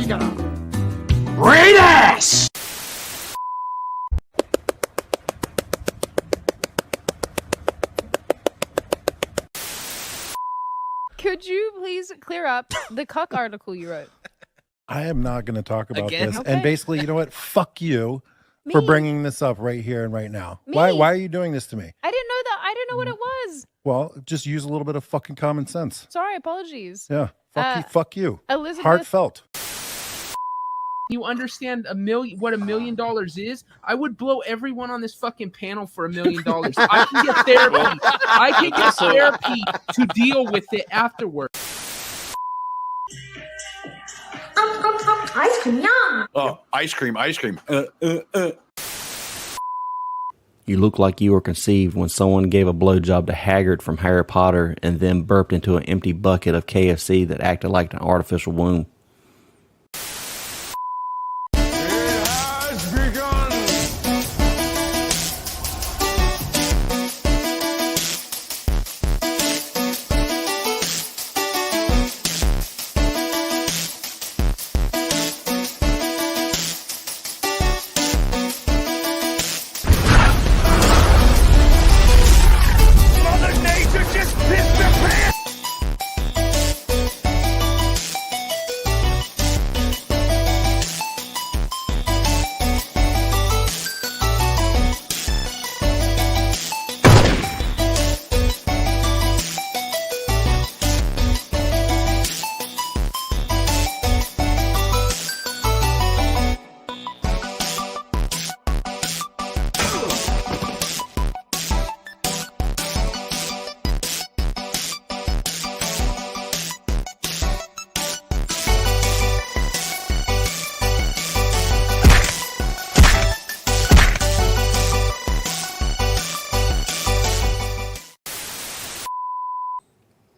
you got a great ass! Could you please clear up the cuck article you wrote? I am not going to talk about this. Okay. And basically, you know what? Fuck you for bringing this up right here and right now. Why are you doing this to me? I didn't know that. I didn't know what it was. Well, just use a little bit of fucking common sense. Sorry, apologies. Yeah. Fuck you. Elizabeth. Heartfelt. You understand what $1 million is? I would blow everyone on this fucking panel for $1 million. I can get therapy. I can get therapy to deal with it afterwards. Ice cream, yum! Oh, ice cream. You look like you were conceived when someone gave a blowjob to Haggard from Harry Potter and then burped into an empty bucket of KFC that acted like an artificial womb.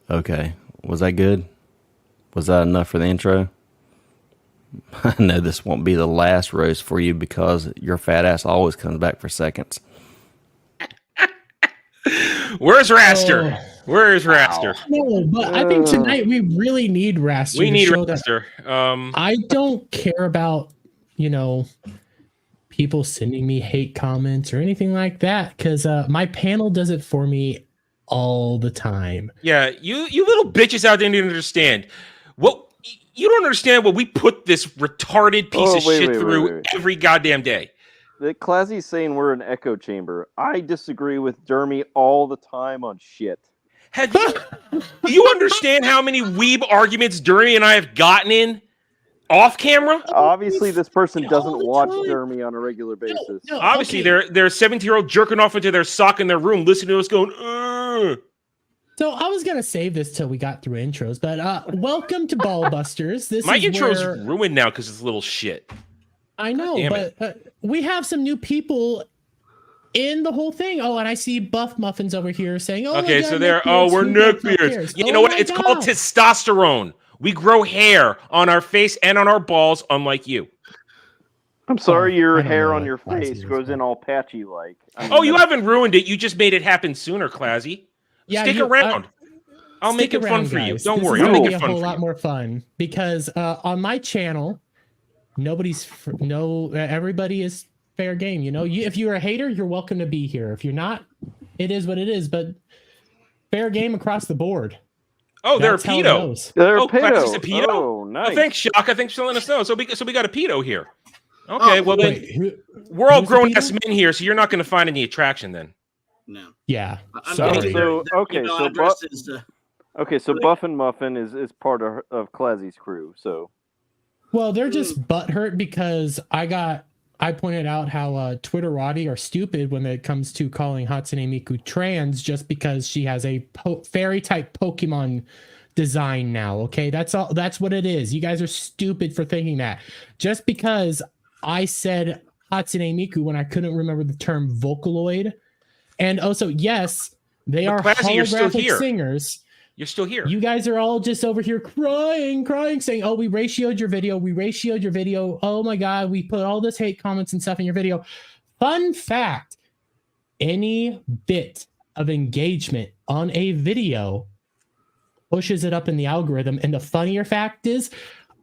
Okay, was that good? Was that enough for the intro? I know this won't be the last roast for you because your fat ass always comes back for seconds. Where's Raster? Where's Raster? No, but I think tonight we really need Raster. We need Raster. I don't care about, people sending me hate comments or anything like that because my panel does it for me all the time. Yeah, you little bitches out there didn't understand. You don't understand what we put this retarded piece of shit through every goddamn day. Clazzy's saying we're an echo chamber. I disagree with Dermy all the time on shit. Do you understand how many weeb arguments Dermy and I have gotten in off camera? Obviously, this person doesn't watch Dermy on a regular basis. No, obviously, they're a 17-year-old jerking off into their sock in their room, listening to us going, Ugh. So I was gonna save this till we got through intros, but welcome to Ballbusters. This My is intro's where... ruined now because it's a little shit. I know, but we have some new people in the whole thing. Oh, and I see Buff Muffins over here saying, "Oh, okay, so we're neckbeards." You know what? It's called testosterone. We grow hair on our face and on our balls, unlike you. I'm sorry, your hair on your face grows in all patchy like. You haven't ruined it. You just made it happen sooner, Classy. Yeah, stick around. I'll make it fun for you. Don't worry. I'll make it fun for you. A whole lot more fun because on my channel, everybody is fair game. If you're a hater, you're welcome to be here. If you're not, it is what it is. But fair game across the board. Oh, they're a pedo. They're a pedo. A pedo. Oh, nice. Oh, thanks, Shock. Thanks for letting us know. So we got a pedo here. Okay, we're all grown ass men here, so you're not going to find any attraction then. No. Yeah. So Buff and Muffin is part of Clazzy's crew. So. Well, they're just butthurt because I pointed out how Twitterati are stupid when it comes to calling Hatsune Miku trans just because she has a fairy type Pokemon design now. Okay, that's all. That's what it is. You guys are stupid for thinking that. Just because I said Hatsune Miku when I couldn't remember the term Vocaloid, and also yes, they are holographic singers. You're still here. You guys are all just over here crying, saying, "Oh, we ratioed your video. Oh my God, we put all this hate comments and stuff in your video." Fun fact: any bit of engagement on a video pushes it up in the algorithm. And the funnier fact is,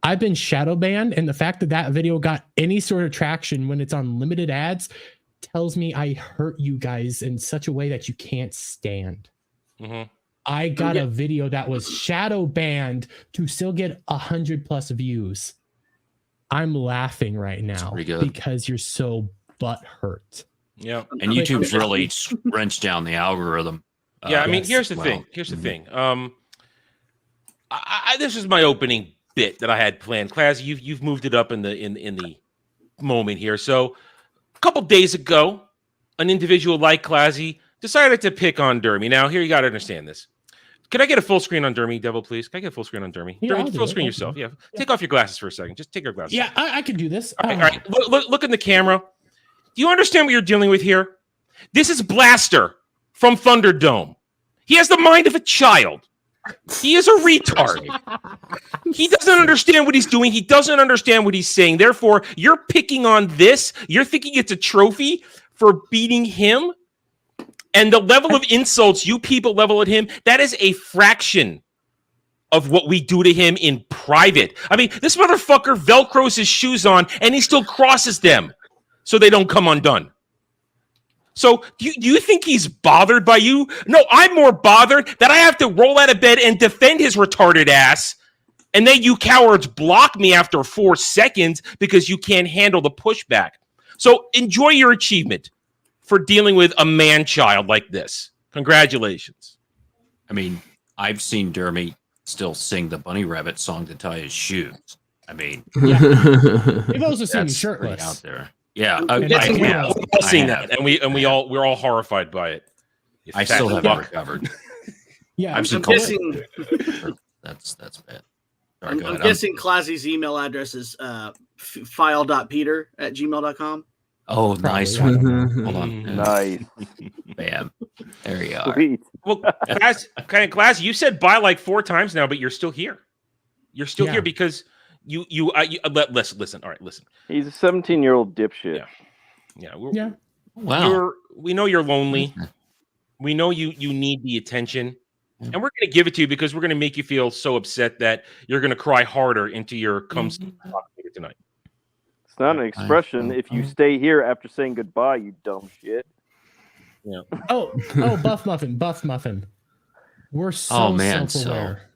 I've been shadow banned, and the fact that that video got any sort of traction when it's on limited ads tells me I hurt you guys in such a way that you can't stand. Mm-hmm. I got a video that was shadow banned to still get 100+ views. I'm laughing right now because you're so butthurt. Yeah, and YouTube's really wrenched down the algorithm. Yeah, I mean, here's the thing. Here's the thing. This is my opening bit that I had planned. Class, you've moved it up in the moment here. So, a couple days ago, an individual like Classy decided to pick on Dermy. Now, here you got to understand this. Can I get a full screen on Dermy, Devil, please? Can I get a full screen on Dermy? Yeah, Dermy, full screen yourself. Yeah. Take off your glasses for a second. Just take your glasses. Yeah, I can do this. All right. Look in the camera. Do you understand what you're dealing with here? This is Blaster from Thunderdome. He has the mind of a child. He is a retard. He doesn't understand what he's doing. He doesn't understand what he's saying. Therefore, you're picking on this. You're thinking it's a trophy for beating him. And the level of insults you people level at him, that is a fraction of what we do to him in private. I mean, this motherfucker Velcros his shoes on, and he still crosses them so they don't come undone. So do you think he's bothered by you? No, I'm more bothered that I have to roll out of bed and defend his retarded ass, and then you cowards block me after 4 seconds because you can't handle the pushback. So enjoy your achievement for dealing with a man-child like this. Congratulations. I mean, I've seen Dermy still sing the Bunny Rabbit song to tie his shoes. I mean, You've also seen me that's shirtless out there. Yeah, And I we've have. We've all seen I have. that, and we're all horrified by it. You I fat still haven't fuck. recovered. Yeah, I've seen I'm guessing. That's bad. Sorry, I'm go ahead. guessing Classy's email address is file.peter@gmail.com. Oh, nice Probably, one. Hold on. Nice. Bam. There you are. Sweet. Well, Class, you said bye like 4 times now, but you're still here. You're still here because listen. All right, listen. He's a 17-year-old dipshit. Yeah. Wow. We know you're lonely. We know you need the attention, and we're going to give it to you because we're going to make you feel so upset that you're going to cry harder into your tonight. It's not an expression. If you stay here after saying goodbye, you dumb shit. Yeah. Oh, Buff Muffin. We're so self-aware.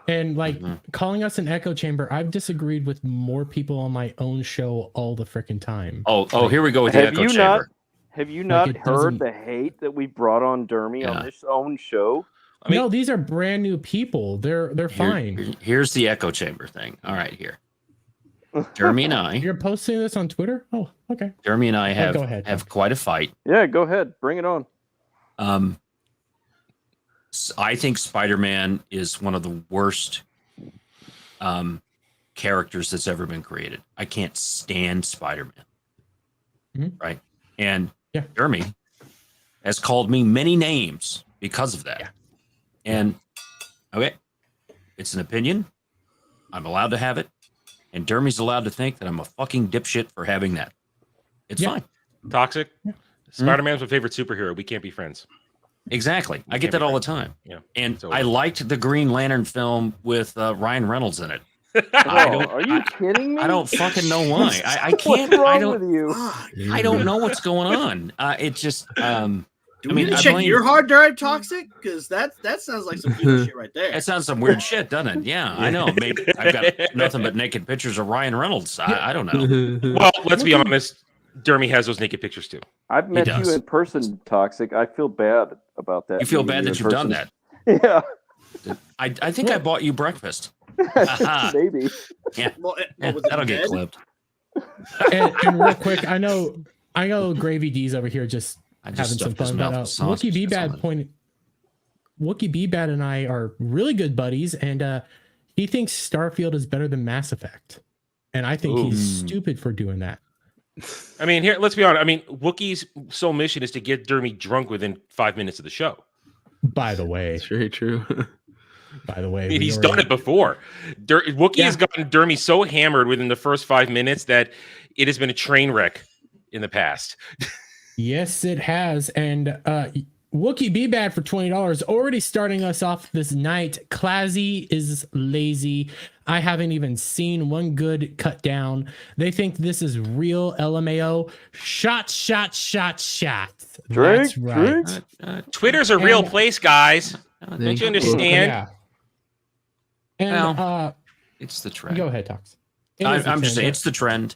And like calling us an echo chamber, I've disagreed with more people on my own show all the freaking time. Oh, here we go with the echo chamber. Have you not heard the hate that we brought on Dermy on this own show? I mean, no, these are brand new people. They're fine. Here's the echo chamber thing. All right, here. Dermy and I. You're posting this on Twitter? Oh, okay. Dermy and I have go ahead. have quite a fight. Yeah, go ahead. Bring it on. I think Spider-Man is one of the worst characters that's ever been created. I can't stand Spider-Man. Right? And Dermy has called me many names because of that. And okay, it's an opinion. I'm allowed to have it. And Dermy's allowed to think that I'm a fucking dipshit for having that. It's fine. Toxic. Spider-Man's my favorite superhero. We can't be friends. Exactly. I get that all the time. Yeah. And I liked the Green Lantern film with Ryan Reynolds in it. Are you kidding me? I don't fucking know why. I can't. What's wrong I don't. with you? I don't know what's going on. It just. Do we need to check your hard drive, Toxic? Because that sounds like some good shit right there. That sounds some weird shit, doesn't it? Yeah, I know. Maybe I've got nothing but naked pictures of Ryan Reynolds. I don't know. Well, let's be honest. Dermy has those naked pictures too. I've met you in person, Toxic. I feel bad about that. You feel bad that you've done that? Yeah. I think I bought you breakfast. Maybe. Yeah. That'll get clipped. And real quick, I know Gravy D's over here just having some fun. But Wookie B Bad and I are really good buddies, and he thinks Starfield is better than Mass Effect, and I think he's stupid for doing that. I mean, here, let's be honest. I mean, Wookie's sole mission is to get Dermy drunk within 5 minutes of the show. By the way, it's very true. By the way, I mean, he's done it before. Wookie has gotten Dermy so hammered within the first 5 minutes that it has been a train wreck in the past. Yes, it has. And Wookie Be Bad for $20. Already starting us off this night. Classy is lazy. I haven't even seen one good cut down. They think this is real LMAO. Shot. Drink, That's right. Twitter's a real place, guys. Don't you understand? Yeah. And it's the trend. Go ahead, Tox. I'm just saying, it's the trend,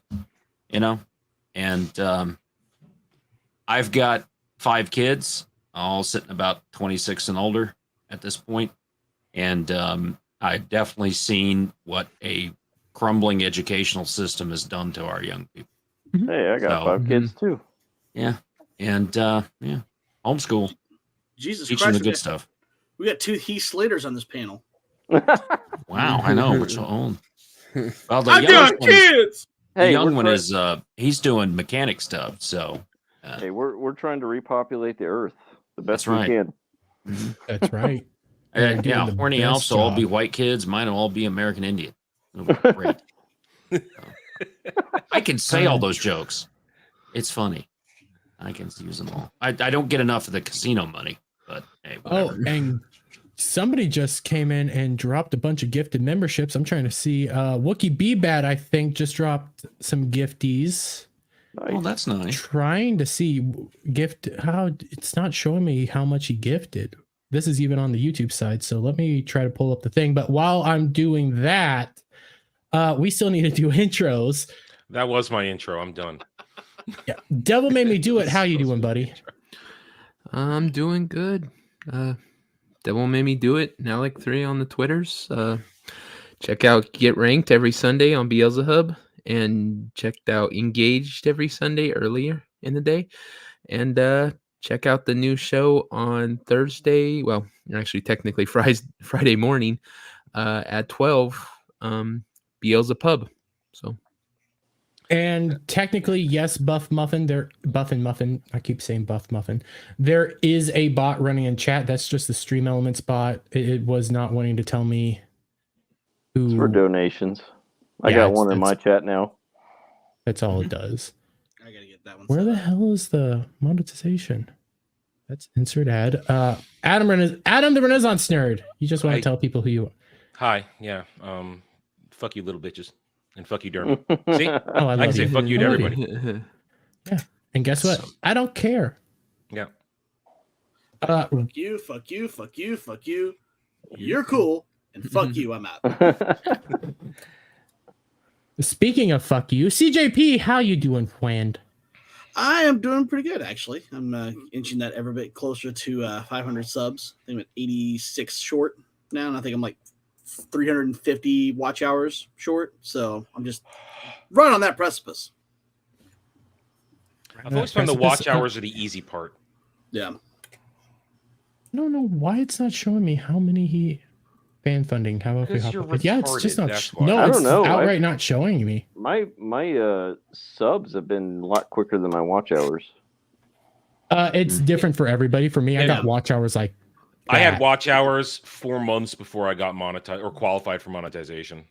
and I've got 5 kids, all sitting about 26 and older at this point, and I've definitely seen what a crumbling educational system has done to our young people. Hey, I got 5 kids too. Yeah, and homeschool. Jesus teaching Christ, the good stuff. We got 2 Heath Slaters on this panel. Wow, I know, we're so old. Well, I got kids. The young one is he's doing mechanic stuff. So hey, we're trying to repopulate the earth the best we right. can. That's right. Yeah, Horny Alf will all be white kids. Mine will all be American Indian. It'll be great. I can say all those jokes. It's funny. I can use them all. I don't get enough of the casino money, but hey, whatever. Oh, and somebody just came in and dropped a bunch of gifted memberships. I'm trying to see. Wookie Be Bad, I think, just dropped some gifties. Oh, that's nice. Trying to see how it's not showing me how much he gifted. This is even on the YouTube side, so let me try to pull up the thing. But while I'm doing that, we still need to do intros. That was my intro. I'm done. Yeah, Devil Made Me Do It. How you doing, buddy? I'm doing good. Devil Made Me Do It. Now like 3 on the Twitters. Check out Get Ranked every Sunday on Beelzehub, and checked out Engaged every Sunday earlier in the day, and check out the new show on Thursday. Well, actually, technically Friday morning at 12. Beelzepub. So. And technically, yes, Buff Muffin. I keep saying Buff Muffin. There is a bot running in chat. That's just the Stream Elements bot. It was not wanting to tell me who. It's for donations. I got one in my chat now. That's all it does. I gotta get that one. Where the hell is the monetization? That's insert ad. Adam the Renaissance Nerd. You just want to tell people who you are. Hi. Yeah. Fuck you, little bitches. And fuck you, Dermot. See? Oh, I can say fuck you to everybody. Yeah. And guess what? I don't care. Yeah. Fuck you, fuck you, fuck you, fuck you. You're cool. And fuck you, I'm out. Speaking of fuck you, CJP, how you doing, friend? I am doing pretty good, actually. I'm inching that every bit closer to 500 subs. I think I'm at 86 short now, and I think I'm like 350 watch hours short. So I'm just right on that precipice. I've always found the watch hours are the easy part. Yeah. I don't know why it's not showing me how many he fan funding. How about we hop up? Yeah, it's just not. No, I it's don't know. outright not showing me. My subs have been a lot quicker than my watch hours. It's different for everybody. For me, I got watch hours like. I had watch hours 4 months before I got monetized or qualified for monetization.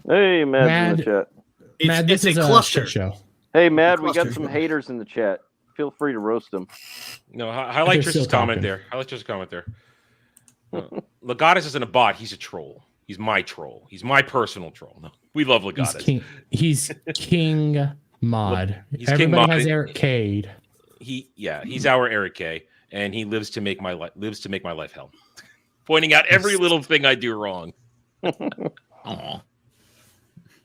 Hey, Mad's in the chat. Mad, this is a cluster show. Hey, Mad, we got some haters in the chat. Feel free to roast them. No, I like Trish's comment there. I like Trish's comment there. Legatus isn't a bot. He's a troll. He's my troll. He's my personal troll. No, we love Legatus. He's King Mod. He's Everybody King Mod. has Eric Cade. He's our Eric K, and he lives to make my life hell. Pointing out every little thing I do wrong. Aw.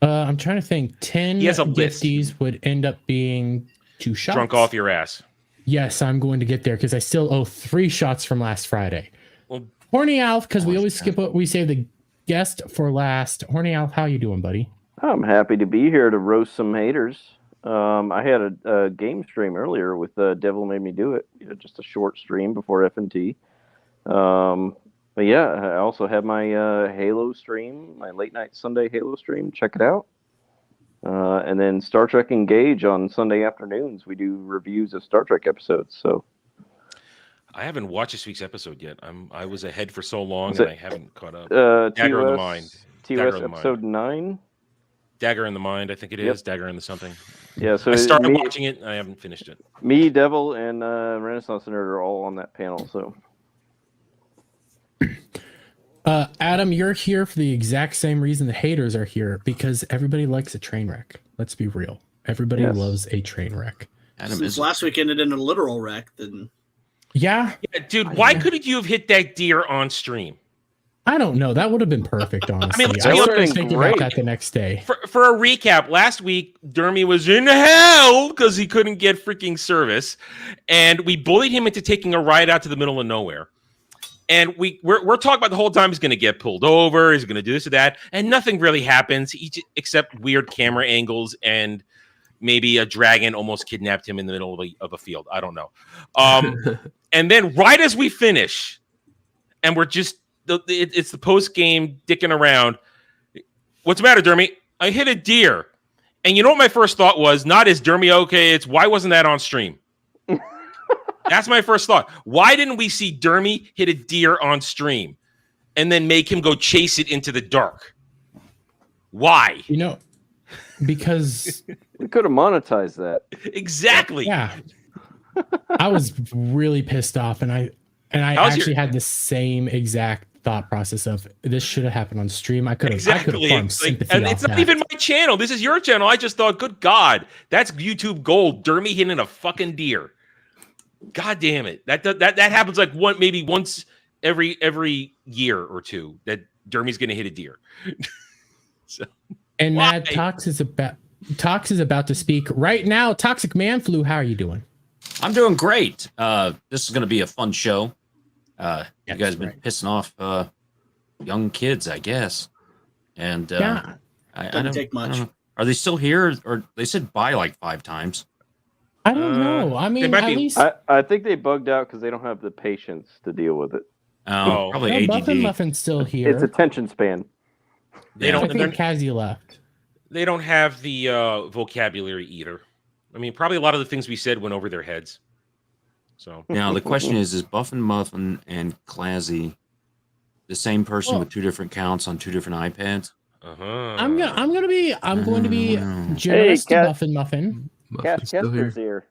I'm trying to think. 10 gifties would end up being 2 shots. Drunk off your ass. Yes, I'm going to get there because I still owe 3 shots from last Friday. Well, Horny Alf, because we always we save the guest for last. Horny Alf, how you doing, buddy? I'm happy to be here to roast some haters. I had a game stream earlier with Devil Made Me Do It. Just a short stream before F&T. But yeah, I also have my Halo stream, my late night Sunday Halo stream. Check it out. And then Star Trek Engage on Sunday afternoons. We do reviews of Star Trek episodes. So I haven't watched this week's episode yet. I was ahead for so long and I haven't caught up. Dagger of the Mind. TOS episode 9. Dagger in the Mind, I think it is. Dagger in the something. Yeah, so I started watching it. I haven't finished it. Me, Devil, and Renaissance Nerd are all on that panel. So, Adam, you're here for the exact same reason the haters are here, because everybody likes a train wreck. Let's be real. Everybody loves a train wreck. Adam, since last week ended in a literal wreck, then yeah, dude. Why couldn't you have hit that deer on stream? I don't know. That would have been perfect, honestly. I mean, I was thinking about that the next day. For a recap, last week Dermy was in hell because he couldn't get freaking service, and we bullied him into taking a ride out to the middle of nowhere. And we're talking about the whole time he's going to get pulled over, he's going to do this or that, and nothing really happens except weird camera angles and maybe a dragon almost kidnapped him in the middle of a field. I don't know. And then right as we finish, and we're just it's the post game dicking around. What's the matter, Dermy? I hit a deer, and you know what my first thought was? Not is Dermy okay? It's why wasn't that on stream? That's my first thought. Why didn't we see Dermy hit a deer on stream and then make him go chase it into the dark? Why? You know, because we could have monetized that. Exactly. Yeah. I was really pissed off, and I actually had the same exact thought process of this should have happened on stream. I could have farmed sympathy and off it's not that. even my channel. This is your channel. I just thought, good God, that's YouTube gold. Dermy hitting a fucking deer. God damn it. That happens like maybe once every year or two that Dermy's going to hit a deer. So, and Mad Tox is about to speak right now. Toxic Man Flu, how are you doing? I'm doing great. This is going to be a fun show. You guys have been pissing off young kids, I guess. And I don't take much. I don't know. Are they still here? Or they said bye like 5 times. I don't know. I mean, at least I think they bugged out because they don't have the patience to deal with it. Oh, probably ADD. Buffin Muffin's still here. It's attention span. I think Kazi left. They don't have the vocabulary either. I mean, probably a lot of the things we said went over their heads. So now the question is Buffin Muffin and Classy the same person with 2 different accounts on 2 different iPads? I'm going to be generous to Buffin Muffin. Caster's here.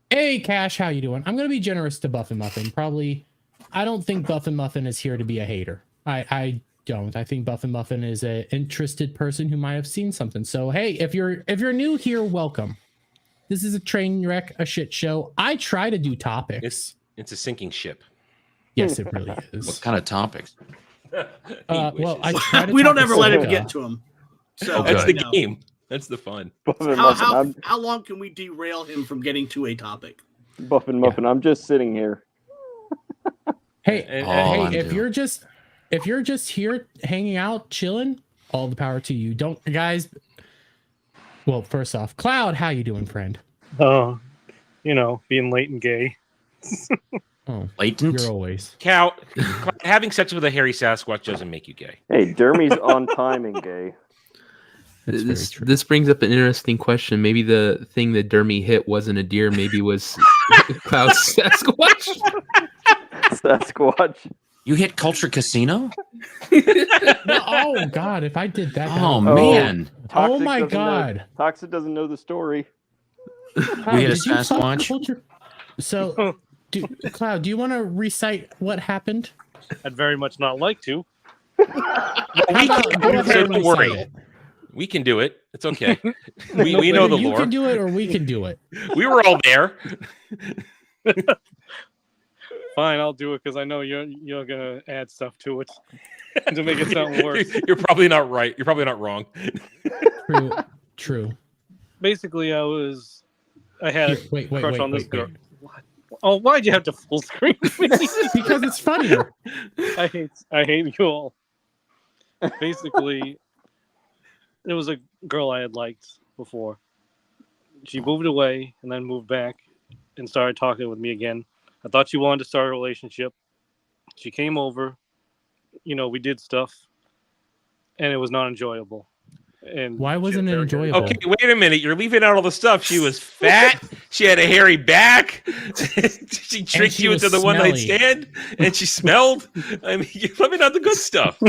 Hey, Cash, how you doing? I'm going to be generous to Buffin Muffin. Probably, I don't think Buffin Muffin is here to be a hater. I don't. I think Buffin Muffin is an interested person who might have seen something. So, hey, if you're new here, welcome. This is a train wreck, a shit show. I try to do topics. It's a sinking ship. Yes, it really is. What kind of topics? Well, I try to we don't ever let him get to him. So that's the game. That's the fun. How long can we derail him from getting to a topic? Buffin Muffin, I'm just sitting here. Hey, if you're just here hanging out, chilling, all the power to you. Don't, guys. Well, first off, Cloud, how you doing, friend? Oh, being late and gay. Oh, latent. You're always Cal. Having sex with a hairy Sasquatch doesn't make you gay. Hey, Dermy's on time and gay. This brings up an interesting question. Maybe the thing that Dermy hit wasn't a deer. Maybe was Cloud's Sasquatch. Sasquatch. You hit Culture Casino? Oh God! If I did that. Oh man! Oh my God! Toxic doesn't know the story. You hit a Sasquatch. So, Cloud, do you want to recite what happened? I'd very much not like to. Don't worry. We can do it. It's okay. We know the lore. You can do it, or we can do it. We were all there. Fine, I'll do it because I know you're gonna add stuff to it to make it sound worse. You're probably not right. You're probably not wrong. True. Basically, I had a crush on this girl. Wait. What? Oh, why'd you have to full screen me? Because it's funnier. I hate you all. Basically, there was a girl I had liked before. She moved away and then moved back and started talking with me again. I thought she wanted to start a relationship. She came over. We did stuff. And it was not enjoyable. And why wasn't it enjoyable? Okay, wait a minute. You're leaving out all the stuff. She was fat. She had a hairy back. She tricked you into the one night stand. And she smelled. I mean, you're leaving out the good stuff.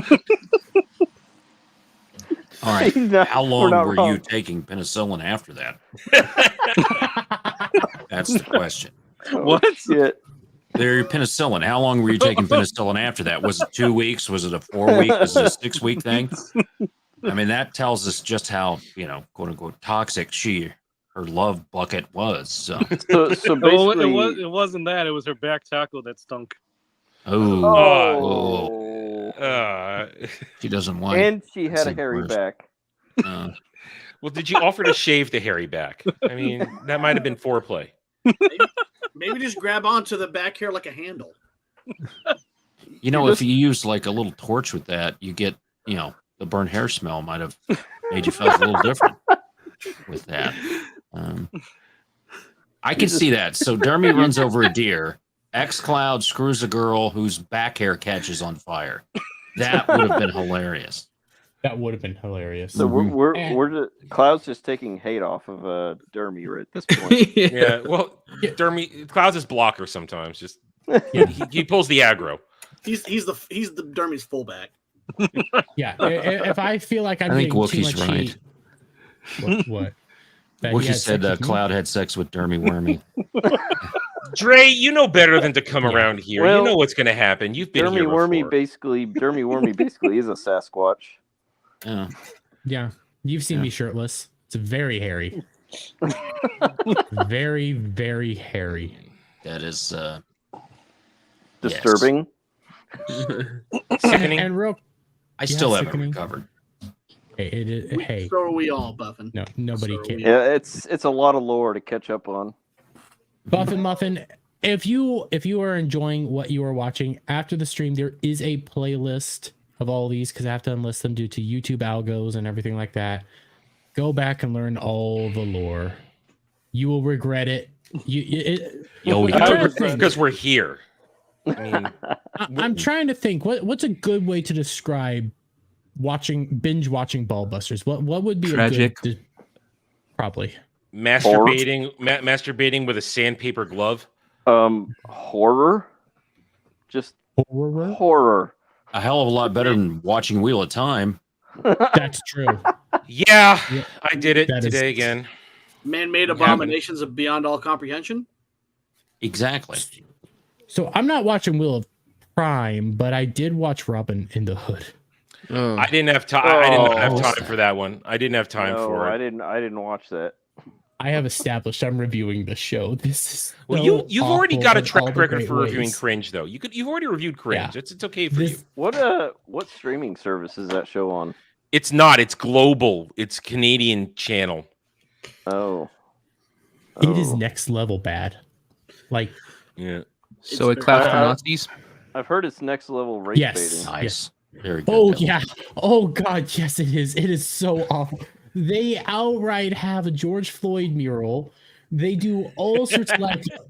All right. How we're long not were wrong. you taking penicillin after that? That's the question. What? Shit. Their penicillin. How long were you taking penicillin after that? Was it 2 weeks? Was it a 4 week? Was it a 6 week thing? I mean, that tells us just how, quote unquote, toxic her love bucket was. So Well, basically, it wasn't that. It was her back taco that stunk. She doesn't like. and she had a hairy back. Well, did you offer to shave the hairy back? I mean, that might have been foreplay. Maybe just grab onto the back hair like a handle. If you use like a little torch with that, you get, the burnt hair smell might have made you feel a little different with that. I can see that. So Dermy runs over a deer. xCloud screws a girl whose back hair catches on fire. That would have been hilarious. That would have been hilarious. So Cloud's just taking hate off of Dermy right at this point. Yeah, well, Dermy Cloud's his blocker sometimes. Just he pulls the aggro. He's the Dermy's fullback. Yeah, if I feel like I'm I think getting too Wookie's much right. heat, what? That he Wookie had said sex with me? Cloud had sex with Dermy Wormy. Dre, you know better than to come around here. Well, you know what's going to happen. You've been here before. Dermy Wormy basically is a Sasquatch. Yeah, you've seen me shirtless. It's very hairy. Very, very hairy. That is disturbing. Sickening. And real, I still haven't sickening. recovered. Hey, So are we all, Buffin. No, nobody So are can. we. Yeah, it's a lot of lore to catch up on. Buffin Muffin, if you are enjoying what you are watching after the stream, there is a playlist of all these because I have to enlist them due to YouTube algos and everything like that. Go back and learn all the lore. You will regret it. Because we're here. I mean, I'm trying to think what's a good way to describe binge watching Ballbusters. What would be Tragic. a good probably masturbating with a sandpaper glove. Horror. Just horror. A hell of a lot better than watching Wheel of Time. That's true. Yeah, I did it today again. Man-made abominations of beyond all comprehension. Exactly. So I'm not watching Wheel of Prime, but I did watch Robin in the Hood. I didn't have time. I did not have time for that one. I didn't have time for it. I didn't watch that. I have established I'm reviewing the show. This is you've already got a in all track the record great for reviewing ways. cringe, though. You've already reviewed cringe. Yeah. It's okay for you. What streaming service is that show on? It's not. It's global. It's Canadian channel. Oh. It is next level bad. Like, yeah. So it claps for Nazis. I've heard it's next level race yes, baiting. Nice. yes. Very good. Oh Devil. yeah. Oh god, yes it is. It is so awful. They outright have a George Floyd mural. They do all sorts of like the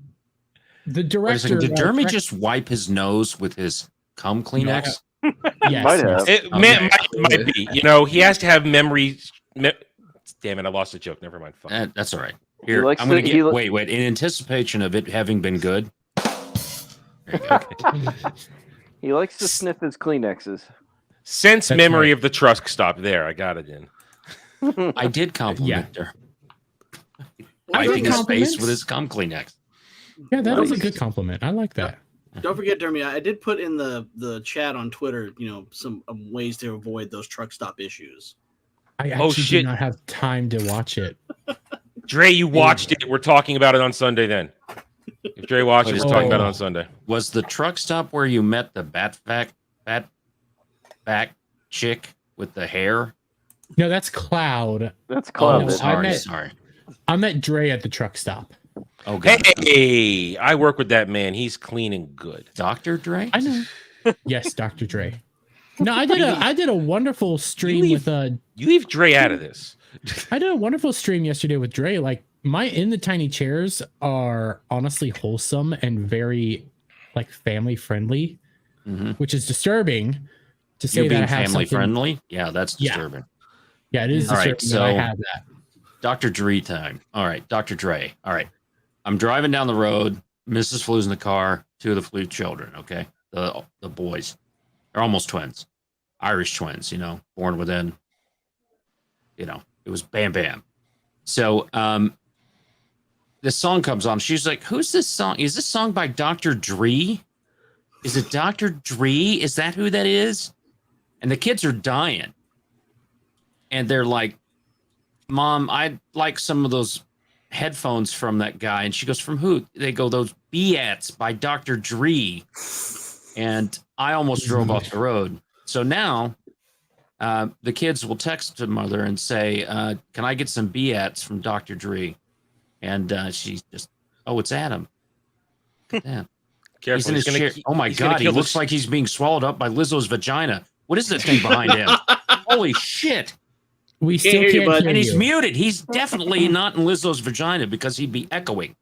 Wait a director. second, did Dermy just wipe his nose with his cum Kleenex? Yes, Might have. It might be. He has to have memory. Damn it! I lost a joke. Never mind. Fuck. That's all right. Here, likes I'm going to- to get. Wait. In anticipation of it having been good. There you go. He likes to sniff his Kleenexes. Sense That's memory right. of the truck stop. There, I got it in. I did compliment her. Wiping his face with his cum Kleenex. Yeah, that was a good compliment. I like that. Don't forget, Dermy, I did put in the chat on Twitter, some ways to avoid those truck stop issues. I actually shit. did not have time to watch it. Dre, you watched it. We're talking about it on Sunday then. If Dre watched it, we're talking about it on Sunday. Was the truck stop where you met the bat back chick with the hair? No, that's Cloud. That's Cloud. Oh, Sorry. I met Dre at the truck stop. Oh, God. Hey, I work with that man. He's clean and good. Dr. Dre? I know. Yes, Dr. Dre. No, I did a wonderful stream with You leave Dre out of this. I did a wonderful stream yesterday with Dre. Like my In the Tiny Chairs are honestly wholesome and very like family friendly, which is disturbing to say You that I being have family something- friendly? Yeah, that's disturbing. Yeah, it is All disturbing right, that so I have that. Dr. Dre time. All right, Dr. Dre. All right. I'm driving down the road. Mrs. Flu's in the car. Two of the Flu children, okay? The boys. They're almost twins. Irish twins, born within it was bam, bam. So this song comes on. She's like, who's this song? Is this song by Dr. Dre? Is it Dr. Dre? Is that who that is? And the kids are dying. And they're like, Mom, I'd like some of those headphones from that guy. And she goes, from who? They go, those Beats by Dr. Dre. And I almost drove off the road. So now the kids will text the mother and say, can I get some Beats from Dr. Dre? And she's just, oh, it's Adam. Yeah. Careful. He's in his chair. Oh my God. He looks like he's being swallowed up by Lizzo's vagina. What is that thing behind him? Holy shit. We still can't hear and he's you. muted. He's definitely not in Lizzo's vagina because he'd be echoing.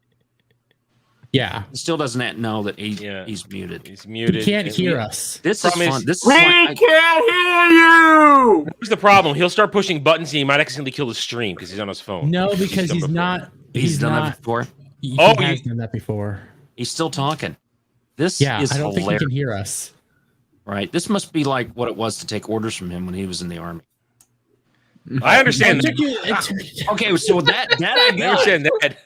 Yeah. He still doesn't know that he's muted. He's muted. He can't hear us. This is fun. This is We fun. can't hear you! Here's the problem. He'll start pushing buttons and he might accidentally kill his stream because he's on his phone. No, because he's not. He's done not, that before. He Oh, has done that before. He's still talking. This Yeah, is I don't hilarious. think he can hear us. Right. This must be like what it was to take orders from him when he was in the army. I understand that. Okay, so that I I got. understand that.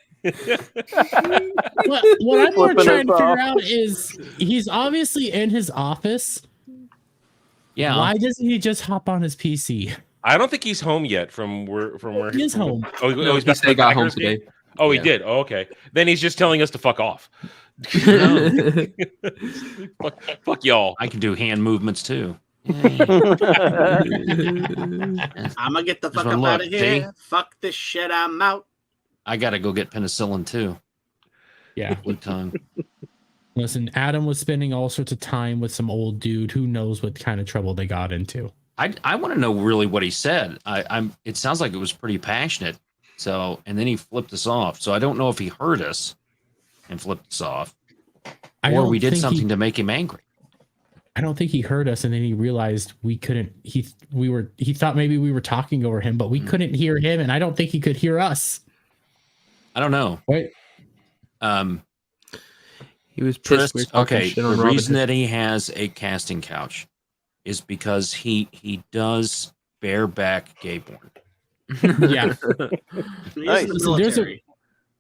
What I'm more Flipping trying to us figure off. out is he's obviously in his office. Yeah. Why doesn't he just hop on his PC? I don't think he's home yet from where He is home. Oh, No, he's he said he got home today. today. Oh, he Yeah. did. Oh, okay. Then he's just telling us to fuck off. fuck y'all. I can do hand movements too. I'm gonna get the fuck Just up look, out of here. see? Fuck this shit. I'm out. I got to go get penicillin too. Yeah. Good time. Listen, Adam was spending all sorts of time with some old dude. Who knows what kind of trouble they got into? I want to know really what he said. It sounds like it was pretty passionate. So, and then he flipped us off. So I don't know if he heard us and flipped us off, or we did something to make him angry. I don't think he heard us, and then he realized we couldn't. He thought maybe we were talking over him, but we couldn't hear him, and I don't think he could hear us. I don't know. Wait. He was pissed. Trist, the reason that he has a casting couch is because he does bareback gay porn. Yeah. Nice.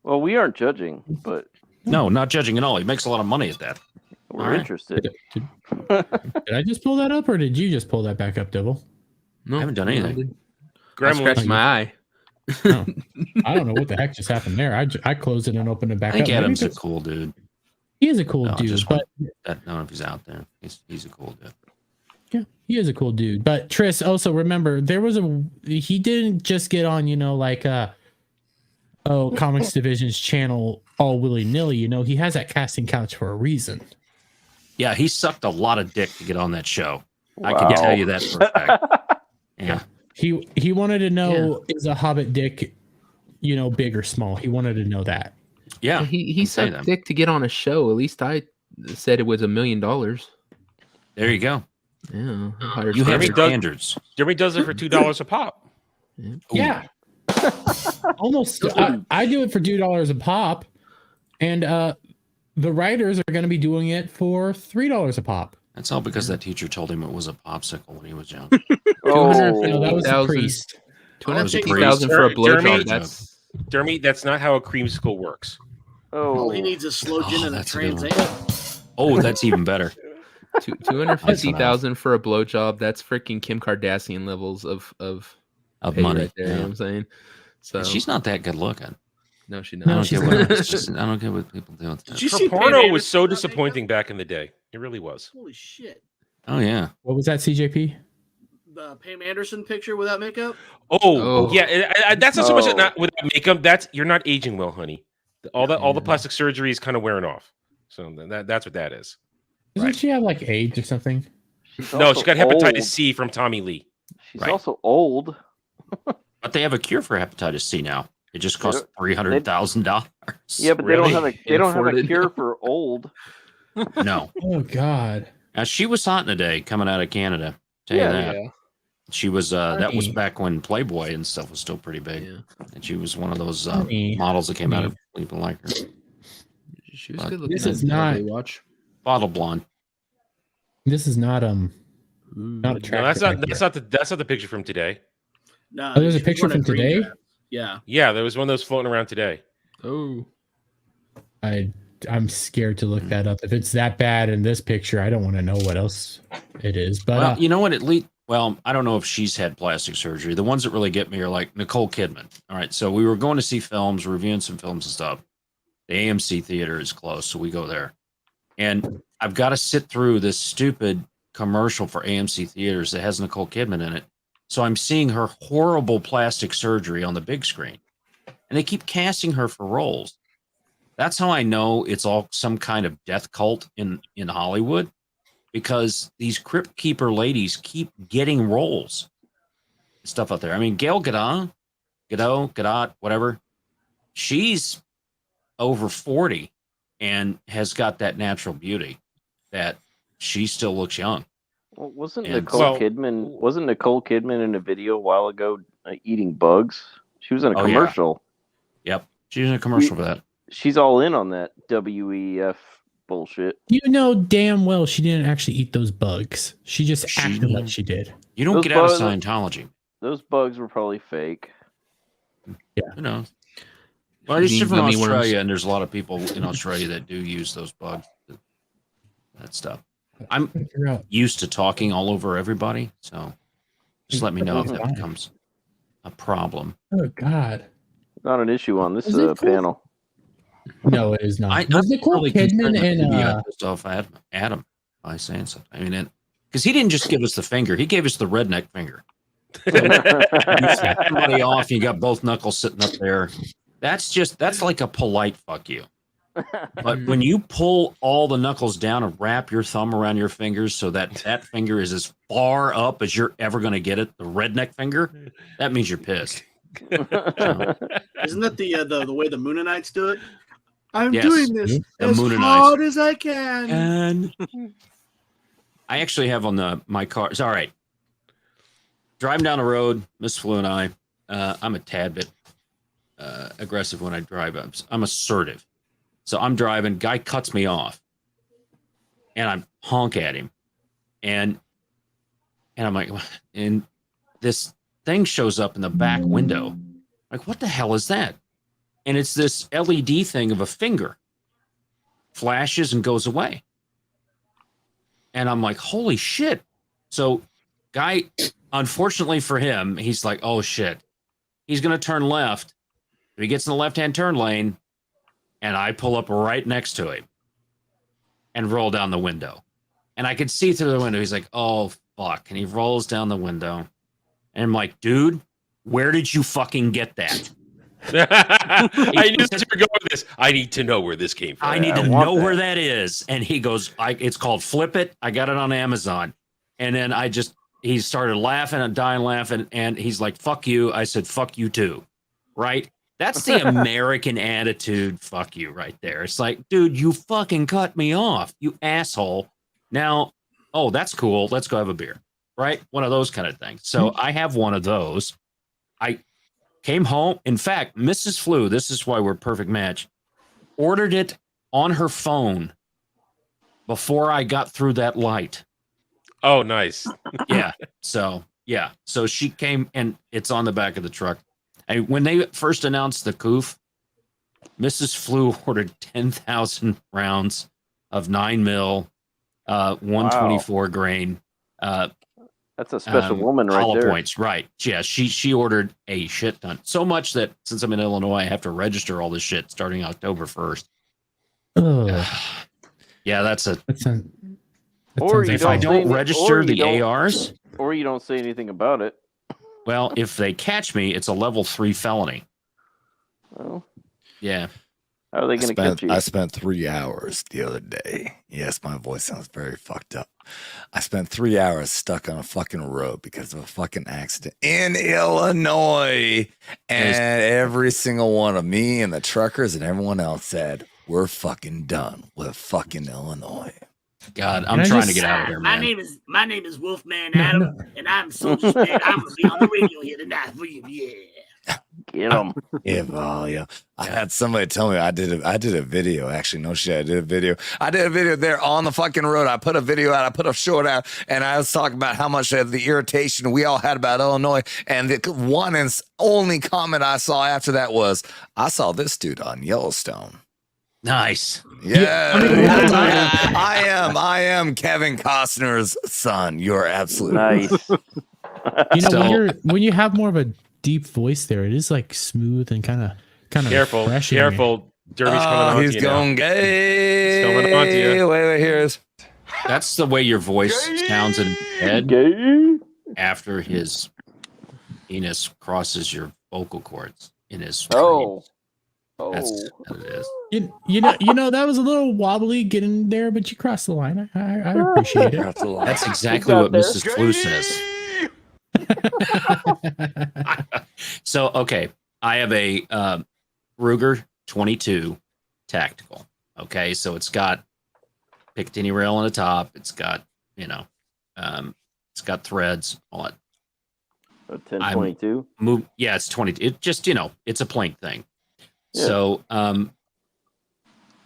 Well, we aren't judging, but No, not judging at all. He makes a lot of money at that. we're interested. Did I just pull that up, or did you just pull that back up, Devil? No, I haven't done anything. I scratched my eye. No. I don't know what the heck just happened there. I closed it and opened it back I think up. Maybe Adam's a that's- cool dude. He is a cool No, I dude, just but I don't know if he's out there. He's a cool dude. yeah, he is a cool dude. But Tris, also remember he didn't just get on, Comics Division's channel all willy nilly. He has that casting couch for a reason. Yeah, he sucked a lot of dick to get on that show. I Wow. can tell you that for a fact. Yeah. He wanted to know, is a Hobbit dick, big or small? He wanted to know that. Yeah. He sucked dick to get on a show. At least I said it was $1 million. There you go. Yeah. You have standards. Jeremy does it for $2 a pop. Yeah. Almost. I do it for $2 a pop, and the writers are going to be doing it for $3 a pop. That's all because that teacher told him it was a popsicle when he was young. No, that was the priest. 250,000 for a blowjob. Jeremy, that's not how a creamsicle works. All he needs is slow gin and a that's a good one. Trans Am. Oh, that's even better. 250,000 for a blowjob. That's freaking Kim Kardashian levels of pay money. right there. You know what I'm saying? So She's not that good looking. No, she I not. don't get what people do with that. Did you Her see porno Pam was so Anderson disappointing back in the day. It really was. Holy shit! Oh yeah. What was that, CJP? The Pam Anderson picture without makeup. Oh. Yeah, that's not so much not without makeup. That's you're not aging well, honey. All the plastic surgery is kind of wearing off. So that's what that is. Doesn't she have like AIDS or something? No, she got hepatitis old. C from Tommy Lee. She's also old. But they have a cure for hepatitis C now. It just costs $300,000. Yeah, but they don't have a cure for old. No. Oh God. Now she was hot in the day coming out of Canada. Tell you that. Yeah. She was that was back when Playboy and stuff was still pretty big. Yeah. And she was one of those models that came out of people like her. She was good looking. This is not watch. Bottle blonde. Not No, attractive. that's not the picture from today. No, Oh, there's a she was picture wearing from green today? dress. Yeah. Yeah, there was one of those floating around today. Oh, I'm scared to look that up. If it's that bad in this picture, I don't want to know what else it is. But Well, you know what? Well, I don't know if she's had plastic surgery. The ones that really get me are like Nicole Kidman. All right, so we were going to see films, reviewing some films and stuff. The AMC theater is closed, so we go there. And I've got to sit through this stupid commercial for AMC theaters that has Nicole Kidman in it. So I'm seeing her horrible plastic surgery on the big screen. And they keep casting her for roles. That's how I know it's all some kind of death cult in Hollywood, because these crypt keeper ladies keep getting roles. Stuff out there. I mean, Gail Gadot, whatever. She's over 40 and has got that natural beauty that she still looks young. Well, wasn't And- Nicole Kidman in a video a while ago eating bugs? She was in a Oh, yeah. commercial. Yep, she was in a commercial for that. She's all in on that WEF bullshit. you know damn well she didn't actually eat those bugs. She just acted like she did. You don't Those get out of bugs- Scientology. Those bugs were probably fake. Who knows? Well, it's Eating different in gummy worms. Australia, and there's a lot of people in Australia that do use those bugs. That stuff. I'm Figure out. used to talking all over everybody, so just let me know if that becomes a problem. Oh God. Not an issue on this Is it cool? panel. No, it is not. I'm Was Nicole really Kidman concerned in that he got pissed off at Adam by saying something. I mean, because he didn't just give us the finger; he gave us the redneck finger. You set somebody off, you got both knuckles sitting up there. That's like a polite fuck you. But when you pull all the knuckles down and wrap your thumb around your fingers so that finger is as far up as you're ever going to get it, the redneck finger, that means you're pissed. Isn't that the way the Moonanites do it? I'm Yes, doing this the as Moonanites. hard as I can. And I actually have on my car. It's all right. Driving down the road, Miss Flu and I, I'm a tad bit aggressive when I drive. I'm assertive. So I'm driving, guy cuts me off, and I honk at him, and I'm like, and this thing shows up in the back window. Like, what the hell is that? And it's this LED thing of a finger, flashes and goes away. And I'm like, holy shit. So guy, unfortunately for him, he's like, oh shit. He's going to turn left. He gets in the left-hand turn lane, and I pull up right next to him and roll down the window. And I could see through the window. He's like, oh, fuck. And he rolls down the window. And I'm like, dude, where did you fucking get that? I knew that you were going with this. I need to know where this came from. I need to know where that is. And he goes, it's called Flip It. I got it on Amazon. And then he started laughing and dying laughing. And he's like, fuck you. I said, fuck you too. Right? That's the American attitude. Fuck you right there. It's like, dude, you fucking cut me off, you asshole. Now, oh, that's cool. Let's go have a beer. Right? One of those kind of things. So I have one of those. I came home. In fact, Mrs. Flu, this is why we're a perfect match, ordered it on her phone before I got through that light. Oh, nice. Yeah. So she came, and it's on the back of the truck. And when they first announced the COOF, Mrs. Flu ordered 10,000 rounds of 9mm, 124 grain. That's a special woman right hollow there. Points, right? Yeah, she ordered a shit ton. So much that since I'm in Illinois, I have to register all this shit starting October 1st. Yeah, that's a. Or if I don't register the ARs, or you don't say anything about it. Well, if they catch me, it's a level 3 felony. Well, yeah. How are they going to catch you? I spent 3 hours the other day. Yes, my voice sounds very fucked up. I spent 3 hours stuck on a fucking road because of a fucking accident in Illinois. And every single one of me and the truckers and everyone else said, we're fucking done with fucking Illinois. God, I'm trying to get out of here, man. My name is Wolfman Adam, and I'm so suspect I'm gonna be on the radio here tonight for you. Yeah. Get him. Yeah, volume. I had somebody tell me I did a video. Actually, no shit. I did a video there on the fucking road. I put a video out. I put a short out, and I was talking about how much of the irritation we all had about Illinois. And the one and only comment I saw after that was, "I saw this dude on Yellowstone." Nice. Yeah, I am Kevin Costner's son. You're absolutely Nice. When you have more of a deep voice there, it is like smooth and kind of Careful. refreshing. Derby's coming on he's to you going now. gay. He's coming on to you. Wait, here's. That's the way your voice sounds in head Gay. after his penis crosses your vocal cords in his. Oh. That's what it is. You know that was a little wobbly getting there, but you crossed the line. I appreciate it. That's exactly what Mrs. Flu says. So, okay, I have a Ruger 22 tactical. Okay, so it's got Picatinny rail on the top. It's got, it's got threads on it. A 1022. Yeah, it's 20. It just, it's a plank thing. Yeah. So,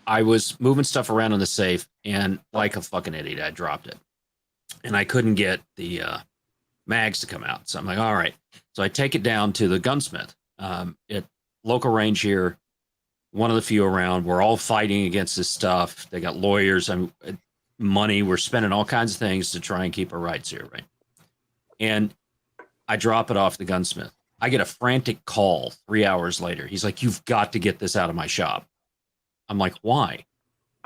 I was moving stuff around in the safe, and like a fucking idiot, I dropped it, and I couldn't get the mags to come out. So I'm like, all right. So I take it down to the gunsmith at local range here, one of the few around. We're all fighting against this stuff. They got lawyers and money. We're spending all kinds of things to try and keep our rights here, right? And I drop it off the gunsmith. I get a frantic call 3 hours later. He's like, "You've got to get this out of my shop." I'm like, "Why?"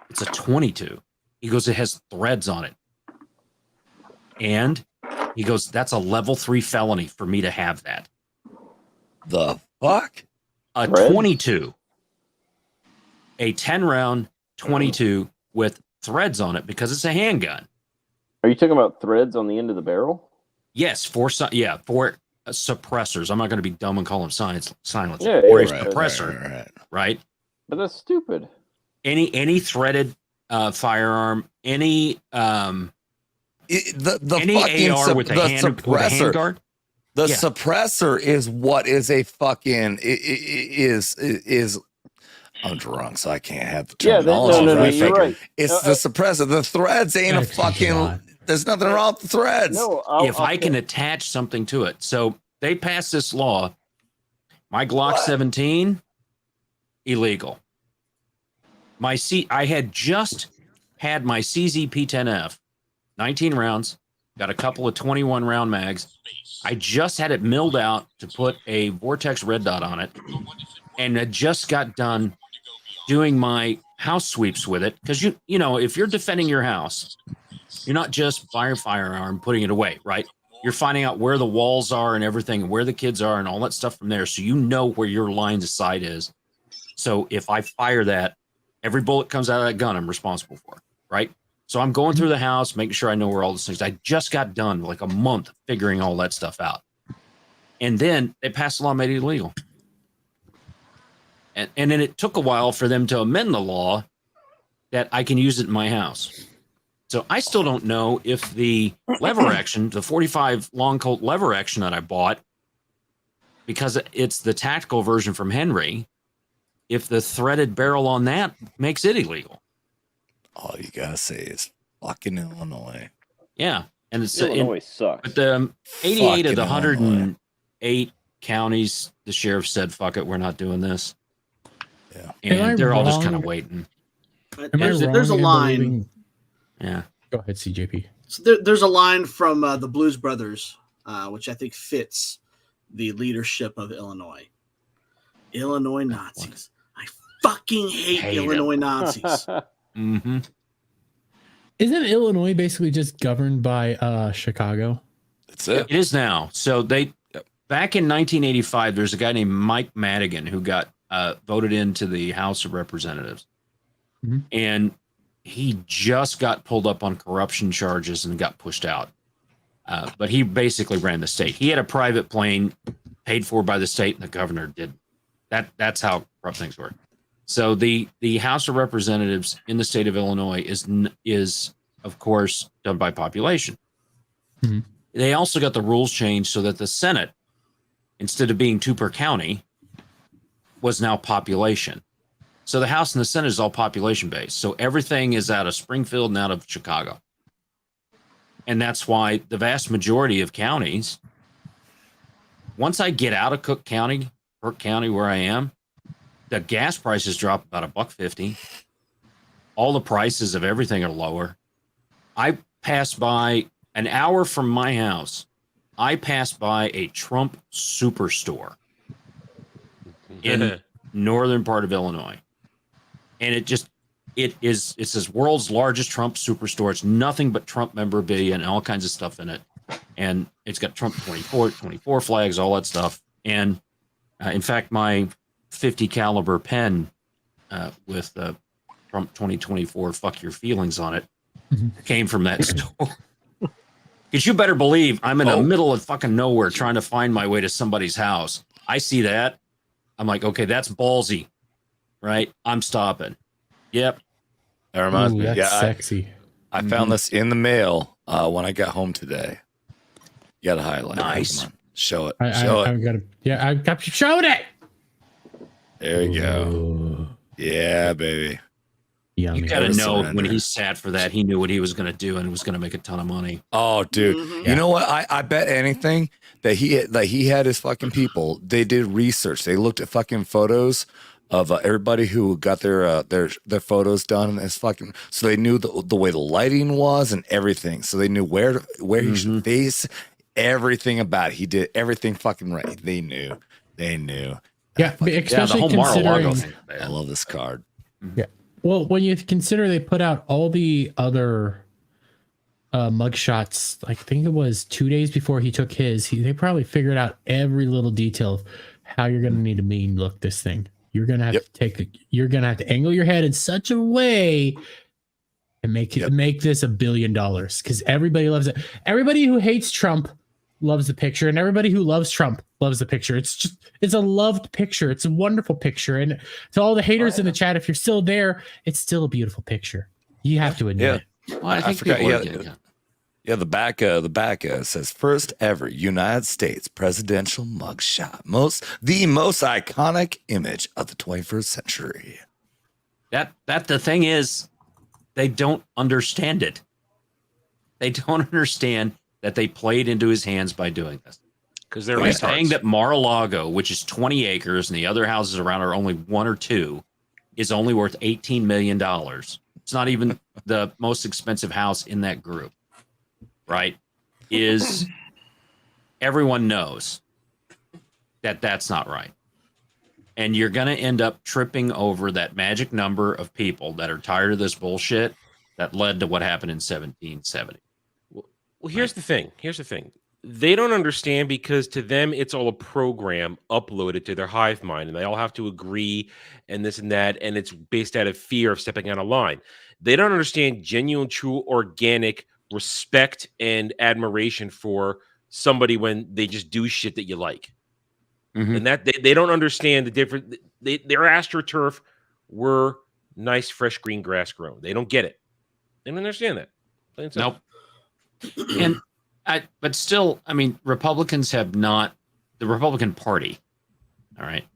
"It's a 22. He goes, "It has threads on it." And he goes, "That's a level 3 felony for me to have that." The fuck? A Threads? 22. A 10-round 22 with threads on it because it's a handgun. Are you talking about threads on the end of the barrel? Yes, for suppressors. I'm not going to be dumb and call them silencers. Yeah, Or a right, suppressor, right? But that's stupid. Any threaded firearm, any The any fucking AR with a handguard. The Yeah. suppressor is what is a fucking is. I'm drunk, so I can't have the Yeah, terminology. no, right? you're right. It's the suppressor. The threads ain't a Extra fucking. shot. There's nothing wrong with the threads. No, If I can attach something to it. So they passed this law. My Glock 17, illegal. I had just had my CZ-P10F, 19 rounds, got a couple of 21 round mags. I just had it milled out to put a Vortex red dot on it, and I just got done doing my house sweeps with it. Because you know, if you're defending your house, you're not just by your firearm putting it away, right? You're finding out where the walls are and everything, where the kids are and all that stuff from there. So you know where your line of sight is. So if I fire that, every bullet comes out of that gun I'm responsible for, right? So I'm going through the house, making sure I know where all those things. I just got done like a month figuring all that stuff out. And then they passed a law, made it illegal. And then it took a while for them to amend the law that I can use it in my house. So I still don't know if the lever action, the 45 long Colt lever action that I bought, because it's the tactical version from Henry, if the threaded barrel on that makes it illegal. All you gotta say is fucking Illinois. Yeah. And it's Illinois sucks. But the 88 of the Fucking Illinois. 108 counties, the sheriff said, "Fuck it, we're not doing this." Yeah. Am I And they're all just kind wrong? of waiting. Am I There's, wrong there's a in line. believing- Yeah. Go ahead, CJP. So there's a line from the Blues Brothers, which I think fits the leadership of Illinois. Illinois Nazis. I fucking hate Illinois Nazis. Mm-hmm. Isn't Illinois basically just governed by Chicago? That's it. It is now. So back in 1985, there's a guy named Mike Madigan who got voted into the House of Representatives. Mhm. And he just got pulled up on corruption charges and got pushed out. But he basically ran the state. He had a private plane paid for by the state, and the governor did. That's how corrupt things work. So the House of Representatives in the state of Illinois is of course done by population. Mhm. They also got the rules changed so that the Senate, instead of being 2 per county, was now population. So the House and the Senate is all population based. So everything is out of Springfield and out of Chicago. And that's why the vast majority of counties, once I get out of Cook County, Burke County, where I am, the gas prices drop about $1.50. All the prices of everything are lower. I pass by an hour from my house. I passed by a Trump superstore in northern part of Illinois. And it's this world's largest Trump superstore. It's nothing but Trump memorabilia and all kinds of stuff in it. And it's got Trump 24 flags, all that stuff. And in fact, my 50 caliber pen with the Trump 2024 fuck your feelings on it came from that store. Because you better believe I'm in the middle of fucking nowhere trying to find my way to somebody's house. I see that. I'm like, okay, that's ballsy, right? I'm stopping. Yep. That reminds me. That's Yeah, sexy. I found this in the mail when I got home today. You got to highlight it. Nice. Come on. Show it. I showed it. There you go. Yeah, baby. Yummy. You got to know Surrender. when he sat for that, he knew what he was going to do and was going to make a ton of money. Oh, dude. You know what? I bet anything that he had his fucking people. They did research. They looked at fucking photos of everybody who got their photos done and his fucking, so they knew the way the lighting was and everything. So they knew where he should face, everything about it. He did everything fucking right. They knew. Yeah, especially the whole Mar-a-Lago considering. thing. I love this card. Yeah. Well, when you consider they put out all the other mugshots, I think it was 2 days before he took his, they probably figured out every little detail of how you're going to need to mean look this thing. You're going to have you're going to have to angle your head in such a way and make this $1 billion, because everybody loves it. Everybody who hates Trump loves the picture, and everybody who loves Trump loves the picture. It's a loved picture. It's a wonderful picture. And to all the haters in the chat, if you're still there, it's still a beautiful picture. You have to admit it. Well, I think the back says first ever United States presidential mugshot, the most iconic image of the 21st century. That the thing is, they don't understand it. They don't understand that they played into his hands by doing this. Because they're By saying that Mar-a-Lago, which is 20 acres, and the other houses around are only 1 or 2, is only worth $18 million. It's not even the most expensive house in that group, right? Is everyone knows that that's not right. And you're going to end up tripping over that magic number of people that are tired of this bullshit that led to what happened in 1770. Well, here's the thing. They don't understand, because to them it's all a program uploaded to their hive mind, and they all have to agree and this and that, and it's based out of fear of stepping out of line. They don't understand genuine, true, organic respect and admiration for somebody when they just do shit that you like. And that they don't understand the difference. Their AstroTurf were nice, fresh green grass grown. They don't get it. They don't understand that. Nope. But still, I mean, Republicans have not, the Republican Party, all right,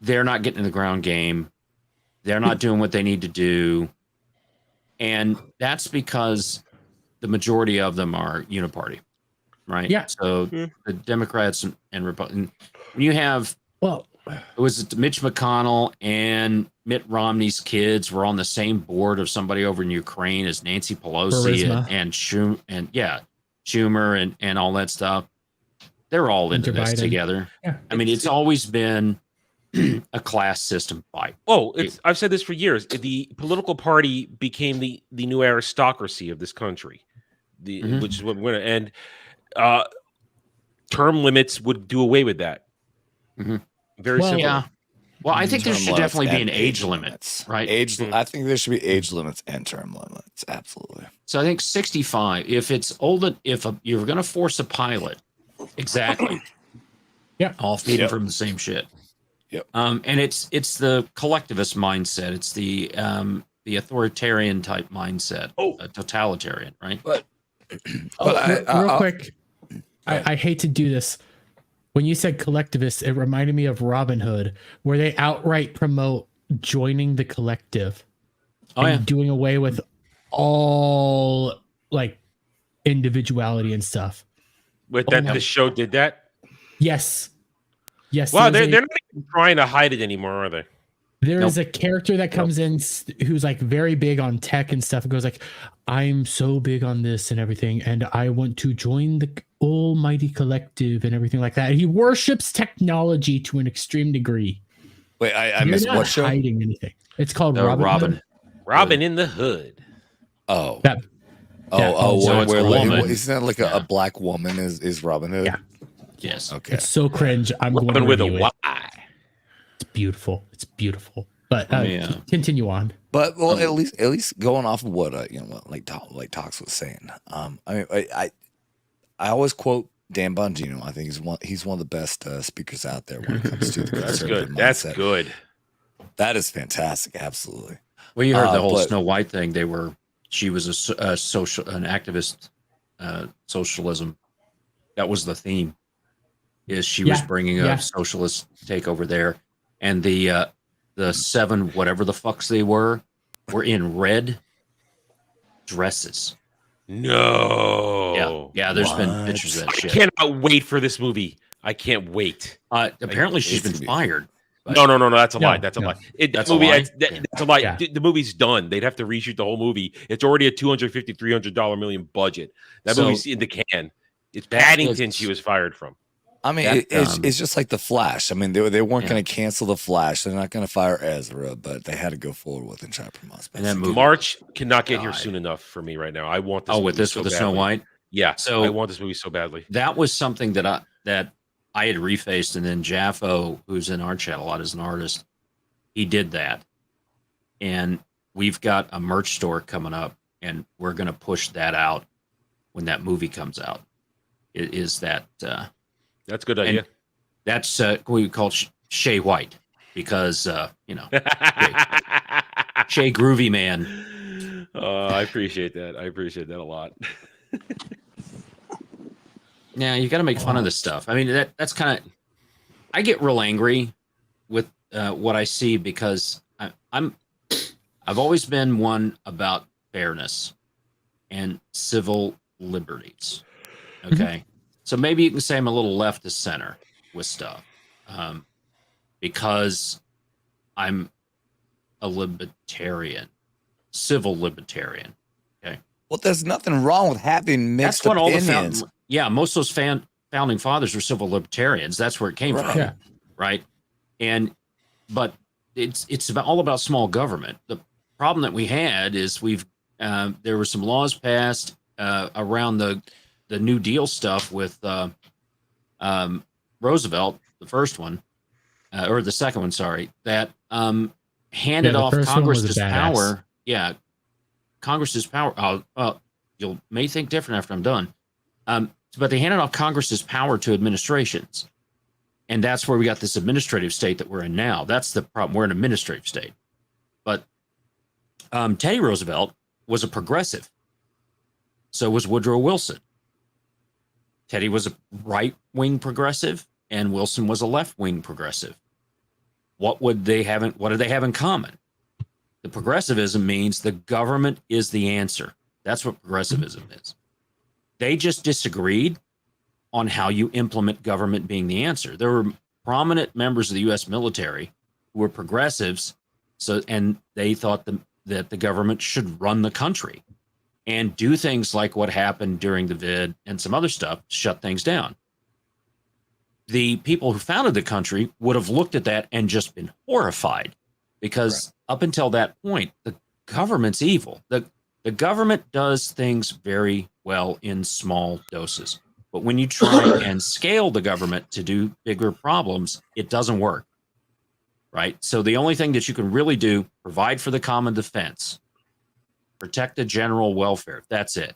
they're not getting in the ground game. They're not doing what they need to do. And that's because the majority of them are uniparty, right? Yeah. So the Democrats and Republicans, when you have, it was Mitch McConnell and Mitt Romney's kids were on the same board of somebody over in Ukraine as Nancy Pelosi and Schumer and all that stuff. They're all into this together. Yeah. I mean, it's always been a class system fight. I've said this for years. The political party became the new aristocracy of this country, which is what we're going to. And term limits would do away with that. Very simple. Yeah. Well, I think there should definitely be an age limit, right? I think there should be age limits and term limits. Absolutely. So I think 65. If it's older, you're going to force a pilot, exactly. Yeah. All feeding from the same shit. Yep. And it's the collectivist mindset. It's the authoritarian type mindset. Totalitarian, right? Real quick, I hate to do this. when you said collectivist, it reminded me of Robin Hood, where they outright promote joining the collective and doing away with all like individuality and stuff. With that, the show did that. Yes. Wow, they're not even trying to hide it anymore, are they? There is a character that comes in who's like very big on tech and stuff and goes like, I'm so big on this and everything, and I want to join the almighty collective and everything like that. He worships technology to an extreme degree. Wait, I missed what show? Hiding anything. It's called Robin. Robin in the Hood. Oh. That, isn't that like a black woman is Robin Hood? Yeah. Yes. Okay. It's so cringe. I'm going to with a review Y. it. It's beautiful. But continue on. But at least going off of what like Tox was saying. I always quote Dan Bongino. I think he's one of the best speakers out there when it comes to the conservative mindset. That's good. That is fantastic. Absolutely. Well, you heard the whole Snow White thing. She was an activist, socialism. That was the theme. Is she was bringing a socialist takeover there, and the 7 whatever the fucks they were in red dresses. No. Yeah. There's been pictures of that shit. I cannot wait for this movie. I can't wait. Apparently, she's been fired. No. That's a lie. That's a lie. That's a lie. That's a lie. Yeah. The movie's done. They'd have to reshoot the whole movie. It's already a $250-300 million budget. That movie's in the can. It's Paddington she was fired from. I mean, it's just like The Flash. I mean, they weren't going to cancel The Flash. They're not going to fire Ezra, but they had to go forward with and try to promote. And then March cannot get here soon enough for me right now. I want this. With the Snow White. Yeah. So I want this movie so badly. That was something that I had refaced, and then Jaffo, who's in our chat a lot as an artist, he did that. And we've got a merch store coming up, and we're going to push that out when that movie comes out. It is that. That's a good idea. That's what we call Shay White, because Shay Groovy Man. I appreciate that. I appreciate that a lot. Yeah, you got to make fun of this stuff. I mean, that's kind of. I get real angry with what I see because I've always been one about fairness and civil liberties. Okay. So maybe you can say I'm a little left to center with stuff because I'm a libertarian, civil libertarian. Okay. Well, there's nothing wrong with having mixed opinions. Most of those founding fathers were civil libertarians. That's where it came from. Yeah. Right. But it's all about small government. The problem that we had is there were some laws passed around the New Deal stuff with Roosevelt, the first one, or the second one, sorry, that handed off Congress's power. Yeah, Congress's power. You may think different after I'm done. But they handed off Congress's power to administrations. And that's where we got this administrative state that we're in now. That's the problem. We're an administrative state. But Teddy Roosevelt was a progressive. So was Woodrow Wilson. Teddy was a right-wing progressive, and Wilson was a left-wing progressive. What did they have in common? The progressivism means the government is the answer. That's what progressivism is. They just disagreed on how you implement government being the answer. There were prominent members of the U.S. military who were progressives, and they thought that the government should run the country and do things like what happened during the vid and some other stuff, shut things down. The people who founded the country would have looked at that and just been horrified because up until that point, the government's evil. The government does things very well in small doses. But when you try and scale the government to do bigger problems, it doesn't work. Right? So the only thing that you can really do, provide for the common defense, protect the general welfare. That's it.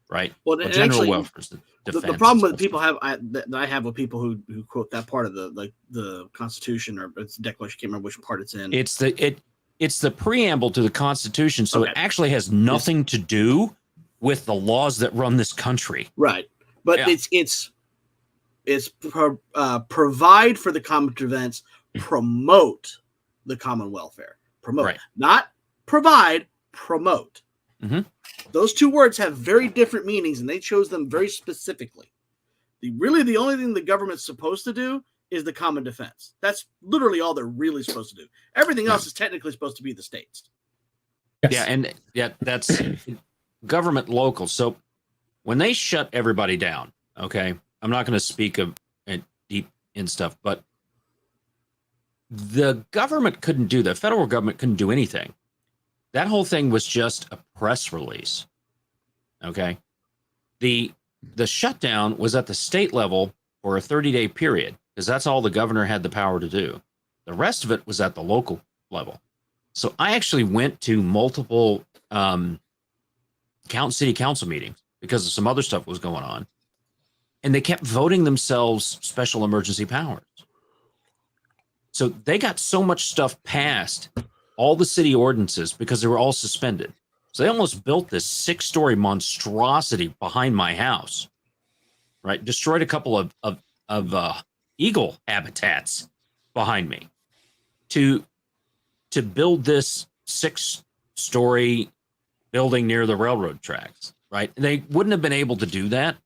Right? Well, general welfare is the problem with people that I have with people who quote that part of the Constitution or it's the Declaration, I can't remember which part it's in. It's the preamble to the Constitution, so it actually has nothing to do with the laws that run this country. Right. But it's It's provide for the common events, promote the common welfare. Promote, Right. not provide, promote. Mm-hmm. Those two words have very different meanings, and they chose them very specifically. The only thing the government's supposed to do is the common defense. That's literally all they're really supposed to do. Everything else is technically supposed to be the states. Yes. That's government local. So when they shut everybody down, okay, I'm not going to speak of deep in stuff, but the government couldn't do that. Federal government couldn't do anything. That whole thing was just a press release. Okay. The shutdown was at the state level for a 30-day period because that's all the governor had the power to do. The rest of it was at the local level. So I actually went to multiple city council meetings because of some other stuff was going on. And they kept voting themselves special emergency powers. So they got so much stuff passed, all the city ordinances, because they were all suspended. So they almost built this 6-story monstrosity behind my house, right? Destroyed a couple of eagle habitats behind me to build this 6-story building near the railroad tracks, right? They wouldn't have been able to do that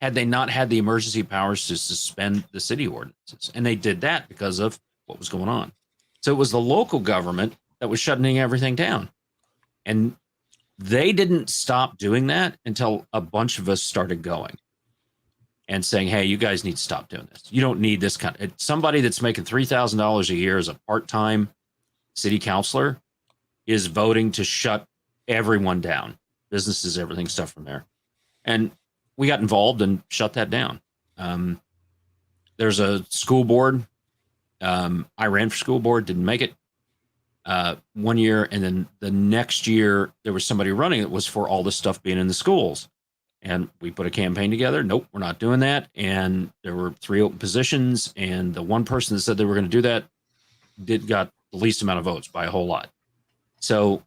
had they not had the emergency powers to suspend the city ordinances. And they did that because of what was going on. So it was the local government that was shutting everything down. And they didn't stop doing that until a bunch of us started going and saying, hey, you guys need to stop doing this. You don't need this kind of somebody that's making $3,000 a year as a part-time city councilor is voting to shut everyone down, businesses, everything, stuff from there. And we got involved and shut that down. There's a school board. I ran for school board, didn't make it 1 year. And then the next year there was somebody running that was for all this stuff being in the schools. And we put a campaign together. Nope, we're not doing that. And there were 3 open positions. And the one person that said they were going to do that got the least amount of votes by a whole lot. So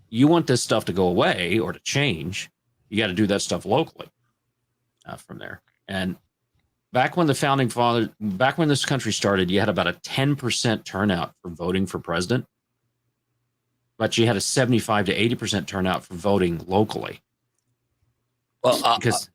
you want this stuff to go away or to change, you got to do that stuff locally from there. And back when this country started, you had about a 10% turnout for voting for president, but you had a 75 to 80% turnout for voting locally. Well, because,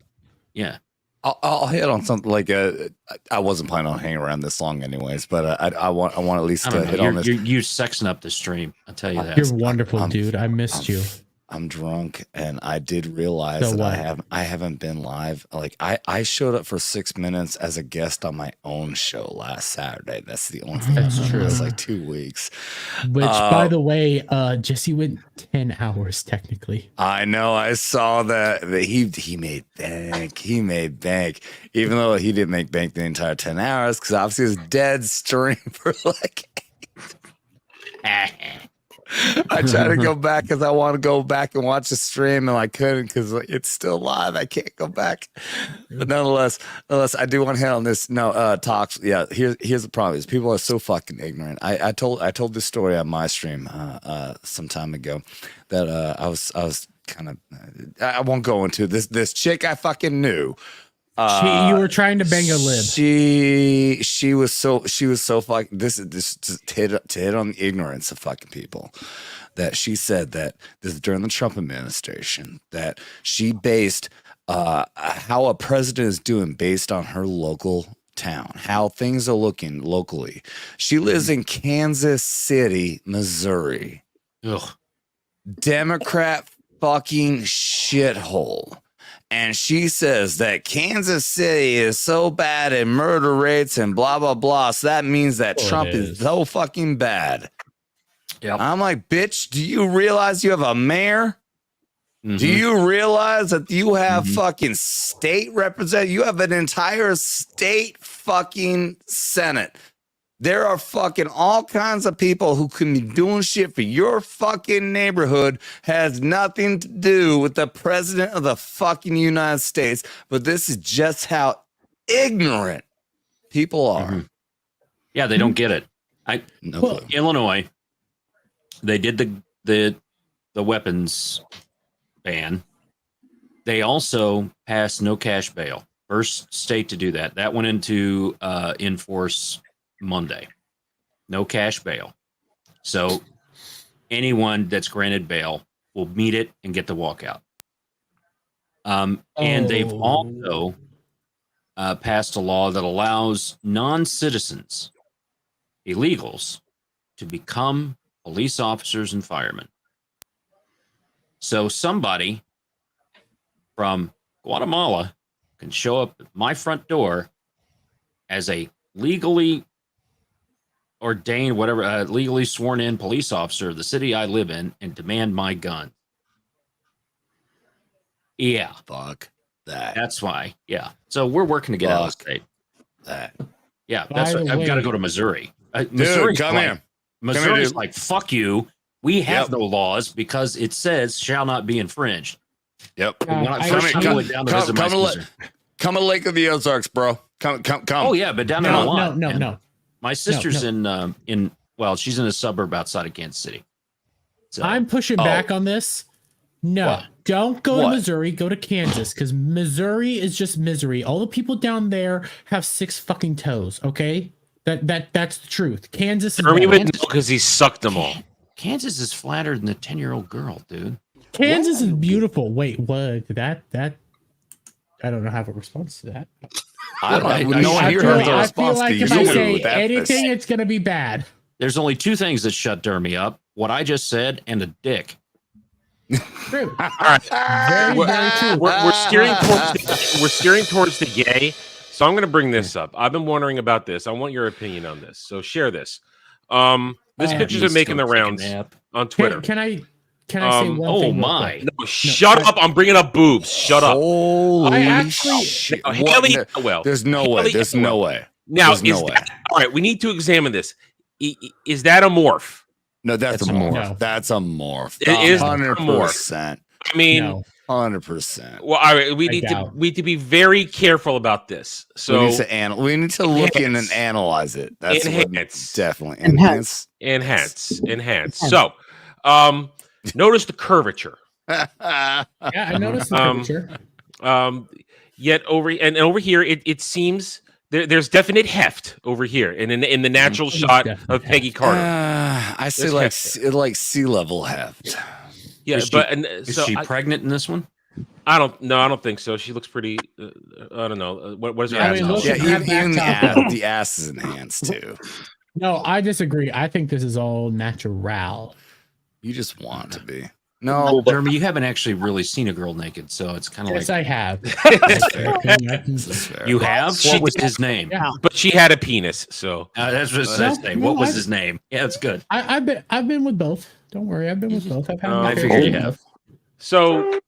yeah. I'll hit on something like I wasn't planning on hanging around this long anyways, but I want at least to hit on this. You're sexing up the stream. I'll tell you that. You're wonderful, dude. I missed you. I'm drunk, and I did realize that I haven't been live. Like I showed up for 6 minutes as a guest on my own show last Saturday. That's the only thing. That's true. It's like 2 weeks. Which, by the way, Jesse went 10 hours technically. I know. I saw that he made bank. He made bank, even though he didn't make bank the entire 10 hours because obviously it was dead stream for like 8. I tried to go back because I want to go back and watch the stream, and I couldn't because it's still live. I can't go back. But nonetheless, I do want to hit on this. No, talks. Yeah, here's the problem: is people are so fucking ignorant. I told this story on my stream some time ago that I was kind of. I won't go into this chick I fucking knew. You were trying to bang a lib. She was so fucking. This to hit on the ignorance of fucking people. That she said that this is during the Trump administration that she based how a president is doing based on her local town, how things are looking locally. She lives in Kansas City, Missouri. Ugh. Democrat fucking shithole. And she says that Kansas City is so bad in murder rates and blah, blah, blah. So that means that Trump is so fucking bad. Yep. I'm like, bitch, do you realize you have a mayor? Mm-hmm. Do you realize that you have fucking state representative? You have an entire state fucking Senate. There are fucking all kinds of people who can be doing shit for your fucking neighborhood. Has nothing to do with the president of the fucking United States. But this is just how ignorant people are. Mm-hmm. Yeah, they don't get it. Illinois, they did the weapons ban. They also passed no cash bail. First state to do that. That went into in force Monday. No cash bail. So anyone that's granted bail will meet it and get the walkout. And they've also passed a law that allows non-citizens, illegals, to become police officers and firemen. So somebody from Guatemala can show up at my front door as a legally ordained, whatever, legally sworn in police officer of the city I live in and demand my gun. Yeah. Fuck that. That's why. Yeah. So we're working to get out of the state. That. Yeah. That's right. I've got to go to Missouri. Dude, come here. Missouri's like, fuck you. We have no laws because it says shall not be infringed. Yep. When I first went down to visit my sister. Come to Lake of the Ozarks, bro. Come. Oh yeah, but down in a lot. No. My sister's in well, she's in a suburb outside of Kansas City. So, I'm pushing back on this. No, What? don't go to Missouri. Go to Kansas because Missouri is just misery. All the people down there have 6 fucking toes. Okay, that's the truth. Kansas is because he sucked them all. Kansas is flatter than the 10-year-old girl, dude. Kansas is beautiful. Wait, what? That I don't know how to response to that. No one here has a I response feel like to if you. I say anything, it's gonna be bad. There's only 2 things that shut Dermy up: what I just said and a dick. True. All right. Very true. We're steering towards the gay. So I'm going to bring this up. I've been wondering about this. I want your opinion on this. So share this. This pictures are making the rounds on Twitter. Can I say one oh thing? my! No, shut up! I'm bringing up boobs. Shut up. Holy shit! Haley, well, there's no way. There's no way. Now, There's no way. All right? We need to examine this. Is that a morph? No, that's a morph. No. That's a morph. It is 100%. I mean, No. 100%. well, all right. We need to be very careful about this. So we need to look in and analyze it. That's Enhance. definitely enhance. So, notice the curvature. Yeah, I noticed the curvature. Yet over here, it seems there's definite heft over here, and in the natural shot of Peggy Carter. I say like sea level heft. Yeah, Is she pregnant in this one? I don't think so. She looks pretty. I don't know. What is her? I mean, Even the ass is enhanced too. No, I disagree. I think this is all natural. You just want to be. No, Jeremy, you haven't actually really seen a girl naked, so it's kind of Yes, like. I have. That's fair. You have? What was his name? Yeah. But she had a penis, so That's what his name. What was his name? Yeah, that's good. I've been with both. Don't worry, I've been with both. I've had. I figured you have. So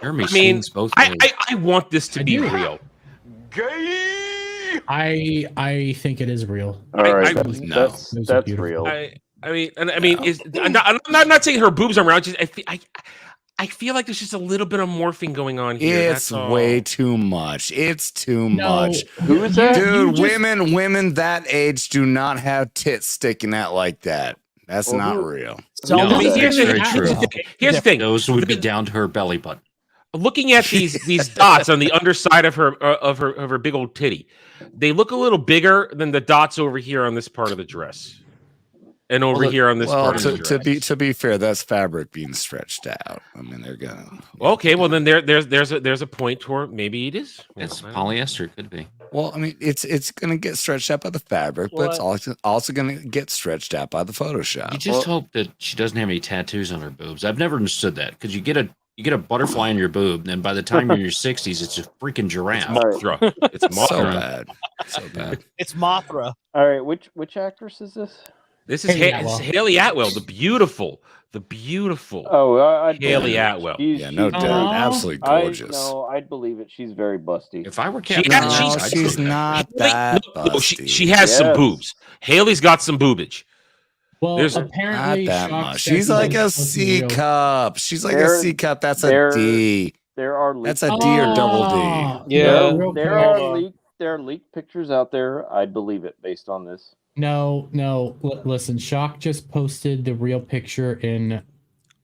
Jeremy I mean, swings both ways. I want this to be real. I think it is real. All right, no. that's real. I mean, I'm not saying her boobs are round. I feel like there's just a little bit of morphing going on here. It's way too much. It's too much. Who is that? Dude, women that age do not have tits sticking out like that. That's not real. No, I mean, that's very true. Here's the thing. Those would be down to her belly button. Looking at these dots on the underside of her big old titty, they look a little bigger than the dots over here on this part of the dress, and over here on this part of the dress. To be fair, that's fabric being stretched out. I mean, they're gonna. Okay, well then there's a point where maybe it is. It's polyester. It could be. Well, I mean, it's gonna get stretched out by the fabric, but it's also gonna get stretched out by the Photoshop. You just hope that she doesn't have any tattoos on her boobs. I've never understood that because you get a butterfly in your boob, and then by the time you're in your 60s, it's a freaking giraffe. Mothra. It's Mothra. So bad. So bad. It's Mothra. All right, which actress is this? This is Haley Atwell, the beautiful. Oh, Haley Atwell. Yeah, no doubt, absolutely gorgeous. I'd believe it. She's very busty. If I were Captain, she's not that busty. She has some boobs. Haley's got some boobage. Well, apparently, not that much. She's like a C cup. She's like a C cup. That's a D. That's a D or double D. Yeah, there are leaked pictures out there. I'd believe it based on this. No. Listen, Shock just posted the real picture in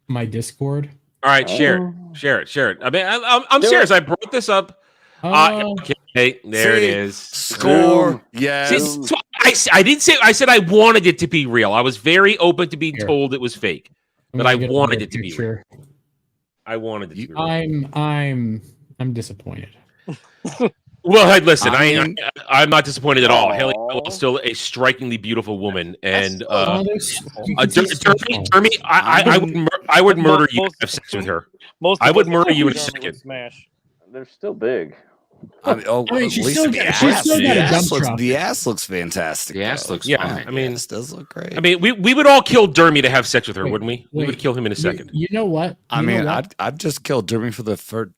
my Discord. All right, share it. I mean, I'm serious. I brought this up. Okay, there it is. Score. Yes. I didn't say. I said I wanted it to be real. I was very open to being told it was fake, but I wanted it to be real. I wanted it to be real. I'm disappointed. Well, hey, listen, I'm not disappointed at all. Haley is still a strikingly beautiful woman, and Jeremy, I would murder you to have sex with her. I would murder you in a second. Smash. They're still big. She's still got a dump truck. The ass looks fantastic. The ass looks fine. I mean, it does look great. I mean, we would all kill Dermy to have sex with her, wouldn't we? We would kill him in a second. You know what? I'd just kill Dermy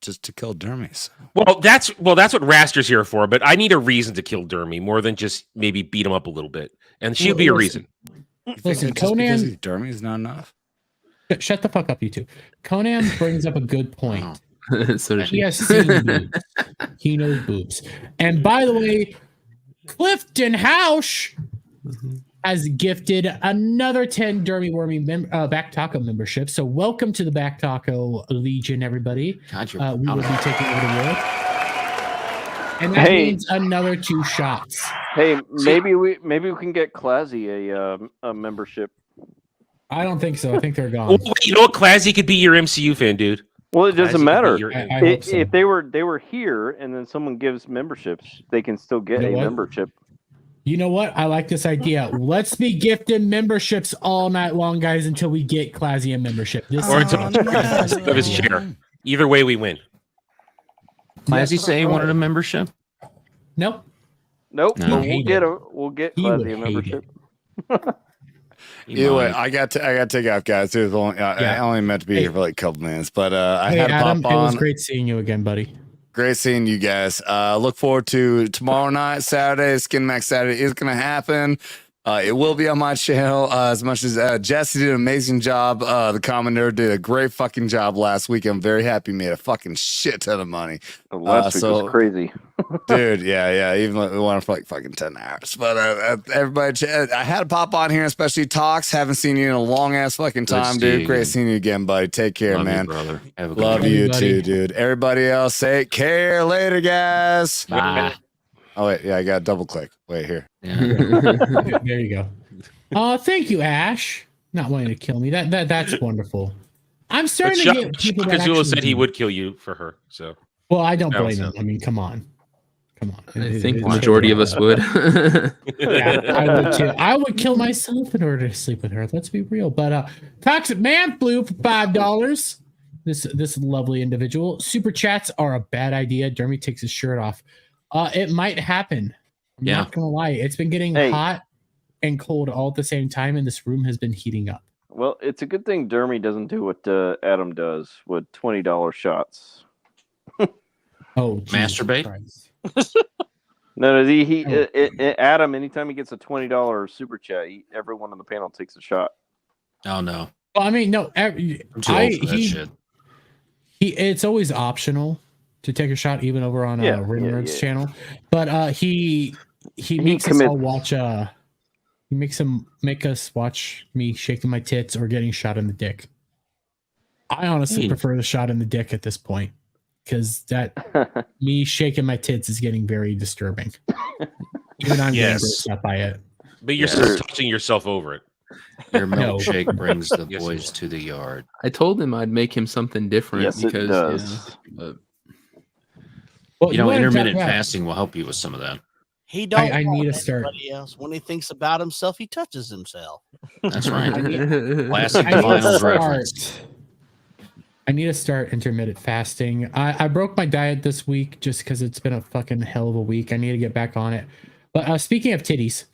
just to kill Dermy. Well, that's what Raster's here for. But I need a reason to kill Dermy more than just maybe beat him up a little bit, and she'd be a reason. Listen, Conan. Dermy's not enough. Shut the fuck up, you two. Conan brings up a good point. So he has seen boobs. He knows boobs. And by the way, Clifton House has gifted another 10 Dermy Wormy Back Taco memberships. So welcome to the Back Taco Legion, everybody. We will be taking over the world. And that means another 2 shots. Hey, maybe we can get Classy a membership. I don't think so. I think they're gone. Oh, you know what? Classy could be your MCU fan, dude. Well, it doesn't matter. So. If they were here and then someone gives memberships, they can still get a membership. You know what? I like this idea. Let's be gifting memberships all night long, guys, until we get Classy a membership. Or it's of his chair. Either way, we win. Classy say he wanted a membership? Nope. Nope. No. We'll get Classy a membership. Either way, I got to take off, guys. It was only, I only meant to be here for like a couple minutes, but I had to Adam, pop on. It was great seeing you again, buddy. Great seeing you guys. Look forward to tomorrow night, Saturday. Skin Max Saturday is going to happen. It will be on my channel as much as Jesse did an amazing job. The Commoner did a great fucking job last week. I'm very happy. Made a fucking shit ton of money. Last week was crazy. Dude, yeah. Even though we went for like fucking 10 hours. But everybody, I had to pop on here, especially Talks. Haven't seen you in a long ass fucking time, dude. Great seeing you again, buddy. Take care, man. You, brother. Have a good Love night. you too, dude. Everybody else, take care. Later, guys. Bye. Oh, wait. Yeah, I got to double click. Wait, here. Yeah. There you go. Thank you, Ash. Not wanting to kill me. That's wonderful. I'm starting to get people that Kazula actually said he would kill you for her. So. Well, I don't blame him. I mean, come on. I think the majority of us would. Yeah, I would too. I would kill myself in order to sleep with her. Let's be real. But Toxic Man flew for $5. This lovely individual. Super chats are a bad idea. Dermy takes his shirt off. It might happen. I'm not gonna lie. It's been getting hot and cold all at the same time, and this room has been heating up. Well, it's a good thing Dermy doesn't do what Adam does with $20 shots. Oh, masturbate? No, Adam, anytime he gets a $20 super chat, everyone on the panel takes a shot. Oh no. Well, I mean, no. Shit. It's always optional to take a shot, even over on Rimnerd's channel. But he makes us all watch. He make us watch me shaking my tits or getting shot in the dick. I honestly prefer the shot in the dick at this point, because that me shaking my tits is getting very disturbing. Even I'm getting grossed out by it. But you're still touching yourself over it. Your milkshake brings the boys to the yard. I told him I'd make him something different. Yes, because, it does. Well, intermittent fasting will help you with some of that. He don't. I need to start. Else. When he thinks about himself, he touches himself. That's right. Classic Divinyls reference. I need to start intermittent fasting. I broke my diet this week just because it's been a fucking hell of a week. I need to get back on it. But speaking of titties,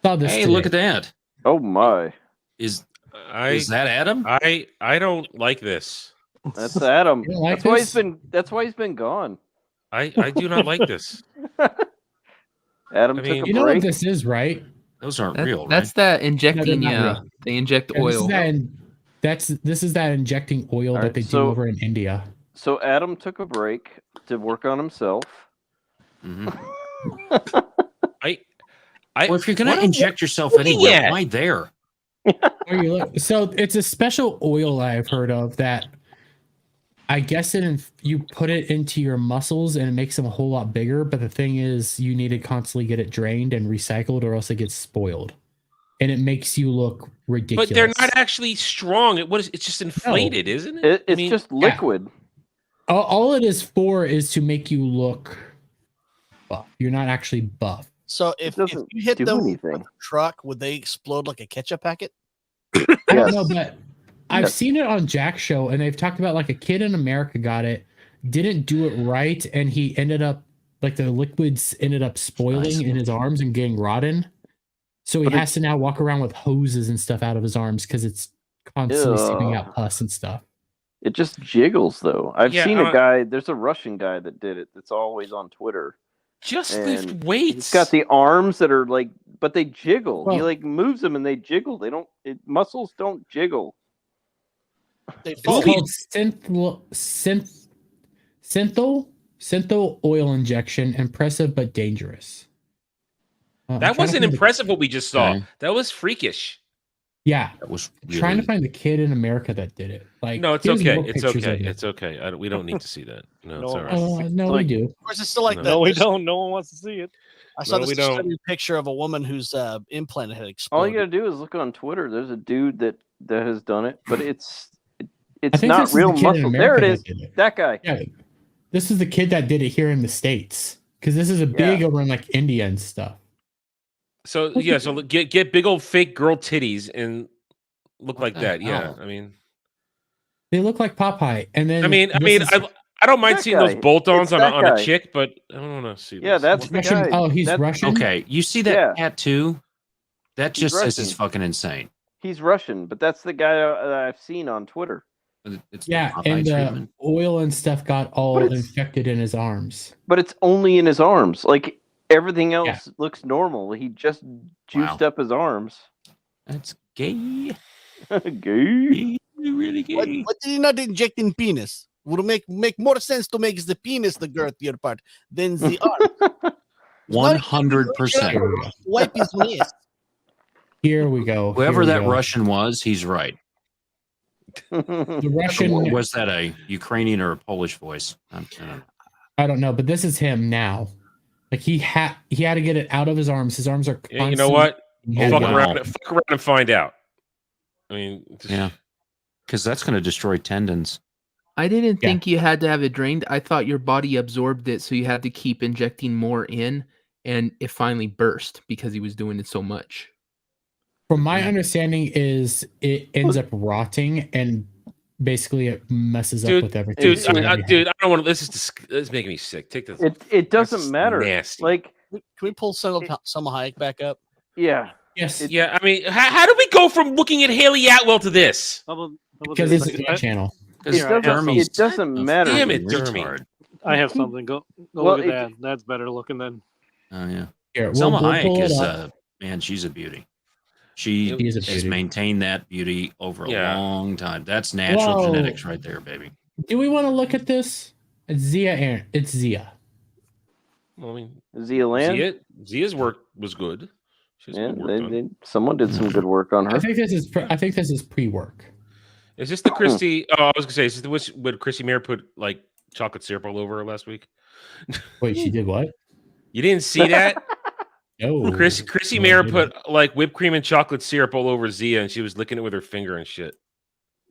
saw this. Hey, look at that! Oh my! Is that Adam? I don't like this. That's Adam. Like That's why he's been gone. I do not like this. Adam took a break. You know what this is, right? Those aren't real, right? That's that injecting. No, they inject oil. This is that injecting oil that they do over in India. So Adam took a break to work on himself. Mm-hmm. Well, if you're gonna inject yourself anywhere, why there? So it's a special oil I've heard of that I guess you put it into your muscles and it makes them a whole lot bigger. But the thing is, you need to constantly get it drained and recycled, or else it gets spoiled, and it makes you look ridiculous. But they're not actually strong. It's just inflated, isn't it? It's just liquid. Yeah. All it is for is to make you look buff. You're not actually buff. So if you hit them with a truck, would they explode like a ketchup packet? I don't know, but I've seen it on Jack's show, and they've talked about like a kid in America got it, didn't do it right, and he ended up like the liquids ended up spoiling in his arms and getting rotten. So he has to now walk around with hoses and stuff out of his arms because it's constantly spitting out pus and stuff. It just jiggles though. I've seen a guy. There's a Russian guy that did it. That's always on Twitter. Just lift weights. He's got the arms that are like, but they jiggle. He like moves them and they jiggle. They don't. Muscles don't jiggle. It's called synthol oil injection. Impressive but dangerous. That wasn't impressive what we just saw. That was freakish. Yeah, that was trying to find the kid in America that did it. Like, no, it's okay. It's okay. It's okay. We don't need to see that. No, it's all right. No, we do. Of course, it's still like that. No, we don't. No one wants to see it. I saw this picture of a woman whose implant had exploded. All you gotta do is look on Twitter. There's a dude that has done it, but it's not real muscle. There it is. That guy. Yeah, this is the kid that did it here in the States, because this is a big over in like India and stuff. So so get big old fake girl titties and look like that. Yeah, I mean, they look like Popeye. And then I don't mind seeing those bolt-ons on a chick, but I don't want to see. Yeah, that's the guy. Oh, he's Russian. Okay, you see that tattoo? That just says he's fucking insane. He's Russian, but that's the guy that I've seen on Twitter. It's and the oil and stuff got all infected in his arms. But it's only in his arms. Like everything else looks normal. He just juiced up his arms. That's gay. Gay. Really gay. What did he not inject in penis? Would make more sense to make the penis the girthier part than the arm. 100%. Wipe his ass. Here we go. Whoever that Russian was, he's right. The Russian was that a Ukrainian or a Polish voice? I don't know, but this is him now. Like he had to get it out of his arms. His arms are. Yeah, you know what? Fuck around and find out. I mean, because that's going to destroy tendons. I didn't think you had to have it drained. I thought your body absorbed it, so you had to keep injecting more in, and it finally burst because he was doing it so much. From my understanding, is it ends up rotting and basically it messes up with everything. Dude, I don't want to. This is making me sick. Take this. It doesn't matter. Nasty. Like, can we pull Selma Hayek back up? Yeah. Yes. I mean, how did we go from looking at Haley Atwell to this? Because it's a channel. It doesn't matter. Damn it, Dermy. I have something. Go look at that. That's better looking than. Oh yeah. Here, Selma Hayek is man. She's a beauty. She has maintained that beauty over a long time. That's natural genetics right there, baby. Do we want to look at this? It's Zia, Aaron. It's Zia. Well, I mean, Zia Land? Zia's work was good. Someone did some good work on her. I think this is pre-work. Is this the Christy? Oh, I was gonna say, is this when Christy Mayer put like chocolate syrup all over her last week? Wait, she did what? You didn't see that? No. Chrissy Mayer put like whipped cream and chocolate syrup all over Zia, and she was licking it with her finger and shit.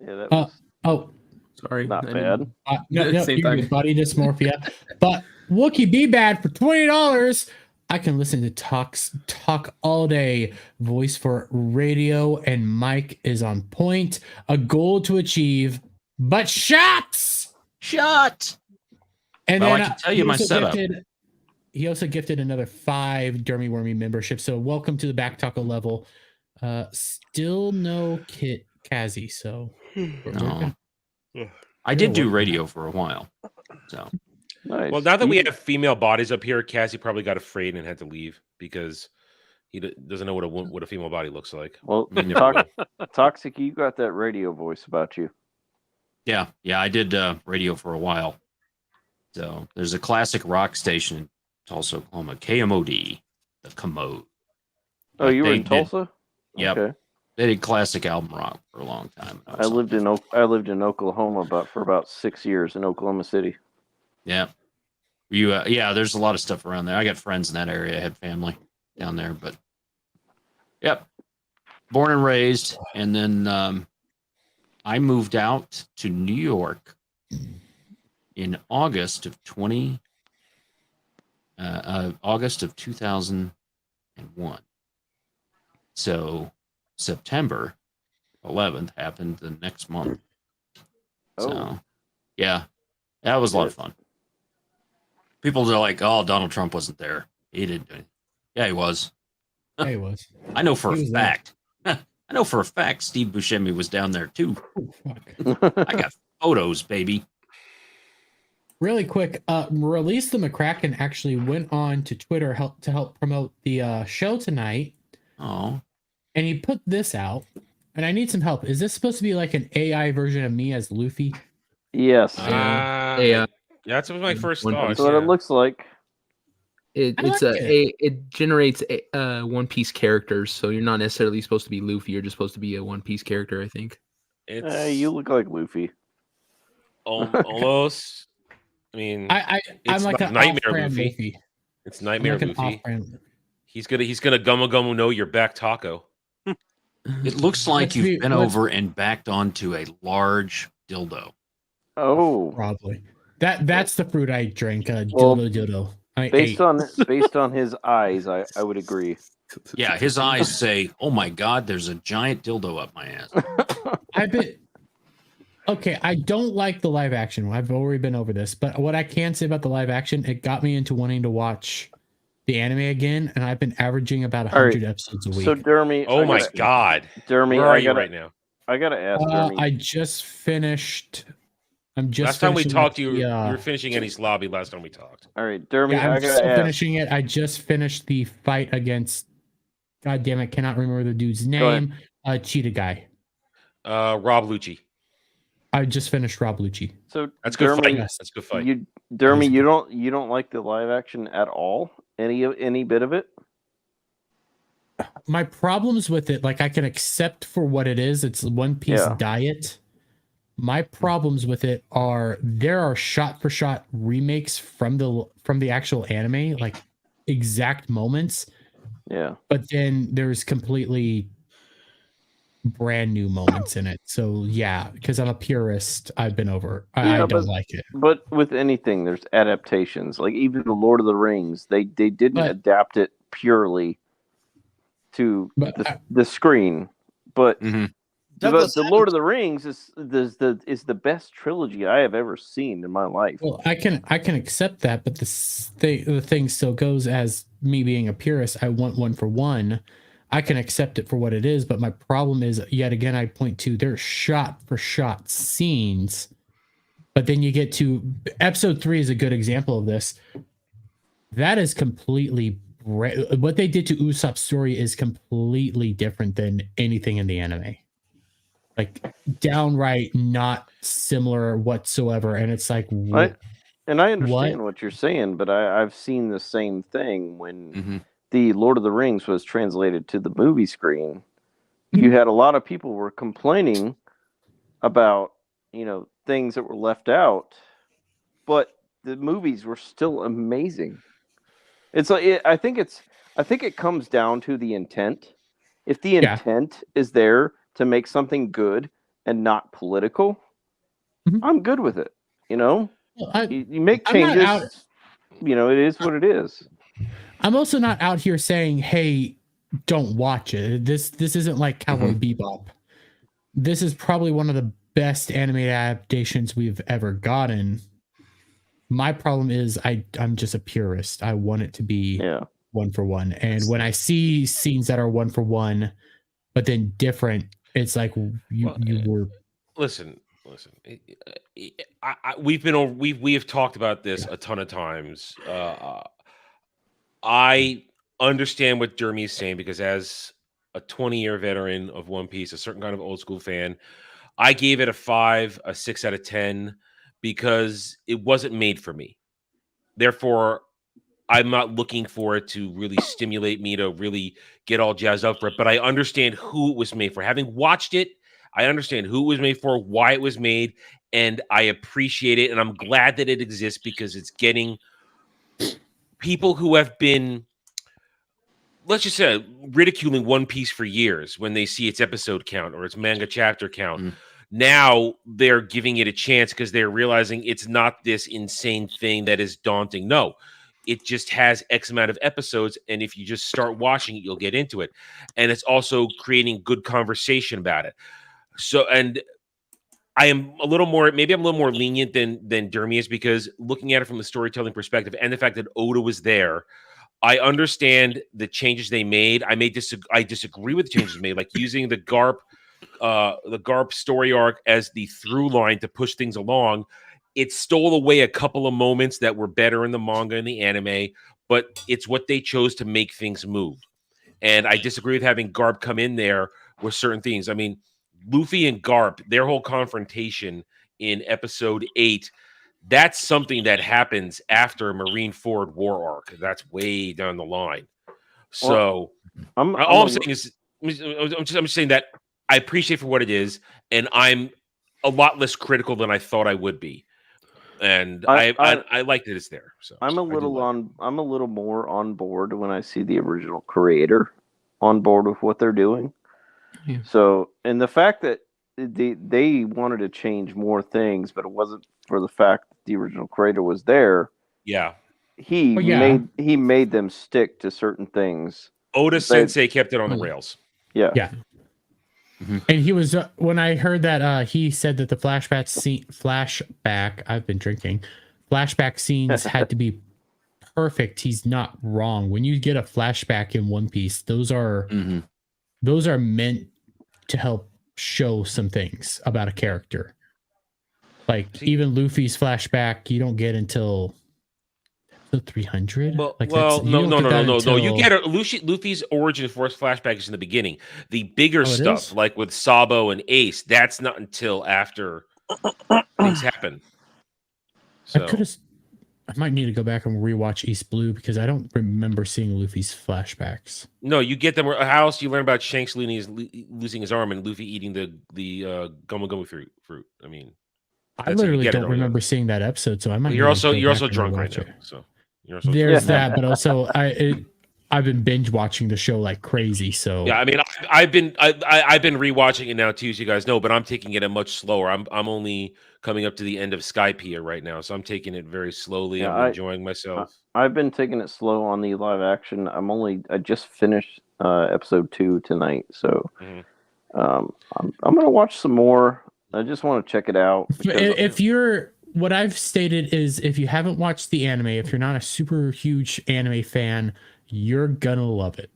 Yeah, that was sorry, not bad. No, body dysmorphia. But Wookie Be Bad for $20. I can listen to talk all day. Voice for radio and mic is on point. A goal to achieve, but shots. And well, then I can tell you my setup. He also gifted another 5 Dermy Wormy memberships. So welcome to the Back Taco level. Still no Kit Kazi. So no. I did do radio for a while. So nice. Well, now that we have female bodies up here, Cassie probably got afraid and had to leave because he doesn't know what a female body looks like. Well, Toxic, you got that radio voice about you. Yeah, I did radio for a while. So there's a classic rock station in Tulsa, Oklahoma, KMOD, the Commode. Oh, you were in Tulsa? Yep. Okay. They did classic album rock for a long time. I lived in Oklahoma for about 6 years in Oklahoma City. Yeah. There's a lot of stuff around there. I got friends in that area. I had family down there, but yep. Born and raised. And then I moved out to New York in August of 2001. So September 11th happened the next month. So yeah, that was a lot of fun. People are like, "Oh, Donald Trump wasn't there. He didn't do anything." Yeah, he was. Yeah, he was. I know for a fact. I know for a fact Steve Buscemi was down there too. I got photos, baby. Really quick, Release the McCracken actually went on to Twitter to help promote the show tonight. Oh. And he put this out, and I need some help. Is this supposed to be like an AI version of me as Luffy? Yes. Yeah, that's what my first thought. That's what it looks like. It generates One Piece characters, so you're not necessarily supposed to be Luffy. You're just supposed to be a One Piece character, I think. You look like Luffy. Almost. I mean, I'm it's like not an Nightmare off-brand Luffy. Luffy. It's Nightmare I'm like an Luffy. off-brand. He's gonna Gummo Gummo know your back taco. It looks like you've been over and backed onto a large dildo. Oh, probably. That's the fruit I drink. Dildo. Based on his eyes, I would agree. Yeah, his eyes say, "Oh my God, there's a giant dildo up my ass." Okay, I don't like the live action. I've already been over this, but what I can say about the live action, it got me into wanting to watch the anime again, and I've been averaging about 100 episodes a week. So, Dermy, oh my God, Dermy, where are you right now? I gotta ask Dermy. I just finished. Last time we talked, you were finishing Ennis Lobby. Last time we talked. All right, Dermy, Yeah, I I'm gotta still ask. finishing it. I just finished the fight against. God damn it! Cannot remember the dude's name. Cheetah guy. Rob Lucci. I just finished Rob Lucci. So that's good Dermy, fight. That's good fight. Dermy, you don't like the live action at all? Any bit of it? My problems with it, like I can accept for what it is. It's One Piece diet. My problems with it are there are shot for shot remakes from the actual anime, like exact moments. Yeah. But then there's completely brand new moments in it. So yeah, because I'm a purist, I've been over. I don't like it. But with anything, there's adaptations. Like even the Lord of the Rings, they didn't adapt it purely to the screen. But the Lord of the Rings is the best trilogy I have ever seen in my life. Well, I can accept that, but the thing still goes as me being a purist. I want one for one. I can accept it for what it is, but my problem is yet again I point to there's shot for shot scenes, but then you get to episode 3 is a good example of this. That is completely what they did to Usopp's story is completely different than anything in the anime. Like downright not similar whatsoever, and it's like I understand what you're saying, but I've seen the same thing when the Lord of the Rings was translated to the movie screen. You had a lot of people were complaining about things that were left out, but the movies were still amazing. It's like I think it comes down to the intent. If the intent is there to make something good and not political, I'm good with it. You make changes. It is what it is. I'm also not out here saying, "Hey, don't watch it." This isn't like Cowboy Bebop. This is probably one of the best animated adaptations we've ever gotten. My problem is I'm just a purist. I want it to be one for one, and when I see scenes that are one for one, but then different, it's like you were. Listen. We have talked about this a ton of times. I understand what Jeremy is saying because as a 20-year veteran of One Piece, a certain kind of old school fan, I gave it a 6 out of 10 because it wasn't made for me. Therefore, I'm not looking for it to really stimulate me to really get all jazzed up for it, but I understand who it was made for. Having watched it, I understand who it was made for, why it was made, and I appreciate it. And I'm glad that it exists because it's getting people who have been, let's just say, ridiculing One Piece for years when they see its episode count or its manga chapter count. Now they're giving it a chance because they're realizing it's not this insane thing that is daunting. No, it just has X amount of episodes. And if you just start watching it, you'll get into it. And it's also creating good conversation about it. So, and I am a little more, maybe I'm a little more lenient than Dermy is, because looking at it from the storytelling perspective and the fact that Oda was there, I understand the changes they made. I disagree with the changes made, like using the Garp story arc as the through line to push things along. It stole away a couple of moments that were better in the manga and the anime, but it's what they chose to make things move. And I disagree with having Garp come in there with certain things. I mean, Luffy and Garp, their whole confrontation in episode 8, that's something that happens after Marineford War arc. That's way down the line. So I'm saying is, I'm just saying that I appreciate for what it is, and I'm a lot less critical than I thought I would be. And I like that it's there. So I'm a little more on board when I see the original creator on board with what they're doing. Yeah. So, and the fact that they wanted to change more things, but it wasn't for the fact that the original creator was there. Yeah. He made them stick to certain things. Oda Sensei kept it on the rails. Yeah. Yeah. And he was when I heard that he said that the flashback scenes had to be perfect. He's not wrong. When you get a flashback in One Piece, those are meant to help show some things about a character. Like even Luffy's flashback, you don't get until 300. No. Until... You get Luffy's origin force flashback is in the beginning. The bigger stuff, like with Sabo and Ace, that's not until after things happen. So I might need to go back and rewatch East Blue because I don't remember seeing Luffy's flashbacks. No, you get them. How else do you learn about Shanks losing his arm and Luffy eating the Gomu Gomu fruit? I mean, I literally don't remember seeing that episode, so I might. You're also drunk right now, so. There's that, but also I've been binge watching the show like crazy. So yeah, I mean, I've been rewatching it now too, as you guys know, but I'm taking it much slower. I'm only coming up to the end of Skypiea right now, so I'm taking it very slowly. Yeah, I'm enjoying myself. I've been taking it slow on the live action. I just finished episode 2 tonight, so I'm gonna watch some more. I just want to check it out. What I've stated is if you haven't watched the anime, if you're not a super huge anime fan, you're gonna love it.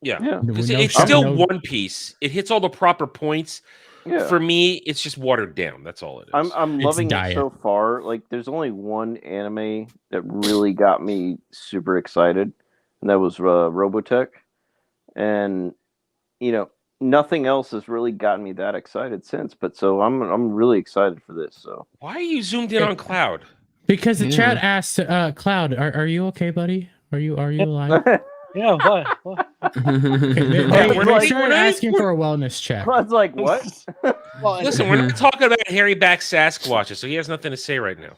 Yeah. It's still One Piece. It hits all the proper points. Yeah. For me, it's just watered down. That's all it is. I'm loving it so far. Like, there's only one anime that really got me super excited, and that was Robotech. And, nothing else has really gotten me that excited since, but so I'm really excited for this. So why are you zoomed in on Cloud? Because the chat asked Cloud, are you okay, buddy? Are you alive? Yeah, what? They started asking for a wellness check. Cloud's like, what? Listen, we're not talking about hairy back Sasquatches, so he has nothing to say right now.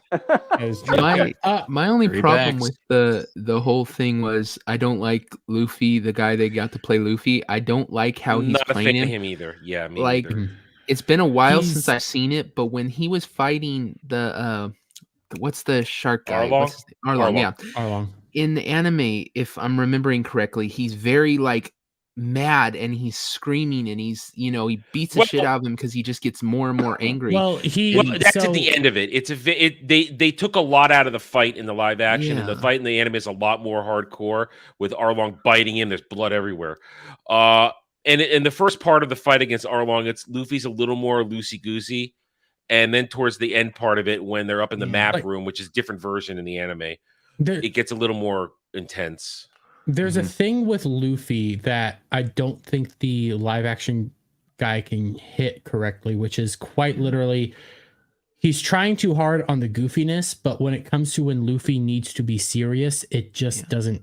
My only problem with the whole thing was I don't like Luffy, the guy they got to play Luffy. I don't like how he's playing him either. Yeah, me either. It's been a while since I've seen it, but when he was fighting the what's the shark guy? Arlong, yeah. Arlong. In the anime, if I'm remembering correctly, he's very mad and he's screaming and he's he beats the shit out of him because he just gets more and more angry. That's at the end of it. They took a lot out of the fight in the live action, and the fight in the anime is a lot more hardcore with Arlong biting him. There's blood everywhere. And in the first part of the fight against Arlong, it's Luffy's a little more loosey goosey, and then towards the end part of it, when they're up in the map room, which is a different version in the anime. It gets a little more intense. There's a thing with Luffy that I don't think the live action guy can hit correctly, which is quite literally he's trying too hard on the goofiness, but when it comes to when Luffy needs to be serious, it just doesn't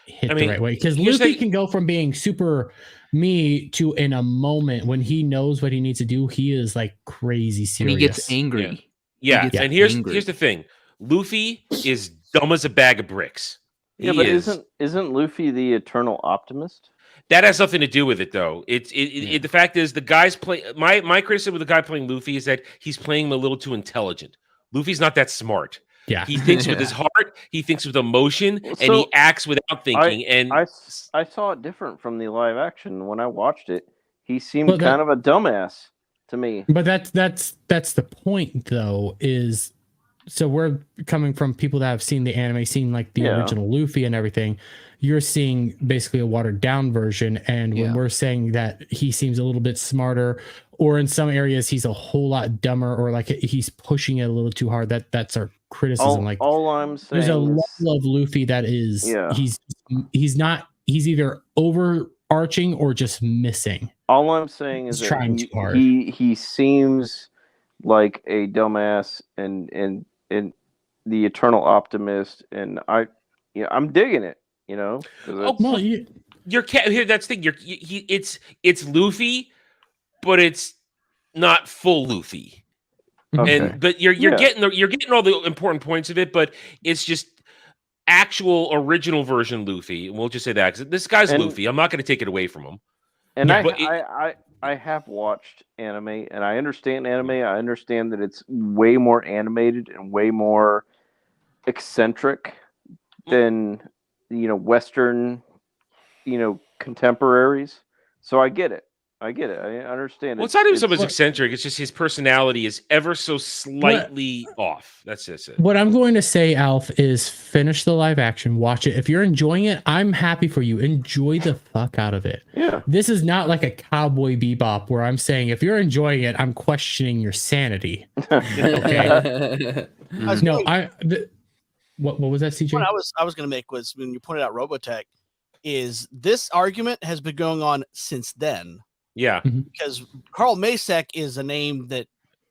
hit the right way. Because Luffy can go from being super me to in a moment when he knows what he needs to do, he is like crazy serious. And he gets angry. Yeah. And here's the thing. Luffy is dumb as a bag of bricks. Isn't Luffy the eternal optimist? That has nothing to do with it, though. The fact is, the guy's play. My criticism of the guy playing Luffy is that he's playing him a little too intelligent. Luffy's not that smart. Yeah, he thinks with his heart, he thinks with emotion, and he acts without thinking. I saw it different from the live action when I watched it. He seemed kind of a dumbass to me. But that's the point, though. Is so we're coming from people that have seen the anime, seen like the original Luffy and everything. You're seeing basically a watered down version. And when we're saying that he seems a little bit smarter, or in some areas he's a whole lot dumber, or like he's pushing it a little too hard, that's our criticism. All I'm saying, there's a level of Luffy that is he's either overarching or just missing. All I'm saying is he's trying too hard. He seems like a dumbass and the eternal optimist, and I'm digging it. You know, here. That's the thing. It's Luffy, but it's not full Luffy. Okay. But you're getting all the important points of it, but it's just actual original version Luffy. And we'll just say that because this guy's Luffy. I'm not going to take it away from him. And I have watched anime, and I understand anime. I understand that it's way more animated and way more eccentric than Western, contemporaries. So I get it. I understand. Well, it's not even so much eccentric. It's just his personality is ever so slightly off. That's just it. What I'm going to say, Alf, is finish the live action, watch it. If you're enjoying it, I'm happy for you. Enjoy the fuck out of it. Yeah. This is not like a Cowboy Bebop where I'm saying if you're enjoying it, I'm questioning your sanity. Okay. What was that, CJ? What I was going to make was when you pointed out Robotech, is this argument has been going on since then. Yeah, because Carl Macek is a name that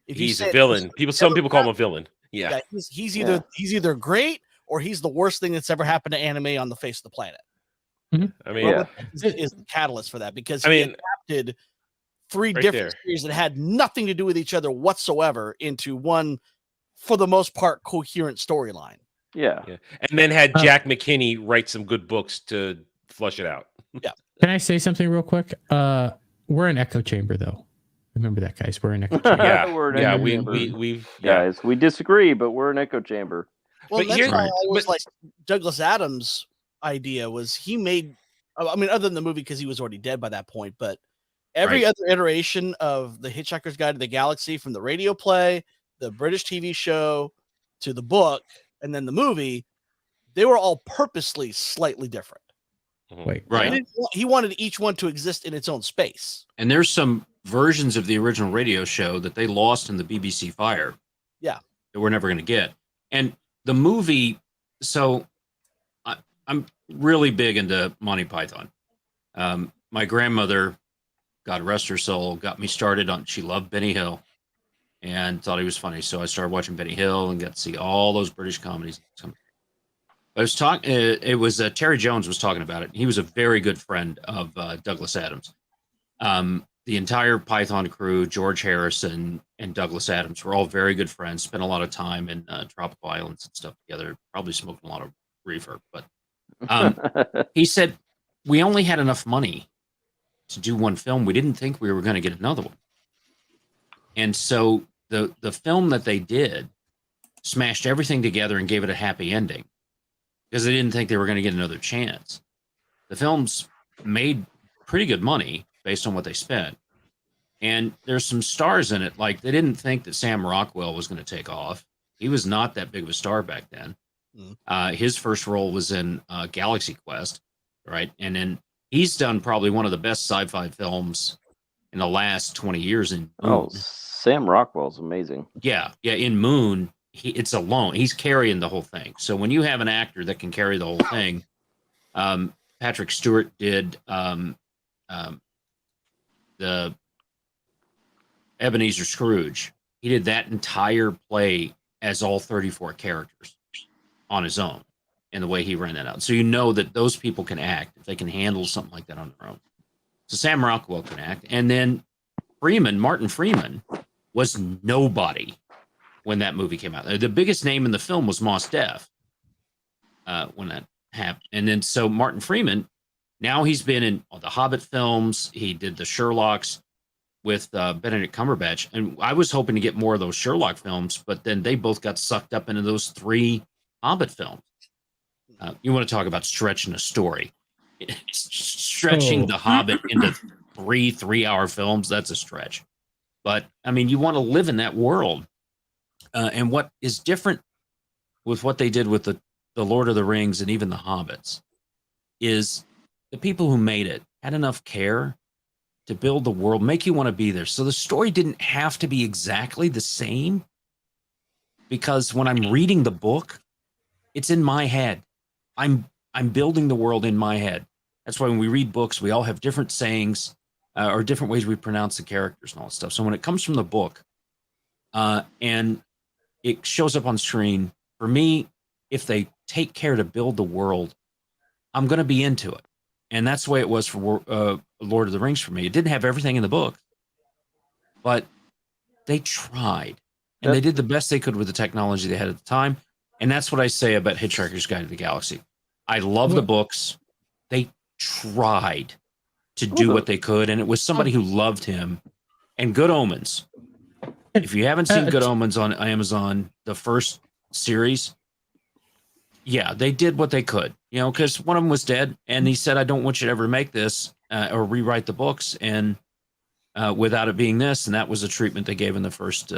if he's a villain, some people call him a villain. Yeah, he's either great or he's the worst thing that's ever happened to anime on the face of the planet. I mean, is the catalyst for that because he adapted three different series that had nothing to do with each other whatsoever into one, for the most part, coherent storyline. Yeah, and then had Jack McKinney write some good books to flush it out. Yeah. Can I say something real quick? We're an echo chamber, though. Remember that, guys. We're an echo chamber. Guys, we disagree, but we're an echo chamber. Well, that's why I was like Douglas Adams' idea was he made. I mean, other than the movie because he was already dead by that point, but every other iteration of the Hitchhiker's Guide to the Galaxy, from the radio play, the British TV show, to the book, and then the movie, they were all purposely slightly different. Wait, right. He wanted each one to exist in its own space. And there's some versions of the original radio show that they lost in the BBC fire. Yeah. That we're never going to get. And the movie, so I'm really big into Monty Python. My grandmother, God rest her soul, got me started on, she loved Benny Hill and thought he was funny. So I started watching Benny Hill and got to see all those British comedies. I was talking. It was Terry Jones was talking about it. He was a very good friend of Douglas Adams. The entire Python crew, George Harrison and Douglas Adams, were all very good friends. Spent a lot of time in tropical islands and stuff together. Probably smoked a lot of reefer. But he said we only had enough money to do one film. We didn't think we were going to get another one. And so the film that they did smashed everything together and gave it a happy ending. Because they didn't think they were going to get another chance. The films made pretty good money based on what they spent. And there's some stars in it. Like, they didn't think that Sam Rockwell was going to take off. He was not that big of a star back then. His first role was in Galaxy Quest, right? And then he's done probably one of the best sci-fi films in the last 20 years in Moon. Oh, Sam Rockwell's amazing. Yeah, in Moon. It's alone. He's carrying the whole thing. So when you have an actor that can carry the whole thing, Patrick Stewart did the Ebenezer Scrooge he did that entire play as all 34 characters on his own, and the way he ran that out. So you know that those people can act if they can handle something like that on their own. So Sam Rockwell can act, and then Martin Freeman was nobody when that movie came out. The biggest name in the film was Mos Def when that happened. And then so Martin Freeman, now he's been in the Hobbit films. He did the Sherlocks with Benedict Cumberbatch. And I was hoping to get more of those Sherlock films, but then they both got sucked up into those 3 Hobbit films. You want to talk about stretching a story. Stretching The Hobbit into 3 3-hour films, that's a stretch. But, I mean, you want to live in that world. And what is different with what they did with the Lord of the Rings and even the Hobbits is the people who made it had enough care to build the world, make you want to be there. So the story didn't have to be exactly the same, because when I'm reading the book, it's in my head. I'm building the world in my head. That's why when we read books, we all have different sayings or different ways we pronounce the characters and all that stuff. So when it comes from the book and it shows up on screen, for me, if they take care to build the world, I'm going to be into it. And that's the way it was for Lord of the Rings for me. It didn't have everything in the book, but they tried. And they did the best they could with the technology they had at the time. And that's what I say about Hitchhiker's Guide to the Galaxy. I love the books. They tried to do what they could, and it was somebody who loved him. And Good Omens. If you haven't seen Good Omens on Amazon, the first series, yeah, they did what they could, you know, because one of them was dead, and he said, I don't want you to ever make this or rewrite the books and without it being this, and that was the treatment they gave in the first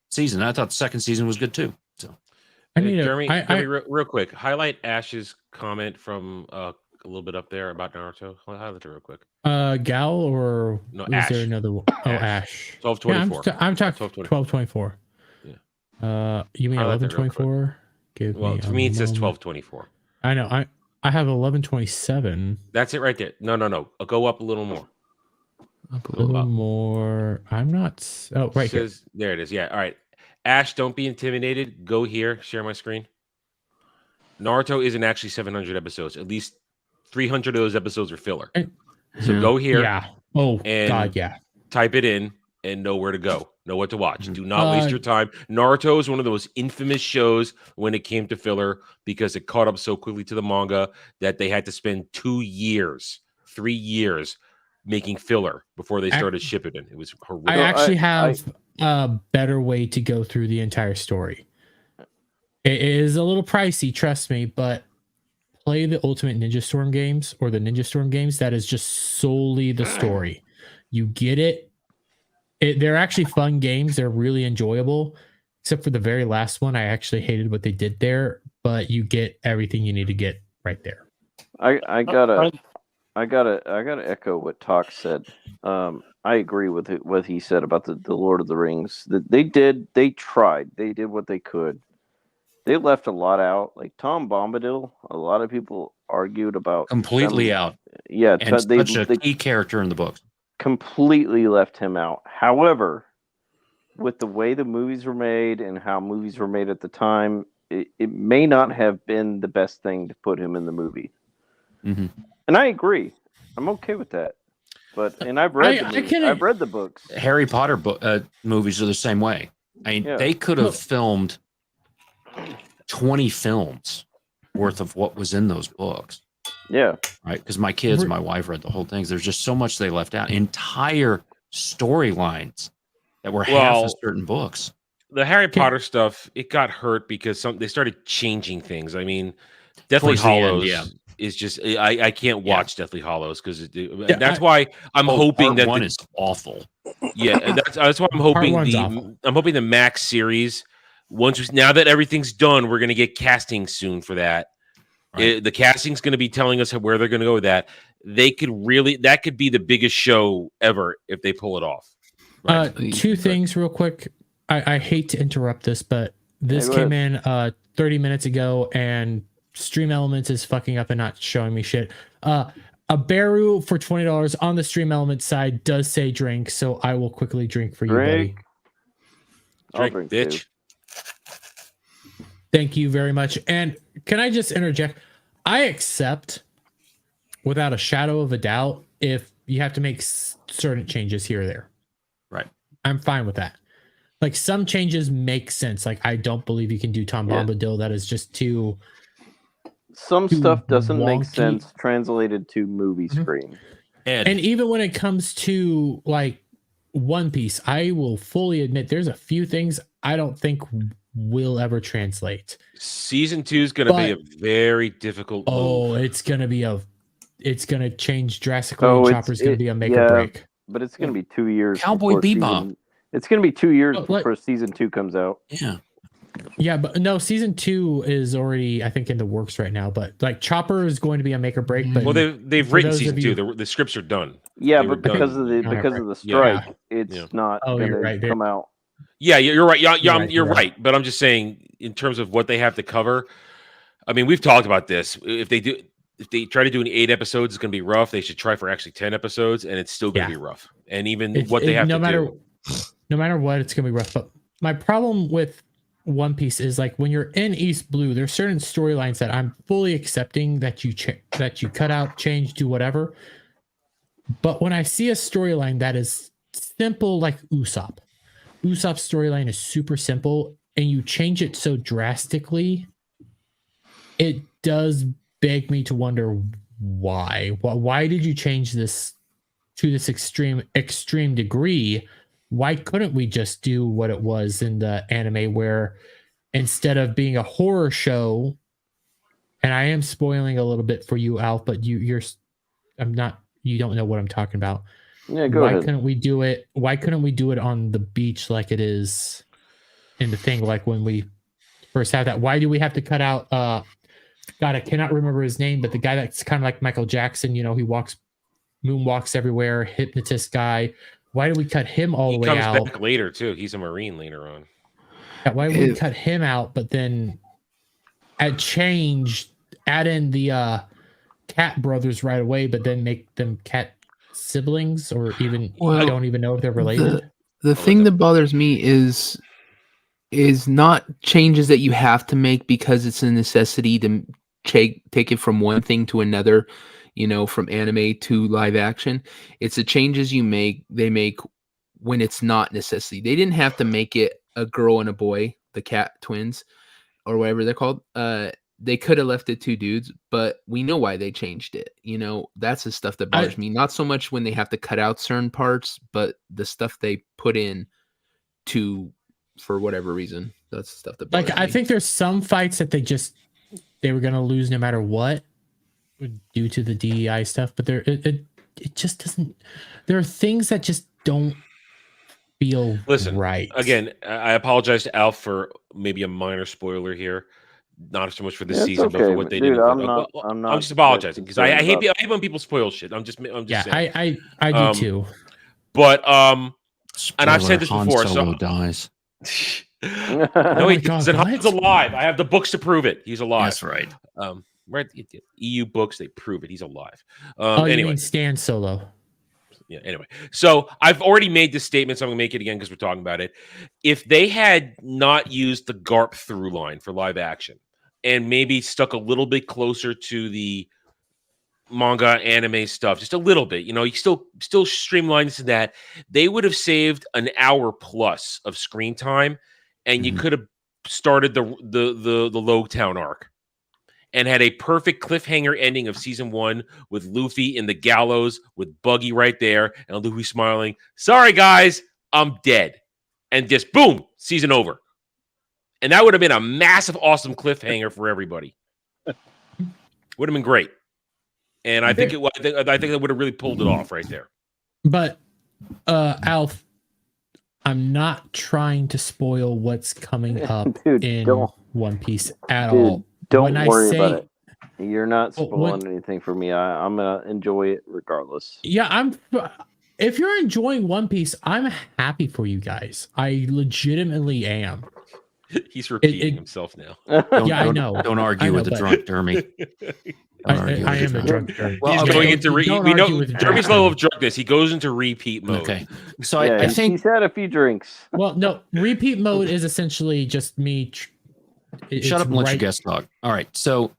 season. I thought the second season was good too. So, Jeremy, real quick, highlight Ash's comment from a little bit up there about Naruto. Highlight it real quick. GHAL or no, is Ash. there another one? Oh, Ash. 1224. Yeah, I'm talking 1224. Yeah. You mean 1124? Well, for me it says 1224. I know. I have 1127. That's it right there. No. I'll go up a little more. Up a little more. I'm not. Oh, right here. There it is. Yeah. All right. Ash, don't be intimidated. Go here. Share my screen. Naruto isn't actually 700 episodes. At least 300 of those episodes are filler. So go here. Yeah. Oh, and God, yeah. Type it in and know where to go. Know what to watch. Do not waste your time. Naruto is one of those infamous shows when it came to filler because it caught up so quickly to the manga that they had to spend 3 years making filler before they started shipping it. It was horrific. I actually have a better way to go through the entire story. It is a little pricey, trust me, but play the Ultimate Ninja Storm games or the Ninja Storm games. That is just solely the story. You get it. They're actually fun games. They're really enjoyable, except for the very last one. I actually hated what they did there, but you get everything you need to get right there. I gotta echo what Talk said. I agree with what he said about the Lord of the Rings. They tried. They did what they could. They left a lot out. Like Tom Bombadil, a lot of people argued about completely out. Yeah, and such a key character in the book. Completely left him out. However, with the way the movies were made and how movies were made at the time, it may not have been the best thing to put him in the movie. Mm-hmm. And I agree. I'm okay with that. And I've read I've read the books. Harry Potter movies are the same way. I mean, they could have filmed 20 films worth of what was in those books. Yeah. Right. Because my kids, my wife read the whole thing. There's just so much they left out. Entire storylines that were half of certain books. The Harry Potter stuff, it got hurt because they started changing things. I mean, Deathly Hallows is just I can't watch Deathly Hallows because that's why I'm hoping that one is awful. Yeah, that's why I'm hoping the Max series. Now that everything's done, we're gonna get casting soon for that. Right. The casting's going to be telling us where they're going to go with that. That could be the biggest show ever if they pull it off. Right. Two things real quick. I hate to interrupt this, but this came in 30 minutes ago and Stream Elements is fucking up and not showing me shit. A Baru for $20 on the Stream Elements side does say drink, so I will quickly drink for you, buddy. drink, drink bitch. Thank you very much. And can I just interject? I accept, without a shadow of a doubt, if you have to make certain changes here or there. Right. I'm fine with that. Like, some changes make sense. Like, I don't believe you can do Tom Bombadil. That is just too. Some stuff doesn't make wonky. sense translated to movie screen. And even when it comes to like One Piece, I will fully admit there's a few things I don't think will ever translate. Season 2 is going to be a very difficult move. It's going to change drastically. And Chopper's going to be a make or break. But it's going to be 2 years. Cowboy Bebop. It's going to be 2 years before season 2 comes out. Yeah. Yeah, but no, season 2 is already, I think, in the works right now. But like Chopper is going to be a make or break. But they've written season 2. The scripts are done. Yeah, but because of the strike, it's not going to come out. Yeah, you're right. You're right. But I'm just saying, in terms of what they have to cover, I mean, we've talked about this. If they try to do an 8 episodes, it's going to be rough. They should try for actually 10 episodes, and it's still going to be rough. And even they have to do. No matter what, it's going to be rough. But my problem with One Piece is like when you're in East Blue, there's certain storylines that I'm fully accepting that you cut out, change, do whatever. But when I see a storyline that is simple, like Usopp's storyline is super simple, and you change it so drastically, it does beg me to wonder why. Why did you change this to this extreme degree? Why couldn't we just do what it was in the anime, where instead of being a horror show, and I am spoiling a little bit for you, Alf, but you don't know what I'm talking about. Yeah, go ahead. Why couldn't we do it? Why couldn't we do it on the beach like it is in the thing? Like when we first had that. Why do we have to cut out? God, I cannot remember his name, but the guy that's kind of like Michael Jackson. You know, he moonwalks everywhere, hypnotist guy. Why do we cut him all the way out? He comes back later too. He's a Marine later on. Yeah, why would we cut him out, but then add in the Cat brothers right away, but then make them Cat siblings, or even don't even know if they're related? The thing that bothers me is not changes that you have to make because it's a necessity to take it from one thing to another. You know, from anime to live action. It's the changes they make when it's not necessity. They didn't have to make it a girl and a boy, the Cat twins, or whatever they're called. They could have left it 2 dudes, but we know why they changed it. You know, that's the stuff that bothers me. Not so much when they have to cut out certain parts, but the stuff they put in for whatever reason. That's the stuff that bothers me. I think there's some fights that they were going to lose no matter what, due to the DEI stuff, but it just doesn't. There are things that just don't feel right. Again, I apologize to Alf for maybe a minor spoiler here, not so much for this season, but for what they did. I'm just apologizing because I hate when people spoil shit. I'm just saying. I do too. But and I've said this before. Solo dies. No, he doesn't. Han's alive. I have the books to prove it. He's alive. That's right. Right, EU books, they prove it. He's alive. Anyway, you mean Stan Solo. Yeah. Anyway, so I've already made this statement, so I'm gonna make it again because we're talking about it. If they had not used the Garp through line for live action and maybe stuck a little bit closer to the manga anime stuff, just a little bit, you know, you still streamline this and that, they would have saved an hour plus of screen time, and you could have started the Logtown arc and had a perfect cliffhanger ending of season 1 with Luffy in the gallows with Buggy right there and Luffy smiling. Sorry, guys, I'm dead. And just boom, season over. And that would have been a massive, awesome cliffhanger for everybody. Would have been great. And I think that would have really pulled it off right there. But Alf, I'm not trying to spoil what's coming up in One Piece at all. Don't worry about it. You're not spoiling anything for me. I'm gonna enjoy it regardless. Yeah, if you're enjoying One Piece, I'm happy for you guys. I legitimately am. He's repeating himself now. I know. Don't argue with the drunk Dermy. I am a drunk nerd. Well, okay. going into Don't we know argue with Jeremy's Jack. level of drunkenness. He goes into repeat mode. Okay. So Yeah, I think he's had a few drinks. Well, no, repeat mode is essentially just me. shut up and let your guest talk. All right. So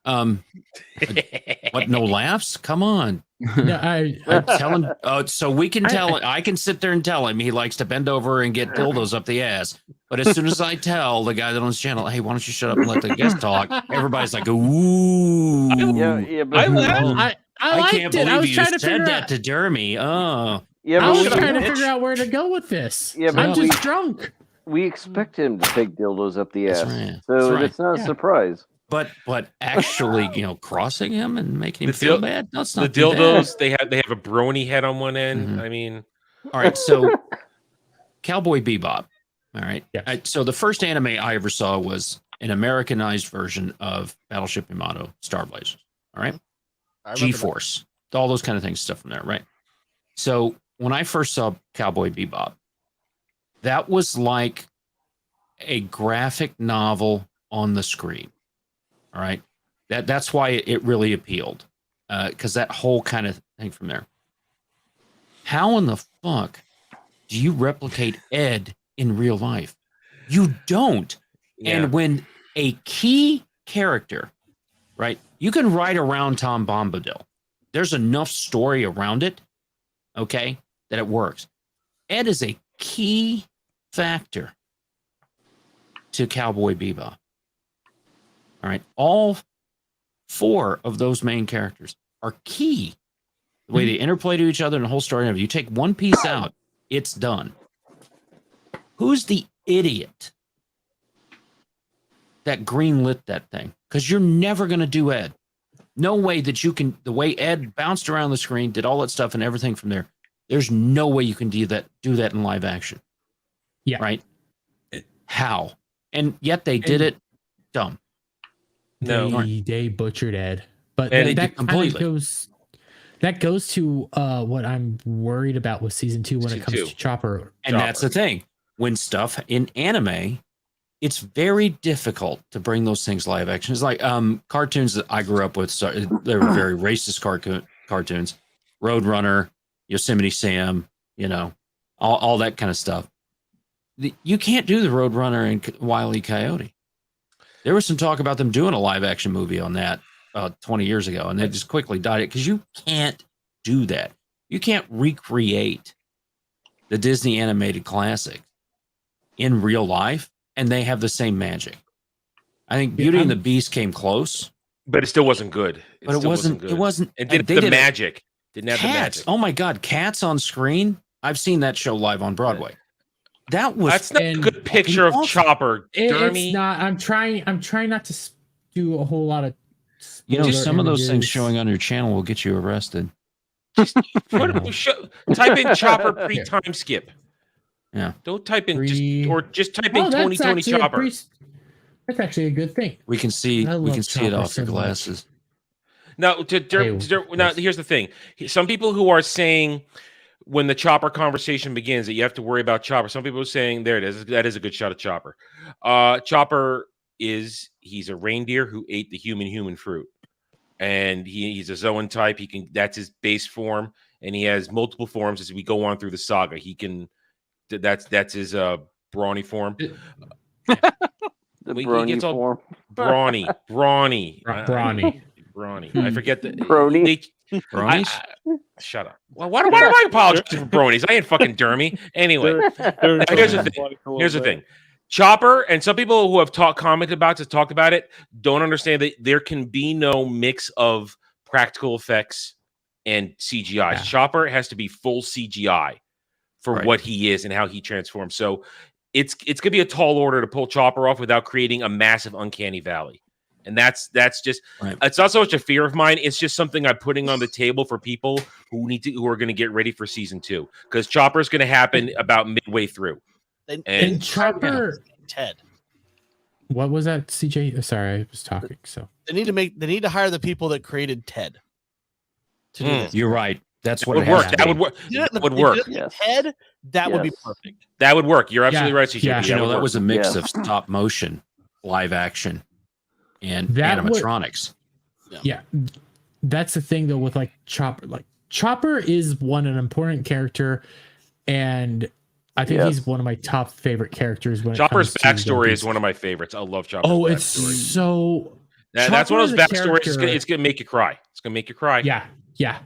what? No laughs? Come on. No, I'm telling. So we can tell. I can sit there and tell him he likes to bend over and get dildos up the ass. But as soon as I tell the guy that owns the channel, hey, why don't you shut up and let the guest talk? Everybody's like, ooh. Yeah, but I liked can't it. I believe was you trying to said figure that out. to Jeremy. Oh. yeah, I but was trying to figure out where to go with this. Yeah, but I'm just drunk. we expect him to take dildos up the ass, That's right. so That's right. it's not a Yeah. surprise. But actually, crossing him and making him The feel dil- bad. That's The not too bad. dildos they have a brony head on one end. Mhm. I mean, All right, so Cowboy Bebop. All right. Yes. So the first anime I ever saw was an Americanized version of Battleship Yamato Star Blazers. All right. I remember G-Force, all those kind of things, stuff from there, right? So when I first saw Cowboy Bebop, that was like a graphic novel on the screen. All right. That's why it really appealed. Because that whole kind of thing from there. How in the fuck do you replicate Ed in real life? You don't. yeah. And when a key character, right, you can write around Tom Bombadil. There's enough story around it, okay, that it works. Ed is a key factor to Cowboy Bebop. All right. All 4 of those main characters are key. The way they interplay to each other and the whole story. You take one piece out, it's done. Who's the idiot that greenlit that thing? Because you're never going to do Ed. No way that you can, the way Ed bounced around the screen, did all that stuff and everything from there. There's no way you can do that in live action. Yeah. Right? How? And yet they did it dumb. No. They butchered Ed, but And that kind of completely. goes to what I'm worried about with season 2 when it comes Season to Chopper. And that's the thing. When stuff in anime, it's very difficult to bring those things live action. It's like cartoons that I grew up with. So they were very racist cartoons. Roadrunner, Yosemite Sam, all that kind of stuff. You can't do the Roadrunner and Wile E. Coyote. There was some talk about them doing a live action movie on that 20 years ago, and they just quickly died it because you can't do that. You can't recreate the Disney animated classic in real life, and they have the same magic. I think Beauty and the Beast came close, but it still wasn't good. but it wasn't. It wasn't. It didn't they have the did it- magic. Didn't have the Cats. magic. Oh my God, Cats on screen. I've seen that show live on Broadway. That was That's not a good picture of awesome. Chopper. It's not. I'm trying not to do a whole lot of. Some spoiler of those things images. showing on your channel will get you arrested. Type in Chopper pre-time skip. Yeah. Don't type in Pre- just type Oh, in that's 2020 actually a Chopper. That's actually a good thing. We can see. I We love can see it Chopper off your so much. glasses. Now, now here's the thing. Some people who are saying when the Chopper conversation begins that you have to worry about Chopper. Some people are saying there it is. That is a good shot of Chopper. Chopper he's a reindeer who ate the human fruit, and he's a Zoan type. That's his base form, and he has multiple forms as we go on through the saga. He can. That's his brawny form. The He brony gets all form. brawny. Brawny. Brawny. I forget the Brony. Bronies? Shut up. Well, why do I apologize for bronies? I ain't fucking Dermy. Anyway, here's the thing. Here's the thing. Chopper and some people who have commented about it, talked about it, don't understand that there can be no mix of practical effects and CGI. Yeah. Chopper has to be full CGI for what he is and how he transforms. So it's gonna be a tall order to pull Chopper off without creating a massive uncanny valley. And that's just it's not so much a fear of mine. It's just something I'm putting on the table for people who are going to get ready for season 2 because Chopper is going to happen about midway through. And Chopper Ted. What was that, CJ? Sorry, I was talking. So They need to hire the people that created Ted. To do this. You're right. That's what would it work. has to That be. would work. If That would they work. did it with Ted, that would be perfect. That would work. You're absolutely right, CJ. Yeah. You know, that would was a work. mix of stop motion, live action, and That would- animatronics. yeah, that's the thing though with like Chopper. Like Chopper is an important character, and I think he's one of my top favorite characters. When Chopper's it comes to backstory is one of my favorites. I love Chopper's backstory. it's so. That's one of those backstories. It's gonna make you cry. It's gonna make you cry. Yeah.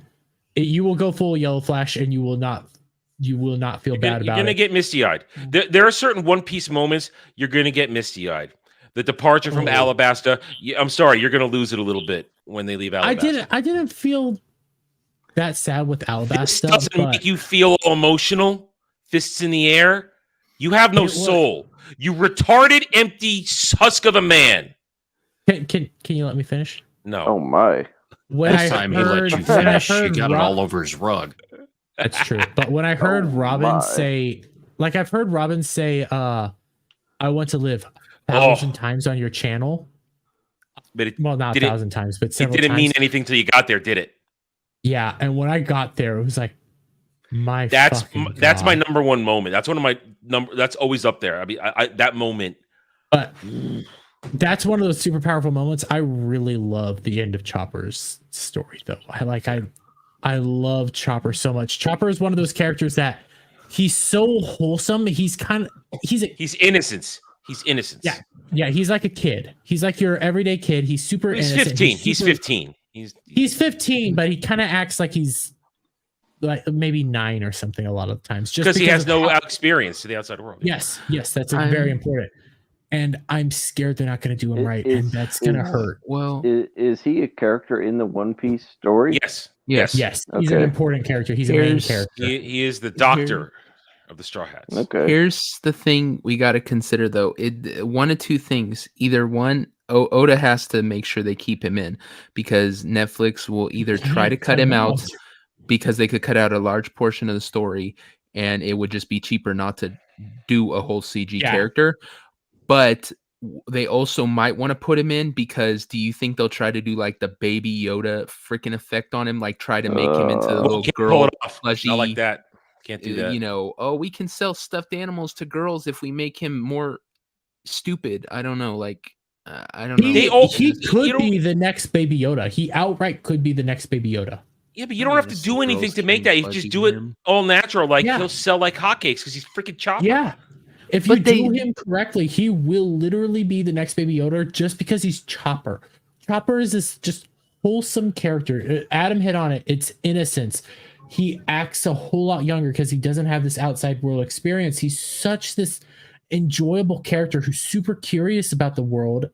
You will go full Yellow Flash, and you will not feel bad about it. You're gonna get misty eyed. There are certain One Piece moments you're gonna get misty eyed. The departure from Alabasta. I'm sorry, you're gonna lose it a little bit when they leave Alabasta. I didn't feel that sad with Alabasta. This doesn't make you feel emotional. Fists in the air. You have no soul. You retarded, empty husk of a man. Can you let me finish? No. Oh my. This time he let you finish. You got it all over his rug. That's true. But when I heard Robin say, like I've heard Robin say, I want to live 1,000 times on your channel. But not 1,000 times, but several times. It didn't mean anything till you got there, did it? Yeah, and when I got there, it was like that's my number one moment. That's one of my that's always up there. I mean, that moment. But that's one of those super powerful moments. I really love the end of Chopper's story, though. I love Chopper so much. Chopper is one of those characters that he's so wholesome. He's innocence. He's innocence. Yeah. He's like a kid. He's like your everyday kid. He's super innocent. 15. He's 15. He's 15, but he kind of acts like he's like maybe 9 or something a lot of the times. Just because he has no experience to the outside world. Yes, that's very important. And I'm scared they're not going to do him right, and that's going to hurt. Well, is he a character in the One Piece story? Yes. He's an important character. He's a main character. He is the doctor of the Straw Hats. Okay. Here's the thing we got to consider, though. One of two things. Either one, Oda has to make sure they keep him in, because Netflix will either try to cut him out because they could cut out a large portion of the story, and it would just be cheaper not to do a whole CG character. But they also might want to put him in because do you think they'll try to do like the Baby Yoda freaking effect on him? Like try to make him into the little girl plushy. Not like that. Can't do that. You know, we can sell stuffed animals to girls if we make him more stupid. I don't know. Like, I don't know. He could be the next Baby Yoda. He outright could be the next Baby Yoda. Yeah, but you don't have to do anything to make that. You just do it all natural. Like he'll sell like hotcakes because he's freaking Chopper. Yeah. If you do him correctly, he will literally be the next Baby Yoda just because he's Chopper. Chopper is this just wholesome character. Adam hit on it. It's innocence. He acts a whole lot younger because he doesn't have this outside world experience. He's such this enjoyable character who's super curious about the world,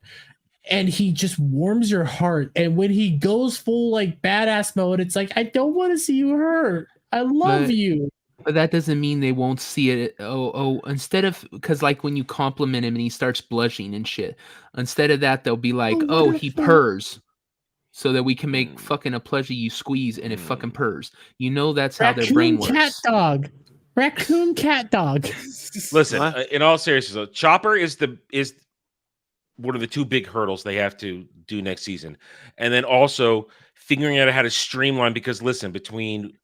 and he just warms your heart. And when he goes full like badass mode, it's like, I don't want to see you hurt. I love you. But that doesn't mean they won't see it. Instead of, because like when you compliment him and he starts blushing and shit, instead of that, they'll be like, he purrs, so that we can make fucking a plushie you squeeze and it fucking purrs. You know, that's how their brain works. Raccoon cat dog. Listen, in all seriousness, Chopper is one of the two big hurdles they have to do next season, and then also figuring out how to streamline. Because listen, between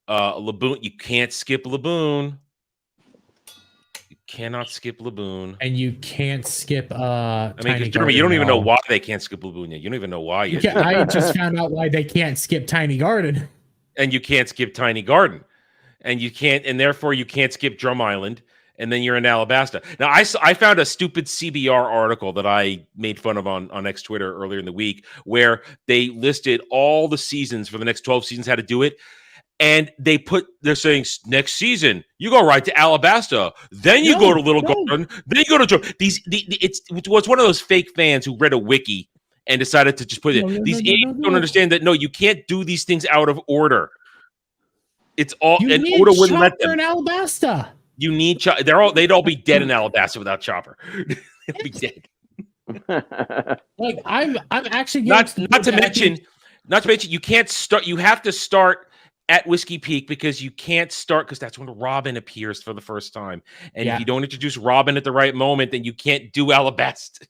Laboon, you can't skip Laboon. You cannot skip Laboon, and you can't skip. Jeremy, you don't even know why they can't skip Laboon yet. You don't even know why yet. I just found out why they can't skip Tiny Garden, and you can't skip Tiny Garden, and you can't, and therefore you can't skip Drum Island, and then you're in Alabasta. Now, I found a stupid CBR article that I made fun of on X Twitter earlier in the week, where they listed all the seasons for the next 12 seasons how to do it. And they're saying next season you go right to Alabasta, then you go to Little Garden, then you go to it's one of those fake fans who read a wiki and decided to just put it. These idiots don't understand that. No, you can't do these things out of order. It's all and Oda wouldn't let them. In Alabasta. You need they'd all be dead in Alabasta without Chopper. They'll be dead. Like I'm actually not to mention you can't start. You have to start at Whiskey Peak because you can't start because that's when Robin appears for the first time. And if you don't introduce Robin at the right moment, then you can't do Alabasta.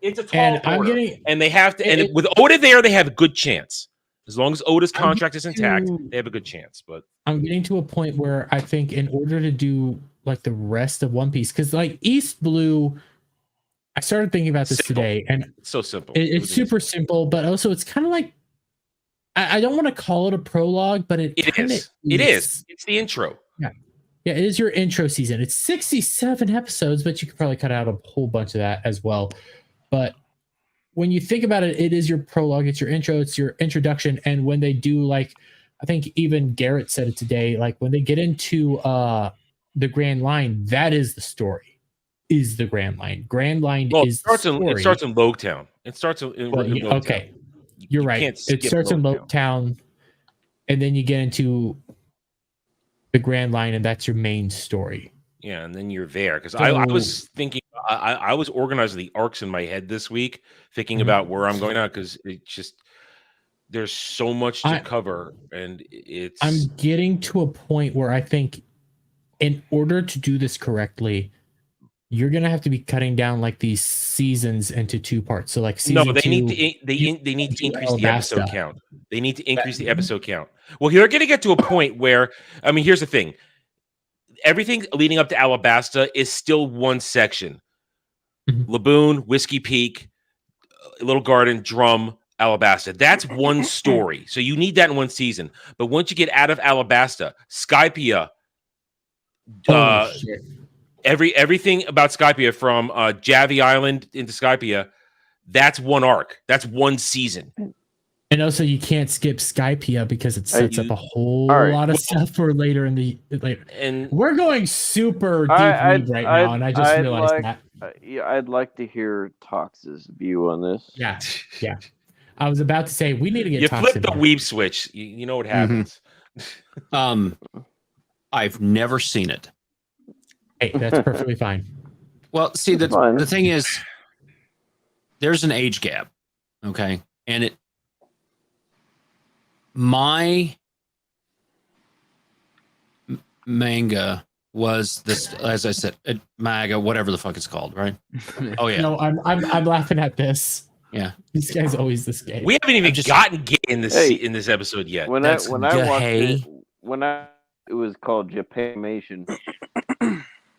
It's a tall order. And they have to. And with Oda there, they have a good chance. As long as Oda's contract is intact, they have a good chance. But I'm getting to a point where I think in order to do like the rest of One Piece, because like East Blue, I started thinking about this today, and so simple. It's super simple, but also it's kind of like I don't want to call it a prologue, but it is. It is. It's the intro. Yeah. Yeah, it is your intro season. It's 67 episodes, but you could probably cut out a whole bunch of that as well. But when you think about it, it is your prologue, it's your intro, it's your introduction. And when they do, like, I think even Garrett said it today, like when they get into the Grand Line, that is the story, is the Grand Line. Grand Line is it starts in Logtown. It starts in Logtown. Okay, you're right. It starts in Logtown, and then you get into the Grand Line, and that's your main story. Yeah, and then you're there because I was thinking, I was organizing the arcs in my head this week, thinking about where I'm going on because it just there's so much to cover, and I'm getting to a point where I think, in order to do this correctly, you're gonna have to be cutting down like these seasons into 2 parts. So like season they 2, need to increase the episode count. They need to increase the episode count. Well, you're going to get to a point where, I mean, here's the thing. Everything leading up to Alabasta is still one section. Laboon, Whiskey Peak, Little Garden, Drum, Alabasta. That's one story. So you need that in one season. But once you get out of Alabasta, Skypia, everything about Skypia from Javi Island into Skypia, that's one arc. That's one season. And also, you can't skip Skypia because it sets up a whole lot of stuff for later in the later. And we're going super deep read right now, and I just realized that. I'd like to hear Tox's view on this. Yeah. I was about to say we need to get. You Tox flip in the there. weeb switch. You know what happens. I've never seen it. Hey, that's perfectly fine. Well, see, the thing is, there's an age gap, okay, and my manga was this, as I said, manga, whatever the fuck it's called, right? Oh yeah. No, I'm laughing at this. Yeah, this guy's always this gay. We haven't even gotten gay in this episode yet. When I watched it, it was called Japanimation.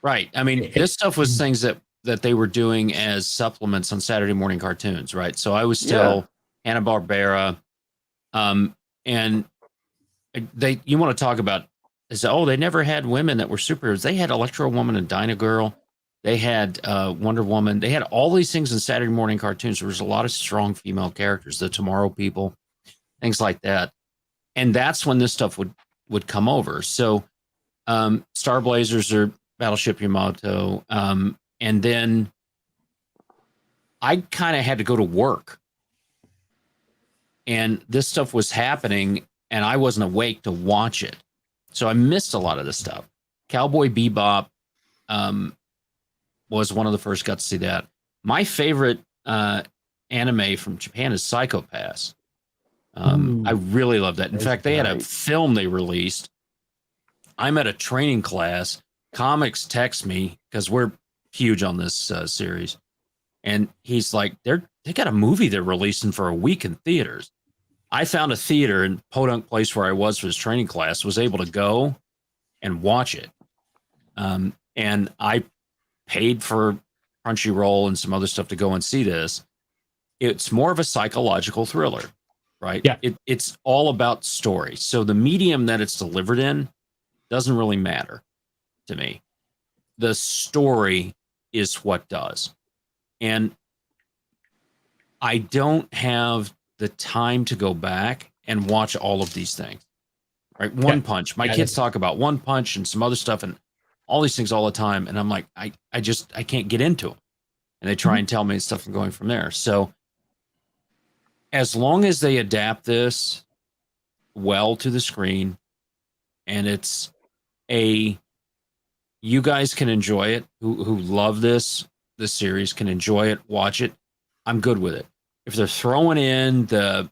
Right. I mean, this stuff was things that they were doing as supplements on Saturday morning cartoons, right? So I was still Hanna-Barbera, and you want to talk about they never had women that were superheroes. They had Electro Woman and Dyna Girl. They had Wonder Woman. They had all these things in Saturday morning cartoons. There was a lot of strong female characters, the Tomorrow People, things like that. And that's when this stuff would come over. So Star Blazers or Battleship Yamato. And then I kind of had to go to work. And this stuff was happening, and I wasn't awake to watch it. So I missed a lot of this stuff. Cowboy Bebop was one of the first got to see that. My favorite anime from Japan is Psycho Pass. I really love that. In fact, they had a film they released. I'm at a training class. Comics text me because we're huge on this series. And he's like, they got a movie they're releasing for a week in theaters. I found a theater in Podunk Place where I was for this training class, was able to go and watch it. And I paid for Crunchyroll and some other stuff to go and see this. It's more of a psychological thriller, right? Yeah. It's all about story. So the medium that it's delivered in doesn't really matter to me. The story is what does. And I don't have the time to go back and watch all of these things. Right? One Punch. My kids talk about One Punch and some other stuff and all these things all the time. And I'm like, I can't get into them. And they try and tell me stuff and going from there. So as long as they adapt this well to the screen and it's you guys can enjoy it, who love this series can enjoy it, watch it, I'm good with it. If they're throwing in the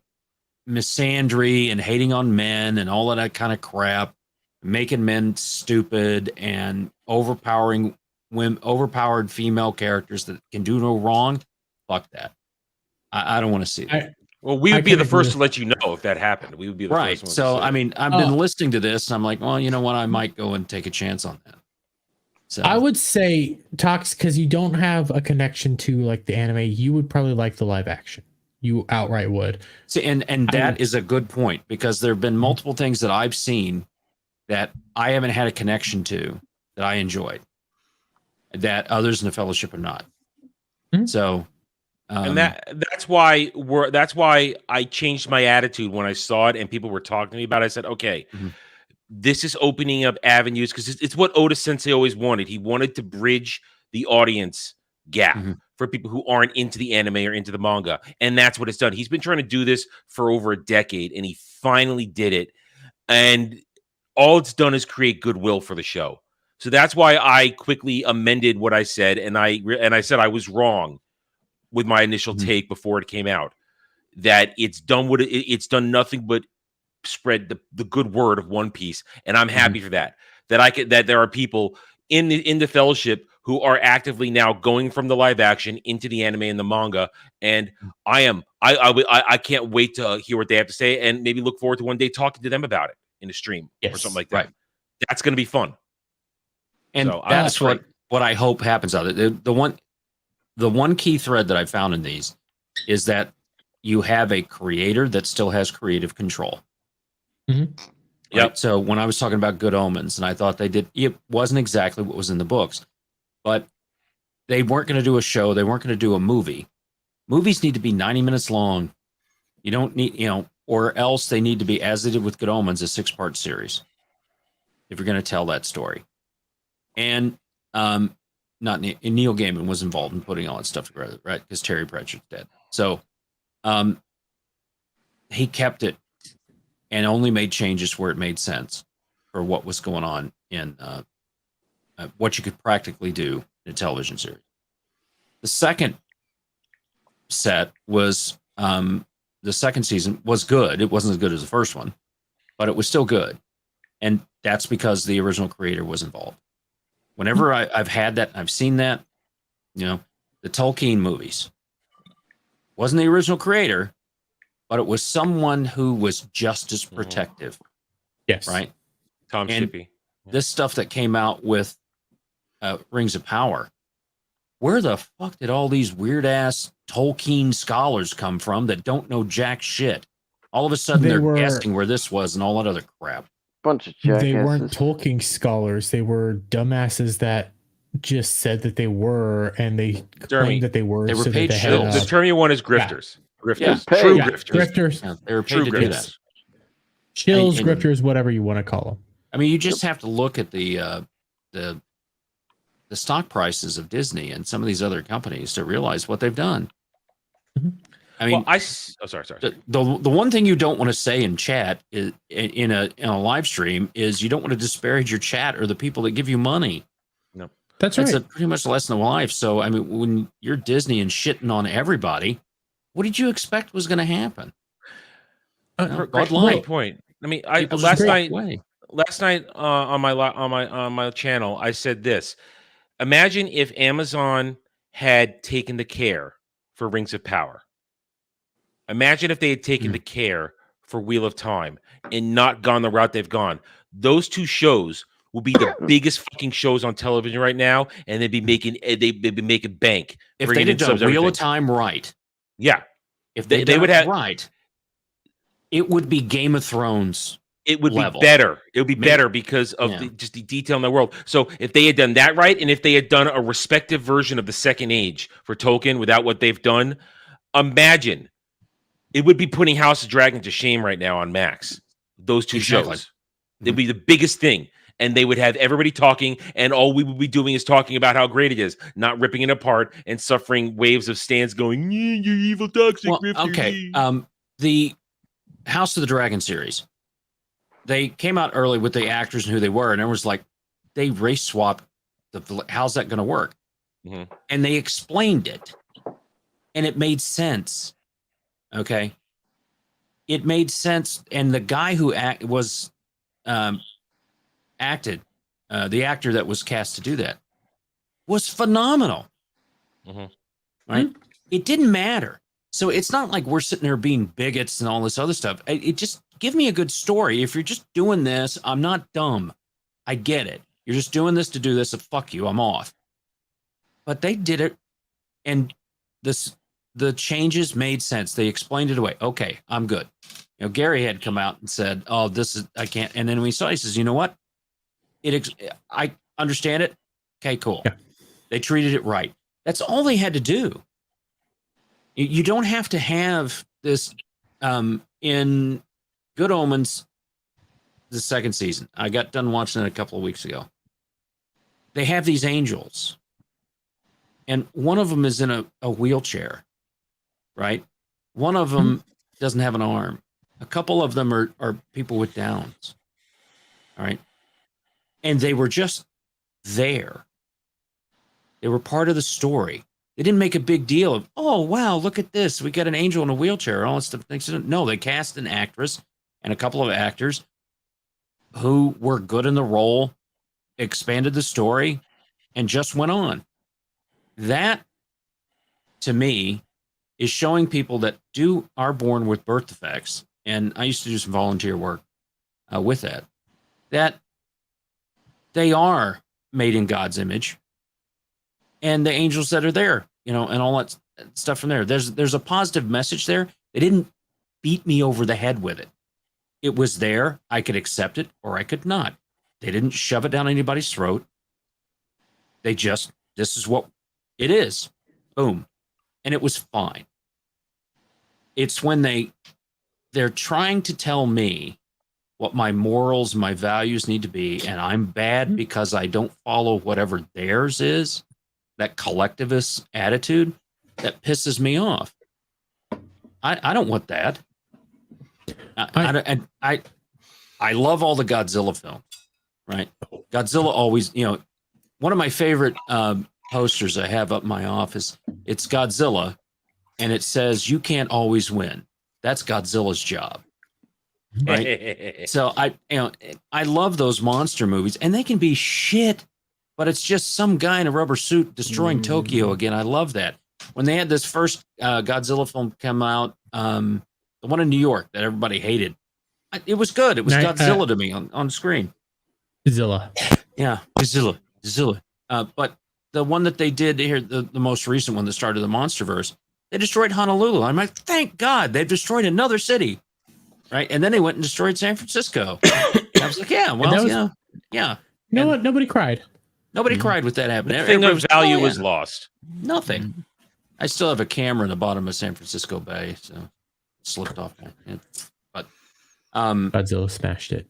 misandry and hating on men and all of that kind of crap, making men stupid and overpowered female characters that can do no wrong, fuck that. I don't want to see that. Well, we would be the first to let you know if that happened. We would be the first one. So, I mean, I've been listening to this and I'm like, well, you know what? I might go and take a chance on that. So I would say Tox, because you don't have a connection to like the anime, you would probably like the live action. You outright would. See, and that is a good point, because there have been multiple things that I've seen that I haven't had a connection to that I enjoyed, that others in the fellowship are not. So, and that's why I changed my attitude when I saw it and people were talking to me about it. I said, okay, this is opening up avenues, because it's what Oda Sensei always wanted. He wanted to bridge the audience gap for people who aren't into the anime or into the manga, and that's what it's done. He's been trying to do this for over a decade, and he finally did it. And all it's done is create goodwill for the show. So that's why I quickly amended what I said, and I said I was wrong with my initial take before it came out. That it's done it's done nothing but spread the good word of One Piece, and I'm happy for that. That there are people in the fellowship who are actively now going from the live action into the anime and the manga, and I can't wait to hear what they have to say, and maybe look forward to one day talking to them about it in a stream or something like that. Right. That's going to be fun. And so that's what I hope happens out of it. The one key thread that I found in these is that you have a creator that still has creative control. Right? So when I was talking about Good Omens, and I thought it wasn't exactly what was in the books, but they weren't going to do a show. They weren't going to do a movie. Movies need to be 90 minutes long. You don't need, or else they need to be, as they did with Good Omens, a 6-part series, if you're going to tell that story. And Neil Gaiman was involved in putting all that stuff together, right? Because Terry Pratchett's dead. So he kept it and only made changes where it made sense for what was going on in what you could practically do in a television series. The second set was the second season was good. It wasn't as good as the first one, but it was still good. And that's because the original creator was involved. Whenever I've had that, I've seen that, the Tolkien movies. Wasn't the original creator, but it was someone who was just as protective. Yes. Right? Tom Shippey. This stuff that came out with Rings of Power. Where the fuck did all these weird-ass Tolkien scholars come from that don't know jack shit? All of a sudden, they're guessing where this was and all that other crap. Bunch of jackasses. They weren't Tolkien scholars. They were dumbasses that just said that they were, and they claimed that they were. They were so paid that shills. The term you want is grifters. Grifters. True grifters. Grifters. Yeah, they were paid to do that. Shills, grifters, whatever you want to call them. I mean, you just have to look at the stock prices of Disney and some of these other companies to realize what they've done. I mean, sorry. The one thing you don't want to say in chat is in a live stream is you don't want to disparage your chat or the people that give you money. No, that's right. It's pretty much the lesson of life. So I mean, when you're Disney and shitting on everybody, what did you expect was going to happen? Great point. I mean, last night on my channel, I said this. Imagine if Amazon had taken the care for Rings of Power. Imagine if they had taken the care for Wheel of Time and not gone the route they've gone. Those two shows would be the biggest fucking shows on television right now, and they'd be making bank. If they did done Wheel of Time right, if they would have right, it would be Game of Thrones. It would level. be better. It would be better because of just the detail in the world. So if they had done that right, and if they had done a respective version of the Second Age for Tolkien without what they've done, imagine it would be putting House of Dragon to shame right now on Max. Those two shows. It'd be the biggest thing. And they would have everybody talking, and all we would be doing is talking about how great it is, not ripping it apart and suffering waves of stands going, you evil toxic. Okay. The House of the Dragon series. They came out early with the actors and who they were, and it was like they race swapped. How's that going to work? And they explained it, and it made sense. Okay, it made sense, and the guy who acted, the actor that was cast to do that, was phenomenal. Right? It didn't matter. So it's not like we're sitting there being bigots and all this other stuff. It just give me a good story. If you're just doing this, I'm not dumb. I get it. You're just doing this to do this. Fuck you. I'm off. But they did it, and the changes made sense. They explained it away. Okay, I'm good. Gary had come out and said, "Oh, this is I can't." And then when he saw, he says, "You know what? I understand it. Okay, cool." Yeah. They treated it right. That's all they had to do. You don't have to have this in Good Omens, the second season. I got done watching it a couple of weeks ago. They have these angels, and one of them is in a wheelchair, right? One of them doesn't have an arm. A couple of them are people with Downs, all right? And they were just there. They were part of the story. They didn't make a big deal of, oh, wow, look at this. We got an angel in a wheelchair and all that stuff. No, they cast an actress and a couple of actors who were good in the role, expanded the story, and just went on. That, to me, is showing people that are born with birth defects, and I used to do some volunteer work with that they are made in God's image, and the angels that are there, and all that stuff from there. There's a positive message there. They didn't beat me over the head with it. It was there. I could accept it or I could not. They didn't shove it down anybody's throat. They just, this is what it is. Boom. And it was fine. It's when they're trying to tell me what my morals, my values need to be, and I'm bad because I don't follow whatever theirs is, that collectivist attitude, that pisses me off. I don't want that. I love all the Godzilla films, right? Godzilla always, one of my favorite posters I have up in my office, it's Godzilla, and it says, "You can't always win." That's Godzilla's job. Right. So I love those monster movies, and they can be shit, but it's just some guy in a rubber suit destroying Tokyo again. I love that. When they had this first Godzilla film come out, the one in New York that everybody hated, it was good. It was Godzilla to me on screen. Godzilla. Yeah, Godzilla. But the one that they did here, the most recent one that started the MonsterVerse, they destroyed Honolulu. I'm like, thank God they've destroyed another city. Right. And then they went and destroyed San Francisco. I was like, yeah, well, yeah. You know what? Nobody cried. Nobody cried with that happening. The thing of value was lost. Nothing. I still have a camera in the bottom of San Francisco Bay, so it slipped off. But Godzilla smashed it.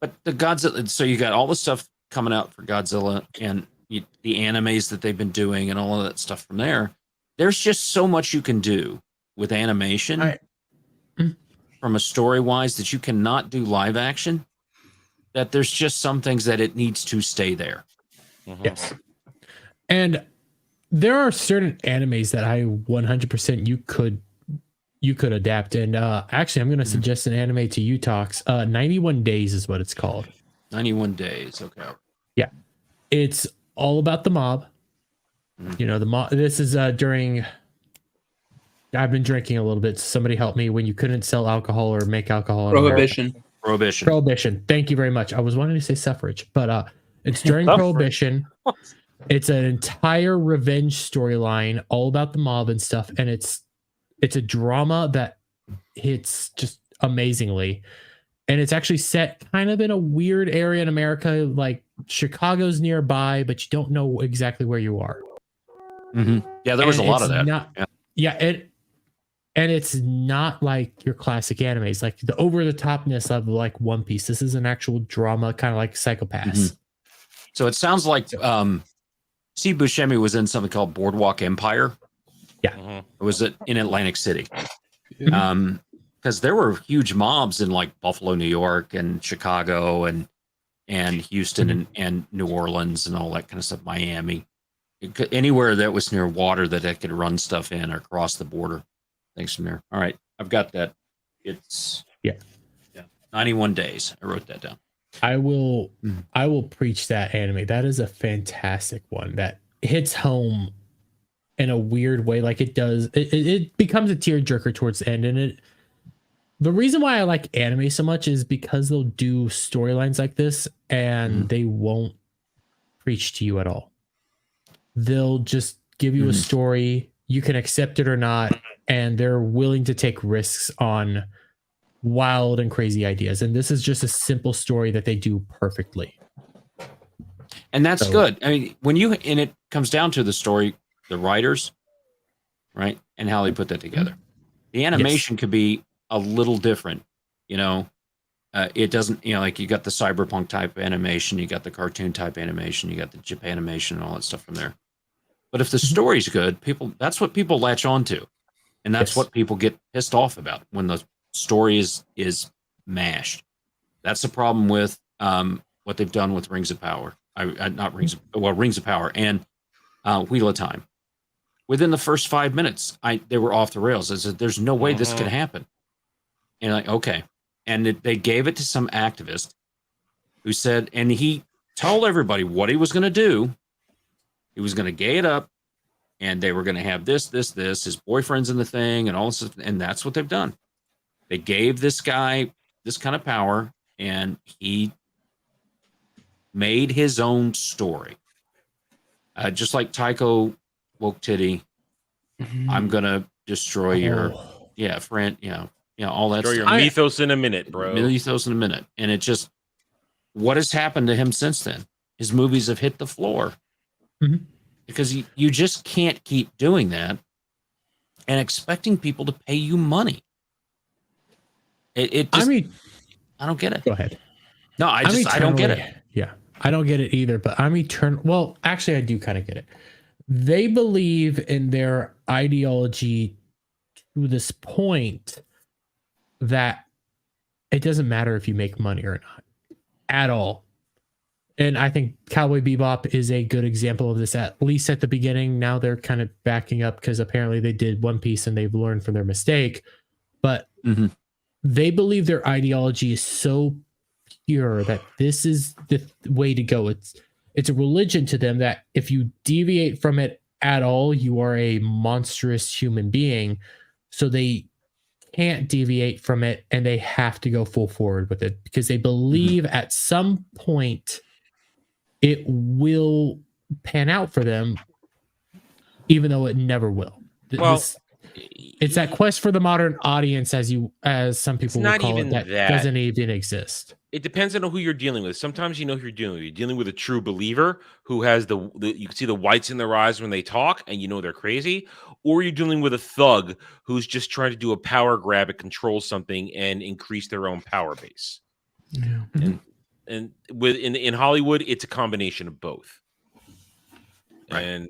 But the Godzilla, so you got all the stuff coming out for Godzilla and the animes that they've been doing and all of that stuff from there. There's just so much you can do with animation from a story wise that you cannot do live action, that there's just some things that it needs to stay there. Yes. And there are certain animes that I 100% you could adapt. And actually, I'm going to suggest an anime to you, Talks. 91 Days is what it's called. 91 Days. Okay. Yeah. It's all about the mob. The mob. This is during. I've been drinking a little bit. Somebody help me when you couldn't sell alcohol or make alcohol. Prohibition. Thank you very much. I was wanting to say suffrage, but it's during Prohibition. It's an entire revenge storyline all about the mob and stuff. And it's a drama that hits just amazingly. And it's actually set kind of in a weird area in America, like Chicago's nearby, but you don't know exactly where you are. Yeah, there was a lot of that. And it's not like your classic animes, like the over the topness of like One Piece. This is an actual drama, kind of like Psychopaths. So it sounds like Steve Buscemi was in something called Boardwalk Empire. Yeah. It was in Atlantic City. Because there were huge mobs in like Buffalo, New York, and Chicago, and Houston, and New Orleans, and all that kind of stuff. Miami, anywhere that was near water that they could run stuff in or cross the border. Thanks from there. All right, I've got that. It's 91 Days. I wrote that down. I will preach that anime. That is a fantastic one that hits home in a weird way. Like it does. It becomes a tearjerker towards the end. And the reason why I like anime so much is because they'll do storylines like this and they won't preach to you at all. They'll just give you a story. You can accept it or not, and they're willing to take risks on wild and crazy ideas. And this is just a simple story that they do perfectly. And that's good. I mean, and it comes down to the story, the writers, right? And how they put that together. The animation could be a little different, it doesn't, like you got the cyberpunk type animation, you got the cartoon type animation, you got the Japanimation and all that stuff from there. But if the story's good, that's what people latch on to. And that's what people get pissed off about when the story is mashed. That's the problem with what they've done with Rings of Power. Rings of Power and Wheel of Time. Within the first 5 minutes, they were off the rails. I said, "There's no way this could happen." And like, okay, and they gave it to some activist who said, and he told everybody what he was going to do. He was going to gay it up, and they were going to have this. His boyfriend's in the thing, and all this, and that's what they've done. They gave this guy this kind of power, and he made his own story. Just like Tycho woke titty, I'm gonna destroy your friend, all that Destroy stuff. your mythos in a minute, bro. Mythos in a minute. And it just, what has happened to him since then? His movies have hit the floor. Because you just can't keep doing that and expecting people to pay you money. I don't get it. Go ahead. No, I don't get it. Yeah, I don't get it either, but I'm eternal. Well, actually, I do kind of get it. They believe in their ideology to this point that it doesn't matter if you make money or not at all. And I think Cowboy Bebop is a good example of this, at least at the beginning. Now they're kind of backing up because apparently they did One Piece and they've learned from their mistake. But they believe their ideology is so pure that this is the way to go. It's a religion to them that if you deviate from it at all, you are a monstrous human being. So they can't deviate from it, and they have to go full forward with it because they believe at some point it will pan out for them, even though it never will. Well, it's that quest for the modern audience, as some people will call it, that doesn't even exist. It depends on who you're dealing with. Sometimes you know who you're dealing with. You're dealing with a true believer who has you can see the whites in their eyes when they talk, and you know they're crazy. Or you're dealing with a thug who's just trying to do a power grab and control something and increase their own power base. Yeah. And in Hollywood, it's a combination of both. Right.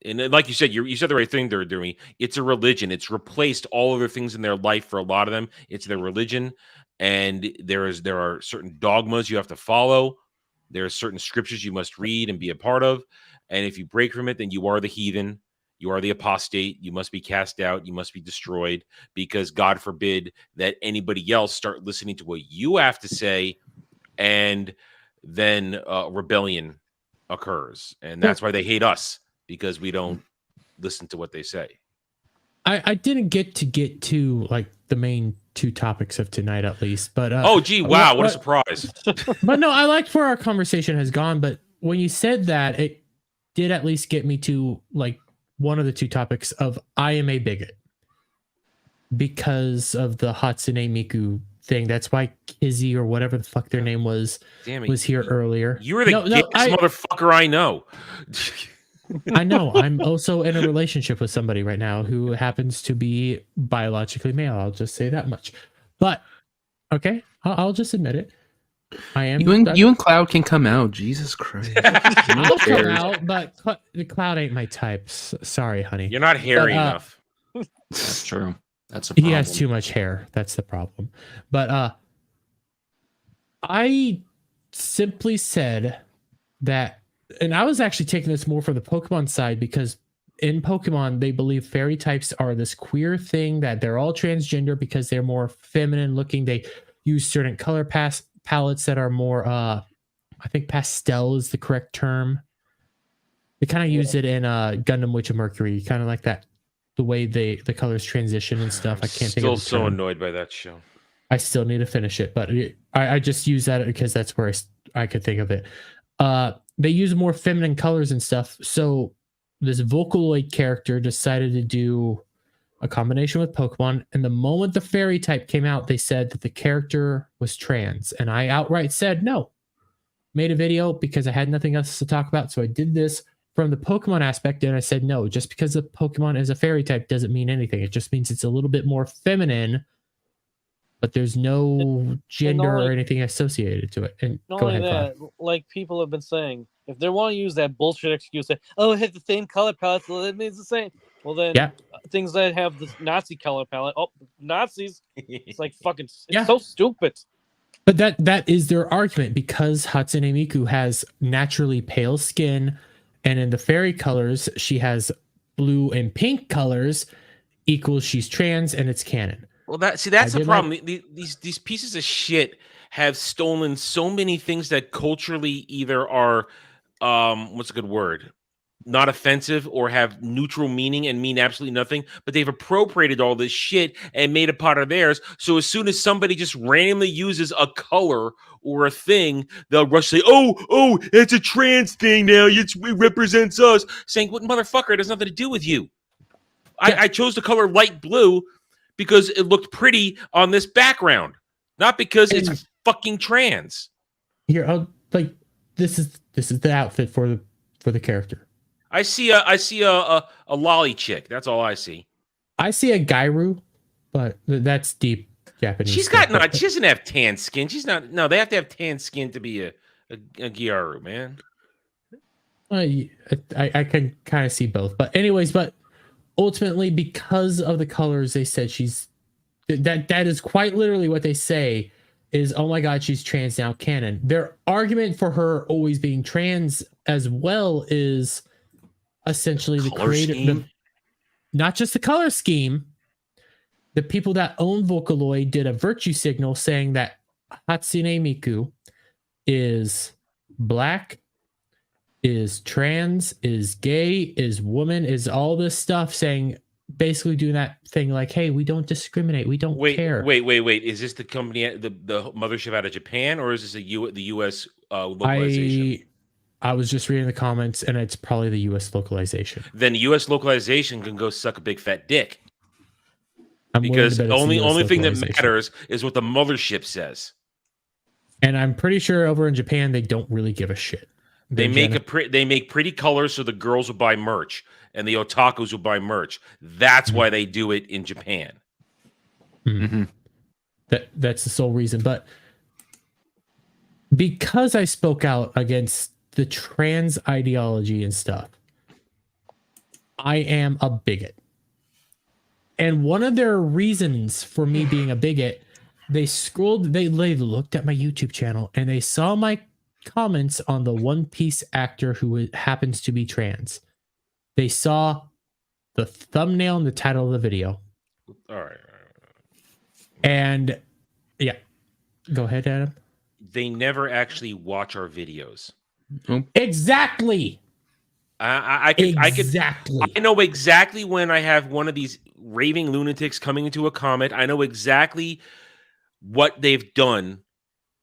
And like you said, you said the right thing they're doing. It's a religion. It's replaced all other things in their life for a lot of them. It's their religion. And there are certain dogmas you have to follow. There are certain scriptures you must read and be a part of. And if you break from it, then you are the heathen. You are the apostate. You must be cast out. You must be destroyed, because God forbid that anybody else start listening to what you have to say, and then rebellion occurs. And that's why they hate us, because we don't listen to what they say. I didn't get to like the main two topics of tonight, at least, but what a surprise. But no, I liked where our conversation has gone, but when you said that, it did at least get me to like one of the two topics of I am a bigot because of the Hatsune Miku thing. That's why Kizzy, or whatever the fuck their name was here earlier. You were the gayest motherfucker I know. I know. I'm also in a relationship with somebody right now who happens to be biologically male. I'll just say that much. But okay, I'll just admit it. I am. You and Cloud can come out. Jesus Christ. I'll come out, but the Cloud ain't my type. Sorry, honey. You're not hairy enough. That's true. That's a problem. He has too much hair. That's the problem. But I simply said that, and I was actually taking this more from the Pokemon side, because in Pokemon, they believe fairy types are this queer thing, that they're all transgender because they're more feminine looking. They use certain color palettes that are more, I think pastel is the correct term. They kind of use it in Gundam Witch of Mercury, kind of like that, the way the colors transition and stuff. I can't think of the Still so term. annoyed by that show. I still need to finish it, but I just use that because that's where I could think of it. they use more feminine colors and stuff. So this Vocaloid character decided to do a combination with Pokemon. And the moment the fairy type came out, they said that the character was trans. And I outright said no. Made a video because I had nothing else to talk about. So I did this from the Pokemon aspect. And I said, no, just because the Pokemon is a fairy type doesn't mean anything. It just means it's a little bit more feminine, but there's no gender or anything associated to it. And Not go only ahead, that, like people have been saying, if they want to use that bullshit excuse that, oh, it has the same color palette, so it means the same. Well, then things that have the Nazi color palette, oh, Nazis, it's like fucking, it's so stupid. But that is their argument, because Hatsune Miku has naturally pale skin, and in the fairy colors, she has blue and pink colors, equals she's trans, and it's canon. Well, that's the problem. These pieces of shit have stolen so many things that culturally either are, what's a good word? Not offensive or have neutral meaning and mean absolutely nothing, but they've appropriated all this shit and made a part of theirs. So as soon as somebody just randomly uses a color or a thing, they'll rush say, oh, it's a trans thing now. It represents us. Saying, what, motherfucker, it has nothing to do with you. I chose the color light blue because it looked pretty on this background, not because it's fucking trans. Here, this is the outfit for the character. I see a lolly chick. That's all I see. I see a Gairu, but that's deep Japanese. She doesn't have tan skin. She's not. No, they have to have tan skin to be a Gyaru, man. I can kind of see both, but ultimately, because of the colors, they said she's that is quite literally what they say is, oh my god, she's trans now, canon. Their argument for her always being trans as well is essentially the creator, not just the color scheme. The people that own Vocaloid did a virtue signal saying that Hatsune Miku is black, is trans, is gay, is woman, is all this stuff, saying basically doing that thing like, hey, we don't discriminate, we don't care. Wait. Is this the company, the mothership out of Japan, or is this the U.S. localization? I was just reading the comments, and it's probably the U.S. localization. Then U.S. localization can go suck a big fat dick. Because the only thing that matters is what the mothership says. And I'm pretty sure over in Japan they don't really give a shit. They make pretty colors so the girls will buy merch and the otakus will buy merch. That's why they do it in Japan. Mm-hmm. That's the sole reason. But because I spoke out against the trans ideology and stuff, I am a bigot. And one of their reasons for me being a bigot, they looked at my YouTube channel and they saw my comments on the One Piece actor who happens to be trans. They saw the thumbnail and the title of the video. All right. And yeah, go ahead, Adam. They never actually watch our videos. Exactly. I know exactly when I have one of these raving lunatics coming into a comment. I know exactly what they've done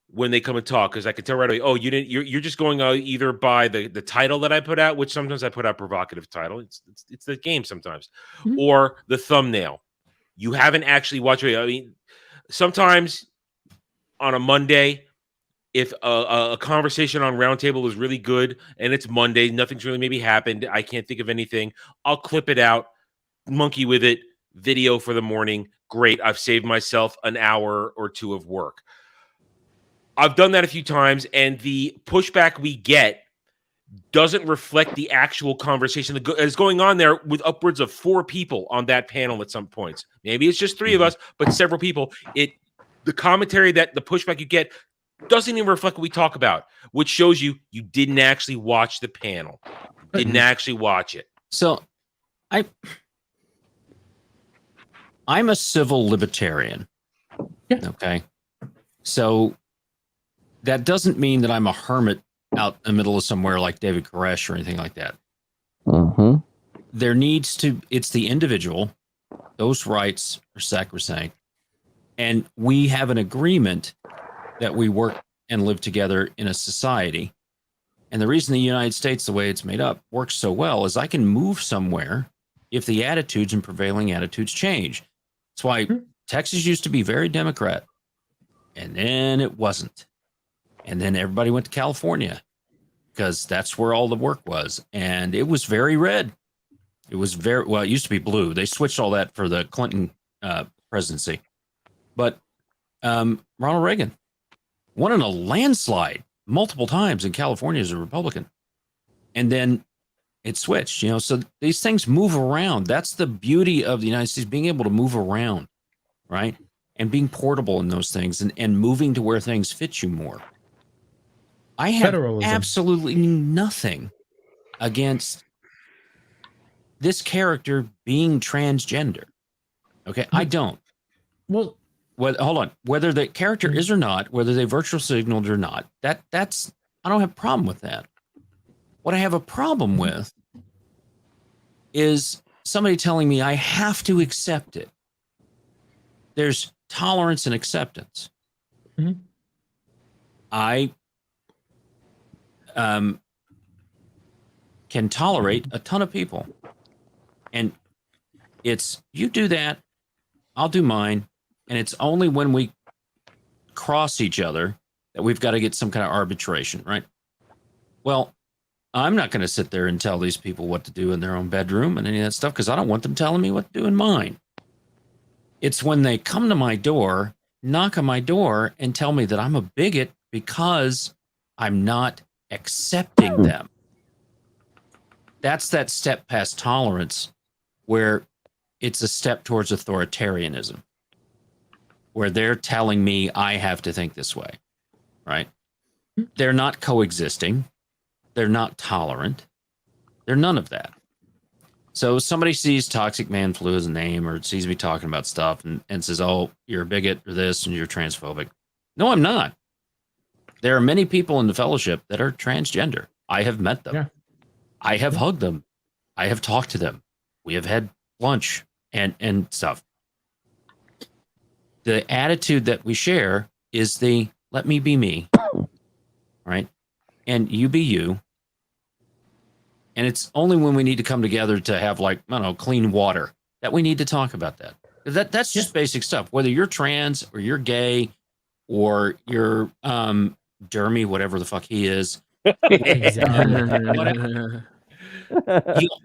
when they come and talk, because I can tell right away, oh, you're just going out either by the title that I put out, which sometimes I put out provocative title. It's the game sometimes, or the thumbnail. You haven't actually watched it. I mean, sometimes on a Monday, if a conversation on Roundtable is really good and it's Monday, nothing's really maybe happened, I can't think of anything, I'll clip it out, monkey with it, video for the morning. Great, I've saved myself an hour or two of work. I've done that a few times, and the pushback we get doesn't reflect the actual conversation that is going on there with upwards of 4 people on that panel at some points. Maybe it's just 3 of us, but several people. The commentary that the pushback you get doesn't even reflect what we talk about, which shows you didn't actually watch the panel. Didn't actually watch it. So I'm a civil libertarian. Yeah. Okay. So that doesn't mean that I'm a hermit out in the middle of somewhere like David Koresh or anything like that. Mm-hmm. There needs to, it's the individual. Those rights are sacrosanct. And we have an agreement that we work and live together in a society. And the reason the United States, the way it's made up, works so well is I can move somewhere if the attitudes and prevailing attitudes change. That's why Texas used to be very Democrat, and then it wasn't. And then everybody went to California because that's where all the work was. And it was very red. It was very, well, it used to be blue. They switched all that for the Clinton presidency. But Ronald Reagan won in a landslide multiple times in California as a Republican. And then it switched, so these things move around. That's the beauty of the United States, being able to move around, right? And being portable in those things and moving to where things fit you more. I have Federalism. absolutely nothing against this character being transgender. Okay, I don't. Well, hold on. Whether the character is or not, whether they virtual signaled or not, that's I don't have a problem with that. What I have a problem with is somebody telling me I have to accept it. There's tolerance and acceptance. Mm-hmm. I can tolerate a ton of people. And it's, you do that, I'll do mine. And it's only when we cross each other that we've got to get some kind of arbitration, right? Well, I'm not going to sit there and tell these people what to do in their own bedroom and any of that stuff because I don't want them telling me what to do in mine. It's when they come to my door, knock on my door, and tell me that I'm a bigot because I'm not accepting them. That's that step past tolerance where it's a step towards authoritarianism, where they're telling me I have to think this way, right? They're not coexisting. They're not tolerant. They're none of that. So somebody sees Toxic Man Flu as a name or sees me talking about stuff and says, oh, you're a bigot or this and you're transphobic. No, I'm not. There are many people in the fellowship that are transgender. I have met them. Yeah. I have hugged them. I have talked to them. We have had lunch and stuff. The attitude that we share is the let me be me, right? And you be you. And it's only when we need to come together to have, like, I don't know, clean water that we need to talk about that. That's just basic stuff. Whether you're trans or you're gay or you're dermy, whatever the fuck he is.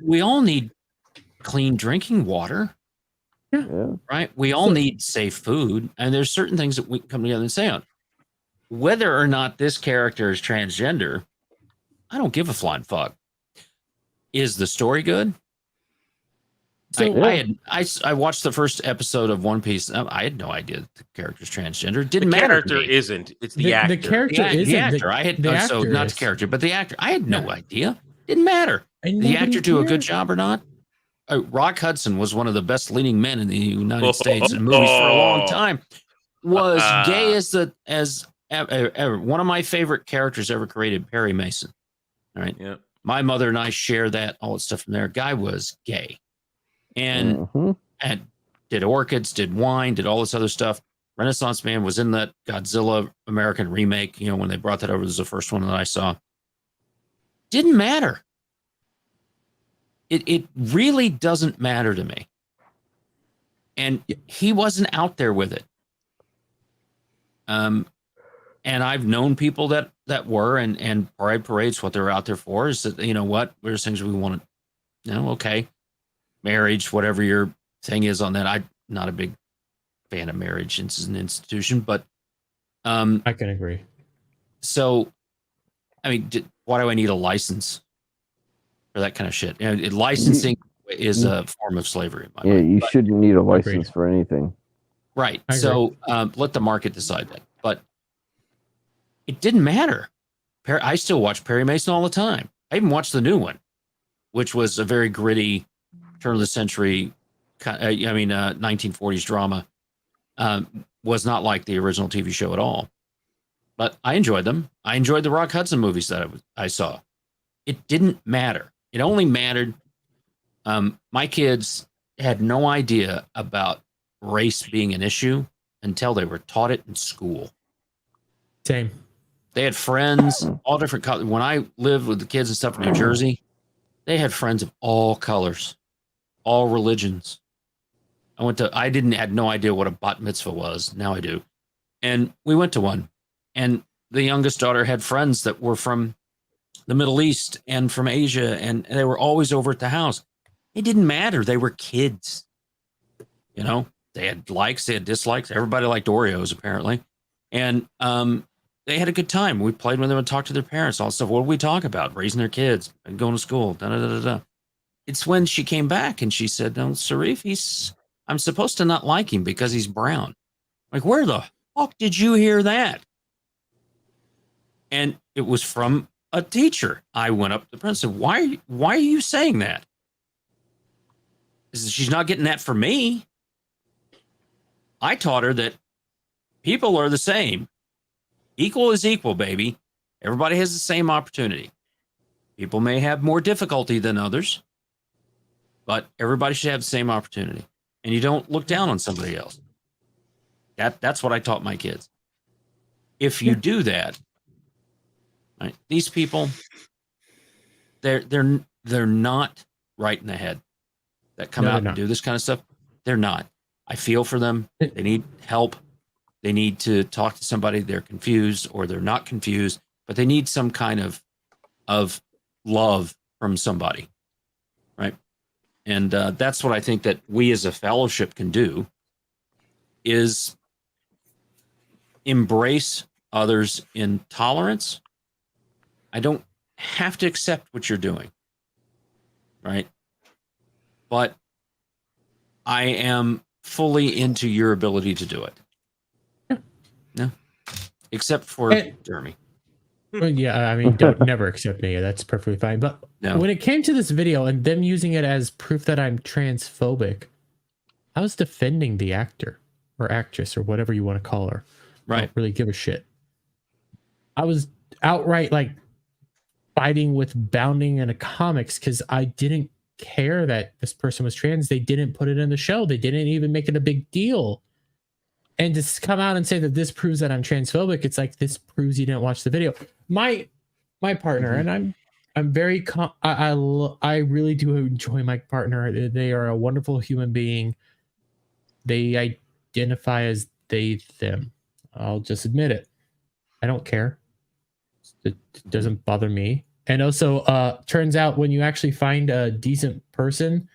We all need clean drinking water. Yeah. Right? We all need safe food. And there's certain things that we can come together and say on. Whether or not this character is transgender, I don't give a flying fuck. Is the story good? So, I watched the first episode of One Piece. I had no idea that the character's transgender. It didn't The matter. character isn't. It's the actor. The character isn't. The actor. I had the so actor not is. the character, but the actor. I had no idea. Didn't matter. And The actor nobody do a good cared. job or not? Rock Hudson was one of the best leading men in the United States in movies for a long time. Was gay as one of my favorite characters ever created, Perry Mason. All right. Yeah. My mother and I share that, all that stuff from there. Guy was gay. And did orchids, did wine, did all this other stuff. Renaissance Man was in that Godzilla American remake, when they brought that over. This was the first one that I saw. Didn't matter. It really doesn't matter to me. And he wasn't out there with it. And I've known people that were, and Pride Parade's what they're out there for, is that, there's things we want to, okay. Marriage, whatever your thing is on that. I'm not a big fan of marriage as an institution, but I can agree. So, I mean, why do I need a license for that kind of shit? Licensing is a form of slavery. In my mind. You shouldn't need a license for anything. Right. So let the market decide that. But it didn't matter. I still watch Perry Mason all the time. I even watched the new one, which was a very gritty turn of the century, 1940s drama. Was not like the original TV show at all. But I enjoyed them. I enjoyed the Rock Hudson movies that I saw. It didn't matter. It only mattered. My kids had no idea about race being an issue until they were taught it in school. Same. They had friends, all different colors. When I lived with the kids and stuff in New Jersey, they had friends of all colors, all religions. I had no idea what a bat mitzvah was. Now I do. And we went to one. And the youngest daughter had friends that were from the Middle East and from Asia. And they were always over at the house. It didn't matter. They were kids. You know, they had likes, they had dislikes. Everybody liked Oreos, apparently. And they had a good time. We played with them and talked to their parents, all stuff. What did we talk about? Raising their kids and going to school. Da, da, da, da, da. It's when she came back and she said, no, Sharif, I'm supposed to not like him because he's brown. Like, where the fuck did you hear that? And it was from a teacher. I went up to the principal. Why are you saying that? She's not getting that from me. I taught her that people are the same. Equal is equal, baby. Everybody has the same opportunity. People may have more difficulty than others, but everybody should have the same opportunity. And you don't look down on somebody else. That's what I taught my kids. If you do that, right, these people, they're not right in the head that come out and do this kind of stuff. They're not. I feel for them. They need help. They need to talk to somebody. They're confused or they're not confused, but they need some kind of love from somebody, right? And that's what I think that we as a fellowship can do is embrace others in tolerance. I don't have to accept what you're doing, right? But I am fully into your ability to do it. No, except for Jeremy. Well, yeah, I mean, don't never accept me. That's perfectly fine. But when it came to this video and them using it as proof that I'm transphobic, I was defending the actor or actress or whatever you want to call her. Right. I don't really give a shit. I was outright like fighting with Bounding in a comics because I didn't care that this person was trans. They didn't put it in the show. They didn't even make it a big deal. And to come out and say that this proves that I'm transphobic, it's like this proves you didn't watch the video. My partner, and I'm very I really do enjoy my partner. They are a wonderful human being. They identify as they them. I'll just admit it. I don't care. It doesn't bother me. And also, turns out when you actually find a decent person,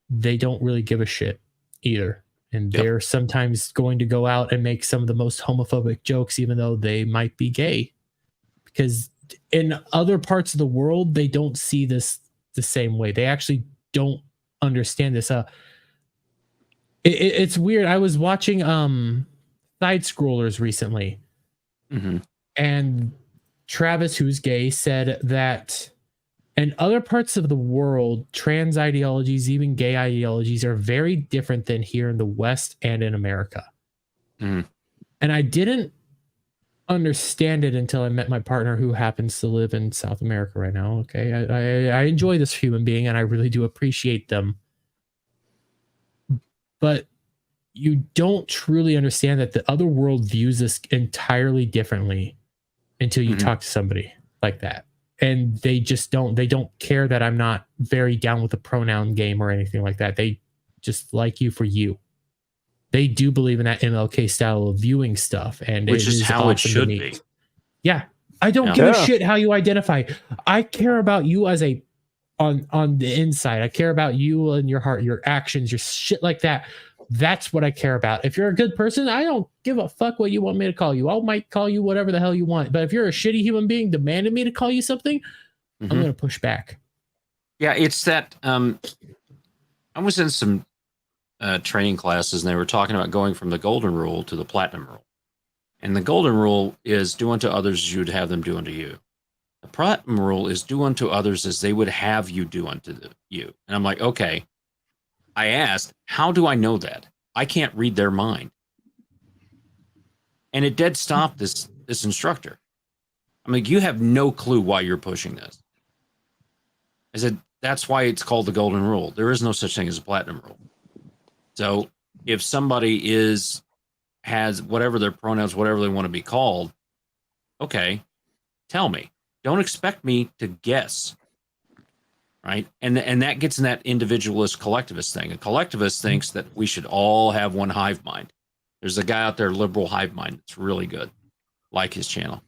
they don't really give a shit either. And they're sometimes going to go out and make some of the most homophobic jokes, even though they might be gay. Because in other parts of the world, they don't see this the same way. They actually don't understand this. It's weird. I was watching Side Scrollers recently. Mm-hmm. And Travis, who's gay, said that in other parts of the world, trans ideologies, even gay ideologies, are very different than here in the West and in America. Mm-hmm. And I didn't understand it until I met my partner, who happens to live in South America right now. Okay, I enjoy this human being, and I really do appreciate them. But you don't truly understand that the other world views this entirely differently until you talk to somebody like that. And they just don't care that I'm not very down with the pronoun game or anything like that. They just like you for you. They do believe in that MLK style of viewing stuff. And which is how it should be. Yeah. I don't give a shit how you identify. I care about you as on the inside. I care about you and your heart, your actions, your shit like that. That's what I care about. If you're a good person, I don't give a fuck what you want me to call you. I might call you whatever the hell you want. But if you're a shitty human being demanding me to call you something, I'm going to push back. Yeah, it's that. I was in some training classes, and they were talking about going from the golden rule to the platinum rule. And the golden rule is do unto others as you would have them do unto you. The platinum rule is do unto others as they would have you do unto you. And I'm like, okay. I asked, how do I know that? I can't read their mind. And it dead stopped this instructor. I'm like, you have no clue why you're pushing this. I said, that's why it's called the golden rule. There is no such thing as a platinum rule. So if somebody has whatever their pronouns, whatever they want to be called, okay, tell me. Don't expect me to guess. Right. And that gets in that individualist collectivist thing. A collectivist thinks that we should all have one hive mind. There's a guy out there, liberal hive mind, that's really good. Like his channel.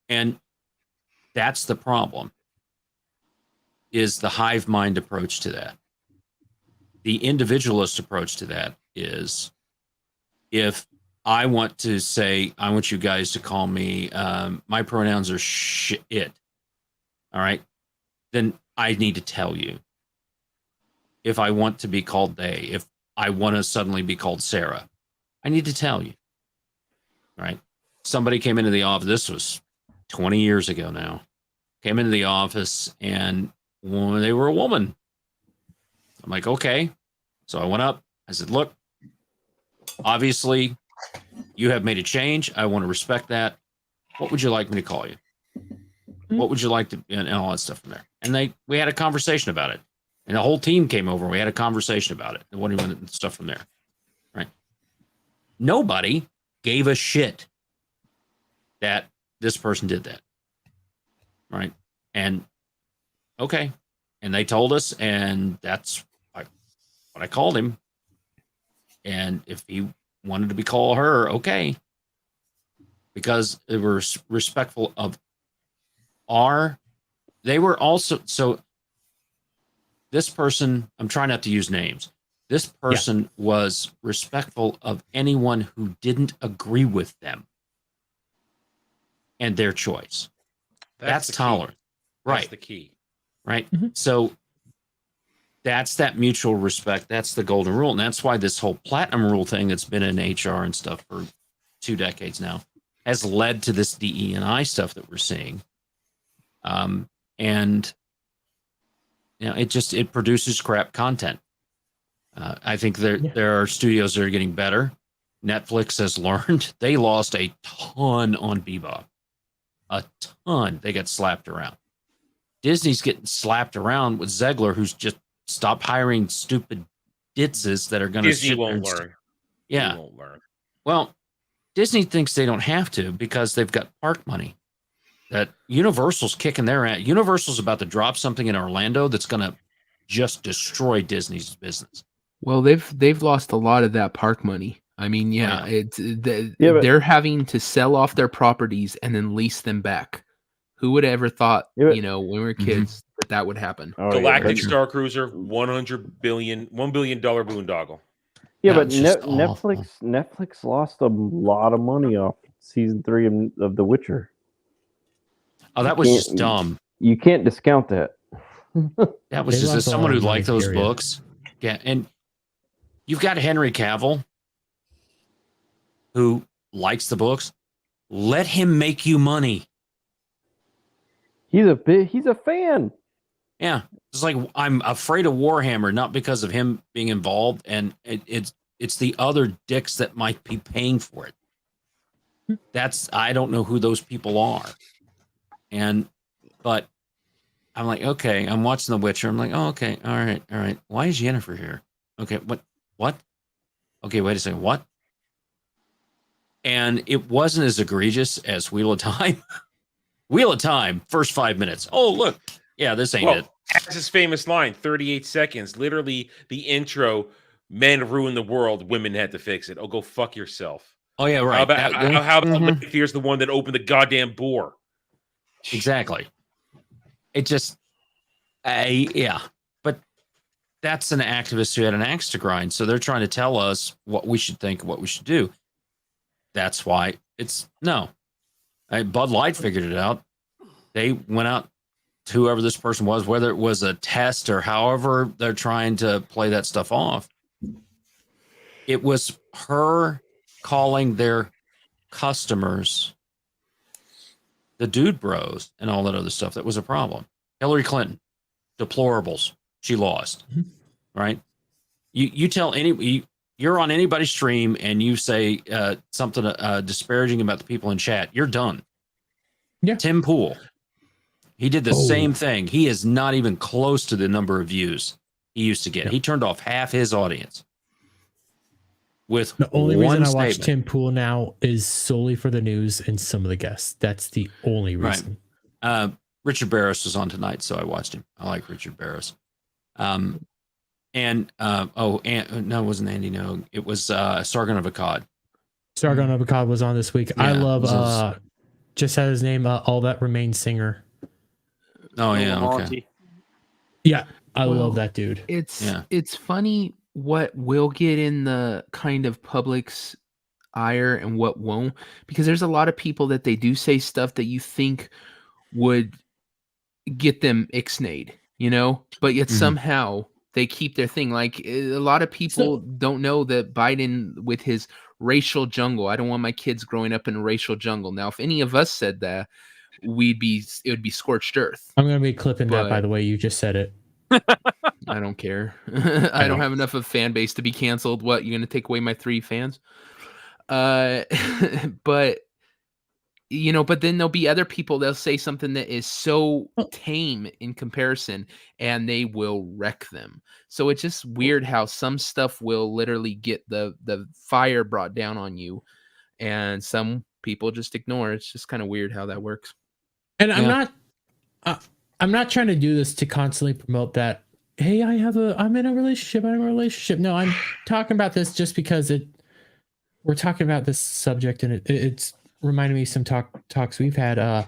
And that's the problem, is the hive mind approach to that. The individualist approach to that is, if I want to say, I want you guys to call me, my pronouns are shit. All right. Then I need to tell you. If I want to be called they, if I want to suddenly be called Sarah, I need to tell you. Right? Somebody came into the office. This was 20 years ago now. Came into the office and they were a woman. I'm like, okay. So I went up. I said, look, obviously you have made a change. I want to respect that. What would you like me to call you? What would you like to, and all that stuff from there. And we had a conversation about it. And the whole team came over and we had a conversation about it. And what even stuff from there. Right. Nobody gave a shit that this person did that. Right. And okay. And they told us, and that's what I called him. And if he wanted to be called her, okay. Because they were respectful of they were also, so this person, I'm trying not to use names. This person was respectful of anyone who didn't agree with them and their choice. That's tolerant. Right. That's the key. Right. So that's that mutual respect. That's the golden rule. And that's why this whole platinum rule thing that's been in HR and stuff for 2 decades now has led to this DE&I stuff that we're seeing. And you know, it produces crap content. I think there are studios that are getting better. Netflix has learned. They lost a ton on Bebop. A ton. They got slapped around. Disney's getting slapped around with Zegler, who's just stopped hiring stupid ditzes that are going to Disney won't learn. Yeah. They won't learn. Well, Disney thinks they don't have to because they've got park money. That Universal's kicking their ass. Universal's about to drop something in Orlando that's going to just destroy Disney's business. Well, they've lost a lot of that park money. I mean, they're having to sell off their properties and then lease them back. Who would have ever thought, when we were kids, that would happen? Galactic Star Cruiser, $1 billion boondoggle. Yeah, but Netflix lost a lot of money off season 3 of The Witcher. Oh, that was just dumb. You can't discount that. That was just as someone who liked those books. Yeah, and you've got Henry Cavill, who likes the books. Let him make you money. He's a fan. Yeah, it's like I'm afraid of Warhammer, not because of him being involved, and it's the other dicks that might be paying for it. I don't know who those people are. But I'm like, okay, I'm watching The Witcher. I'm like, oh, okay, all right. Why is Yennefer here? Okay, what? Okay, wait a second, what? And it wasn't as egregious as Wheel of Time. Wheel of Time, first 5 minutes. Oh, look, yeah, this ain't it. That's his famous line, 38 seconds. Literally, the intro, men ruin the world, women had to fix it. Oh, go fuck yourself. Oh, yeah, right. How about Fear's the one that opened the goddamn bore? Exactly. It just, yeah. But that's an activist who had an axe to grind. So they're trying to tell us what we should think, what we should do. That's why no. Bud Light figured it out. They went out to whoever this person was, whether it was a test or however they're trying to play that stuff off. It was her calling their customers the dude bros and all that other stuff that was a problem. Hillary Clinton, deplorables. She lost, right? You tell you're on anybody's stream and you say something disparaging about the people in chat, you're done. Yeah. Tim Pool, he did the same thing. He is not even close to the number of views he used to get. He turned off half his audience. with The only one reason I watch statement. Tim Pool now is solely for the news and some of the guests. That's the only reason. Right. Richard Barris was on tonight, so I watched him. I like Richard Barris. No, it wasn't Andy. No, it was Sargon of Akkad. Sargon of Akkad was on this week. Yeah, I love just had his name, All That Remains singer. Oh yeah, okay. Yeah, I love that dude. It's funny what will get in the kind of public's ire and what won't, because there's a lot of people that they do say stuff that you think would get them ixnayed, but yet somehow they keep their thing. Like a lot of people don't know that Biden with his racial jungle, I don't want my kids growing up in a racial jungle. Now, if any of us said that, it would be scorched earth. I'm going to be clipping that, by the way. You just said it. I don't care. I don't have enough of a fan base to be canceled. What, you're going to take away my 3 fans? But but then there'll be other people, they'll say something that is so tame in comparison and they will wreck them. So it's just weird how some stuff will literally get the fire brought down on you and some people just ignore. It's just kind of weird how that works. And I'm not trying to do this to constantly promote that, hey, I'm in a relationship. No, I'm talking about this just because we're talking about this subject and it's reminded me of some talks we've had.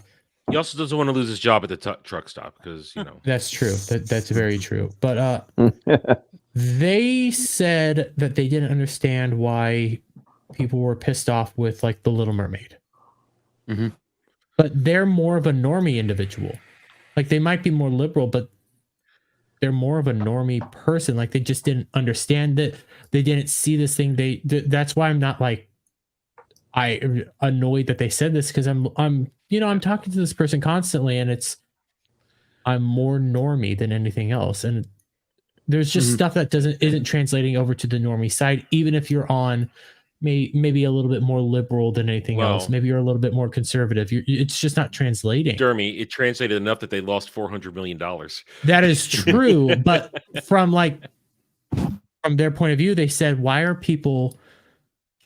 He also doesn't want to lose his job at the truck stop because, That's true. That's very true. But they said that they didn't understand why people were pissed off with like the Little Mermaid. Mm-hmm. But they're more of a normie individual. Like they might be more liberal, but they're more of a normie person. Like they just didn't understand it. They didn't see this thing. That's why I'm not like annoyed that they said this, because I'm talking to this person constantly and I'm more normie than anything else. And there's just stuff that isn't translating over to the normie side, even if you're on maybe a little bit more liberal than anything else. Maybe you're a little bit more conservative. It's just not translating. Jeremy, it translated enough that they lost $400 million. That is true. But from their point of view, they said, why are people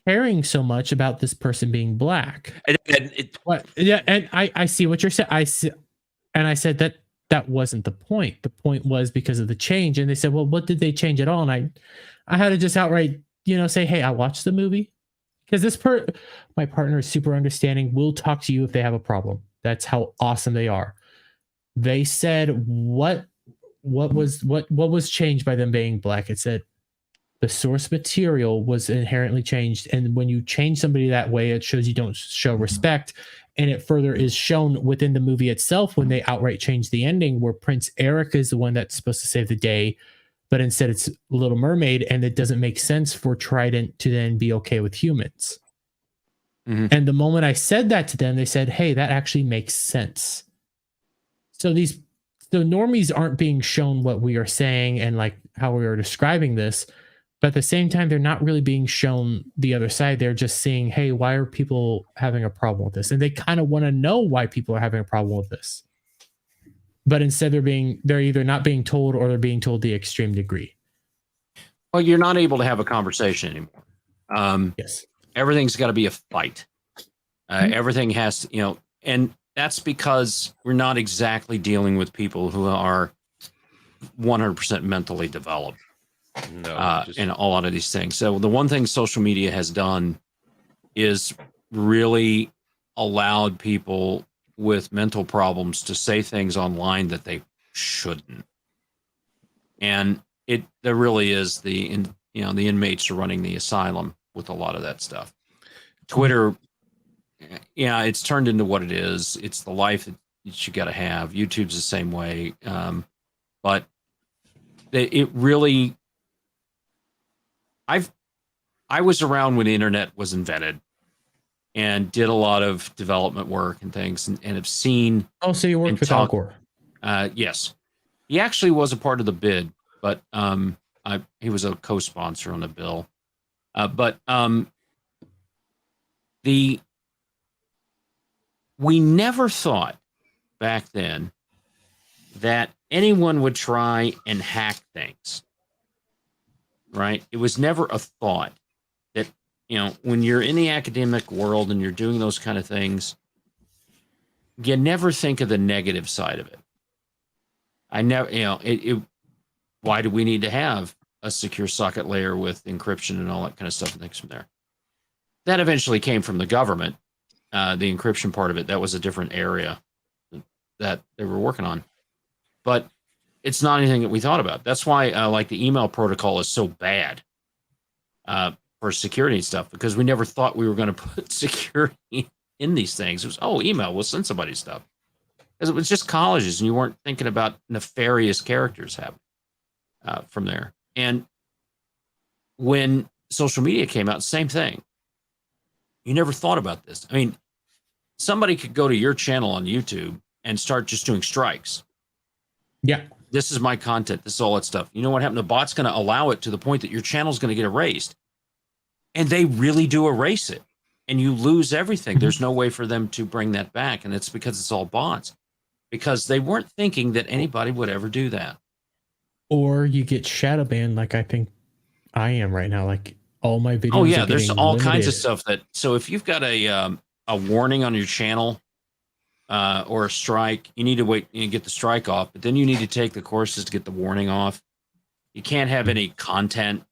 caring so much about this person being black? And I see what you're saying. I said that wasn't the point. The point was because of the change. And they said, well, what did they change at all? And I had to just outright, say, hey, I watched the movie. Because my partner is super understanding. We'll talk to you if they have a problem. That's how awesome they are. They said, what was changed by them being black? It said the source material was inherently changed. And when you change somebody that way, it shows you don't show respect. And it further is shown within the movie itself when they outright change the ending, where Prince Eric is the one that's supposed to save the day, but instead it's Little Mermaid, and it doesn't make sense for Trident to then be okay with humans. Mm-hmm. And the moment I said that to them, they said, hey, that actually makes sense. So the normies aren't being shown what we are saying and like how we are describing this. But at the same time, they're not really being shown the other side. They're just seeing, hey, why are people having a problem with this? And they kind of want to know why people are having a problem with this. But instead they're either not being told or they're being told the extreme degree. Well, you're not able to have a conversation anymore. Yes. Everything's got to be a fight. Everything has, and that's because we're not exactly dealing with people who are 100% mentally developed. No, in a lot of these things. So the one thing social media has done is really allowed people with mental problems to say things online that they shouldn't. And there really is the inmates are running the asylum with a lot of that stuff. Twitter, it's turned into what it is. It's the life that you got to have. YouTube's the same way. But it really, I was around when the internet was invented and did a lot of development work and things and have seen. Oh, so you worked with Al Gore? Yes. He actually was a part of the bid, but he was a co-sponsor on the bill. We never thought back then that anyone would try and hack things. Right? It was never a thought. that, when you're in the academic world and you're doing those kind of things, you never think of the negative side of it. I never, why do we need to have a secure socket layer with encryption and all that kind of stuff and things from there? That eventually came from the government. The encryption part of it, that was a different area that they were working on. But it's not anything that we thought about. That's why like the email protocol is so bad for security stuff, because we never thought we were going to put security in these things. It was, email, we'll send somebody stuff. Because it was just colleges, and you weren't thinking about nefarious characters happening from there. And when social media came out, same thing. You never thought about this. I mean, somebody could go to your channel on YouTube and start just doing strikes. Yeah. This is my content. This is all that stuff. You know what happened? The bot's going to allow it to the point that your channel's going to get erased. And they really do erase it. And you lose everything. There's no way for them to bring that back. And it's because it's all bots. Because they weren't thinking that anybody would ever do that. Or you get shadow banned like I think I am right now. Like all my videos. Oh, yeah. Are There's all limited. kinds of stuff that. So if you've got a warning on your channel or a strike, you need to wait and get the strike off. But then you need to take the courses to get the warning off. You can't have any content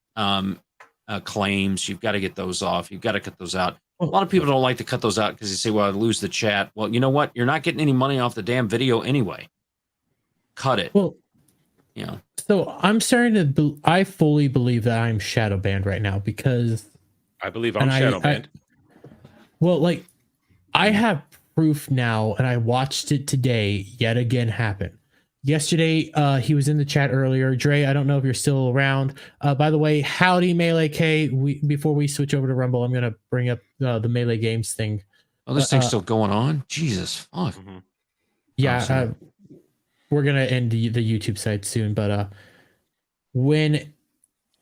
claims. You've got to get those off. You've got to cut those out. A lot of people don't like to cut those out because they say, well, I lose the chat. Well, you know what? You're not getting any money off the damn video anyway. Cut it. Well, so I'm starting to, I fully believe that I'm shadow banned right now because I believe I'm shadow banned. Well, like I have proof now, and I watched it today yet again happen. Yesterday, he was in the chat earlier. Dre, I don't know if you're still around. By the way, howdy, Melee K. Before we switch over to Rumble, I'm going to bring up the Melee Games thing. Oh, this thing's still going on? Jesus, fuck. Mm-hmm. Yeah, we're going to end the YouTube side soon. But when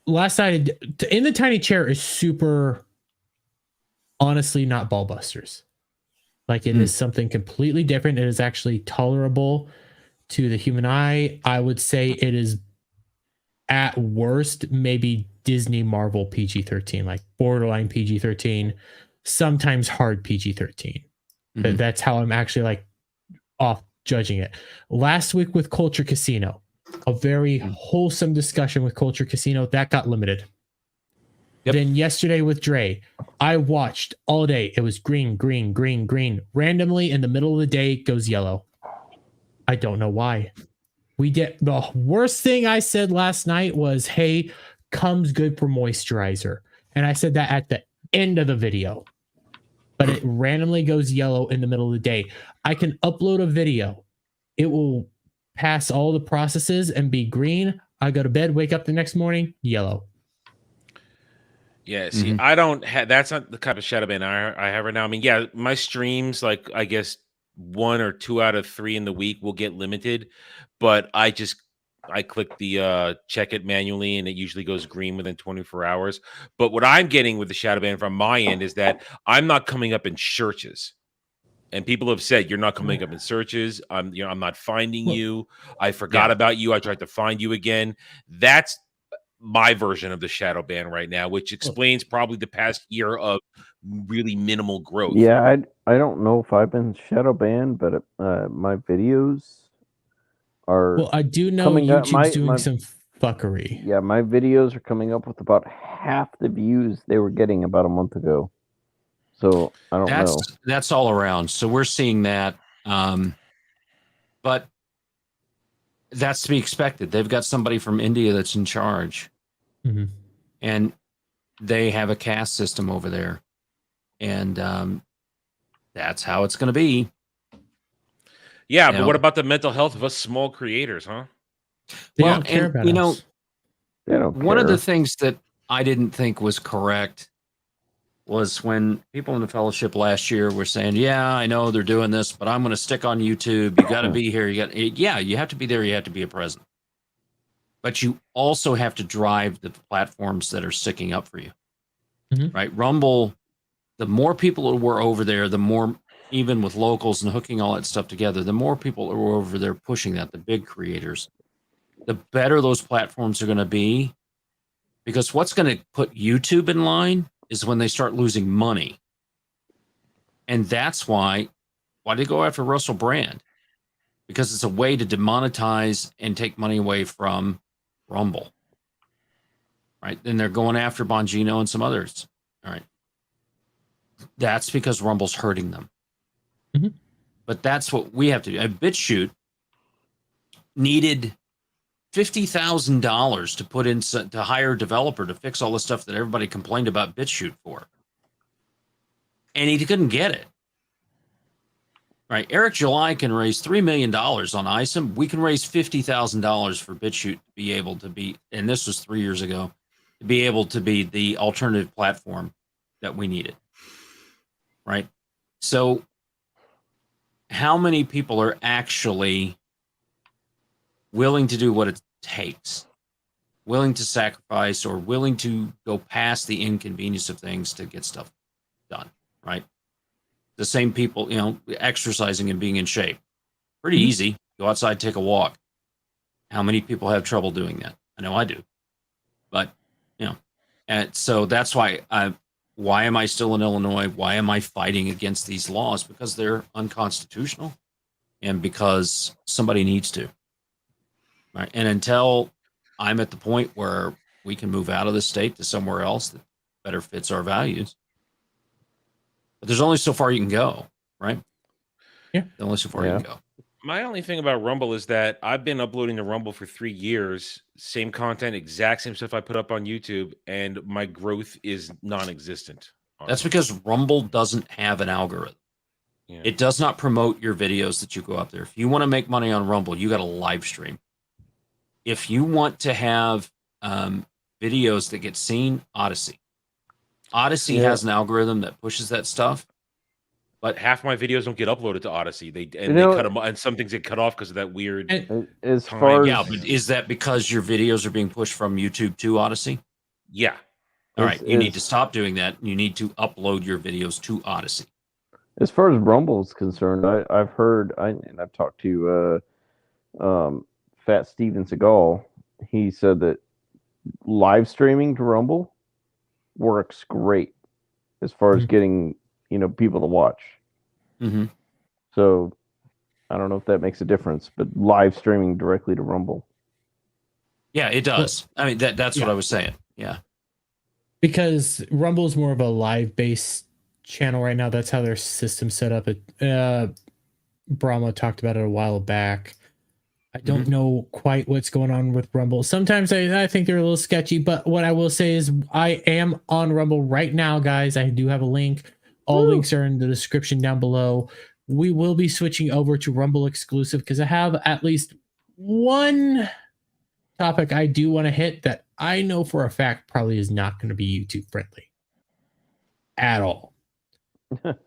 last night, In the Tiny Chair is super, honestly, not ball busters. Like it is something completely different. It is actually tolerable to the human eye. I would say it is at worst maybe Disney Marvel PG-13, like borderline PG-13, sometimes hard PG-13. But that's how I'm actually like off judging it. Last week with Culture Casino, a very wholesome discussion with Culture Casino that got limited. Yep. Then yesterday with Dre, I watched all day. It was green, green, green, green. Randomly in the middle of the day, it goes yellow. I don't know why. We get the worst thing I said last night was, hey, comes good for moisturizer. And I said that at the end of the video. But it randomly goes yellow in the middle of the day. I can upload a video. It will pass all the processes and be green. I go to bed, wake up the next morning, yellow. Yeah, see, I don't have, that's not the type of shadow ban I have right now. I mean, yeah, my streams, like, I guess 1 or 2 out of 3 in the week will get limited, but I click the check it manually and it usually goes green within 24 hours. But what I'm getting with the shadow ban from my end is that I'm not coming up in searches. And people have said, you're not coming up in searches. I'm not finding you. I forgot about you. I tried to find you again. That's my version of the shadow ban right now, which explains probably the past year of really minimal growth. Yeah, I don't know if I've been shadow banned, but my videos are. Well, I do know YouTube's doing some fuckery. Yeah, my videos are coming up with about half the views they were getting about a month ago. So I don't know. That's all around. So we're seeing that, but that's to be expected. They've got somebody from India that's in charge, and they have a caste system over there, and that's how it's going to be. Yeah, but what about the mental health of us small creators, huh? They don't care about us. They don't one care. of the things that I didn't think was correct was when people in the fellowship last year were saying, yeah, I know they're doing this, but I'm going to stick on YouTube. You got to be here. You have to be there. You have to be a present. But you also have to drive the platforms that are sticking up for you, right? Rumble, the more people that were over there, the more, even with locals and hooking all that stuff together, the more people that were over there pushing that, the big creators, the better those platforms are going to be. Because what's going to put YouTube in line is when they start losing money. And that's why they go after Russell Brand, because it's a way to demonetize and take money away from Rumble. Right. Then they're going after Bongino and some others. All right. That's because Rumble's hurting them. Mhm. But that's what we have to do. BitChute needed $50,000 to put in to hire a developer to fix all the stuff that everybody complained about BitChute for. And he couldn't get it. Right. Eric July can raise $3 million on ISIM. We can raise $50,000 for BitChute to be able to be, and this was 3 years ago, to be able to be the alternative platform that we needed. Right. So how many people are actually willing to do what it takes, willing to sacrifice, or willing to go past the inconvenience of things to get stuff done? Right. The same people, exercising and being in shape. Pretty easy. Go outside, take a walk. How many people have trouble doing that? I know I do. But, and so that's why am I still in Illinois? Why am I fighting against these laws? Because they're unconstitutional and because somebody needs to. Right. And until I'm at the point where we can move out of the state to somewhere else that better fits our values. But there's only so far you can go, right? Yeah. Only so far you can go. My only thing about Rumble is that I've been uploading to Rumble for 3 years, same content, exact same stuff I put up on YouTube, and my growth is non-existent. That's because Rumble doesn't have an algorithm. Yeah. It does not promote your videos that you go up there. If you want to make money on Rumble, you got to live stream. If you want to have videos that get seen, Odyssey has an algorithm that pushes that stuff. But half my videos don't get uploaded to Odyssey. They cut them, and some things get cut off because of that weird. As far yeah, but is that because your videos are being pushed from YouTube to Odyssey? Yeah. All right, you need to stop doing that. You need to upload your videos to Odyssey. As far as Rumble is concerned, I've heard, and I've talked to Fat Steven Seagal. He said that live streaming to Rumble works great as far as getting people to watch. Mm-hmm. So I don't know if that makes a difference, but live streaming directly to Rumble. Yeah, it does. I mean, that's what I was saying. Yeah. Because Rumble is more of a live-based channel right now. That's how their system's set up. Brahma talked about it a while back. I don't know quite what's going on with Rumble. Sometimes I think they're a little sketchy, but what I will say is I am on Rumble right now, guys. I do have a link. All links are in the description down below. We will be switching over to Rumble exclusive because I have at least one topic I do want to hit that I know for a fact probably is not going to be YouTube friendly at all,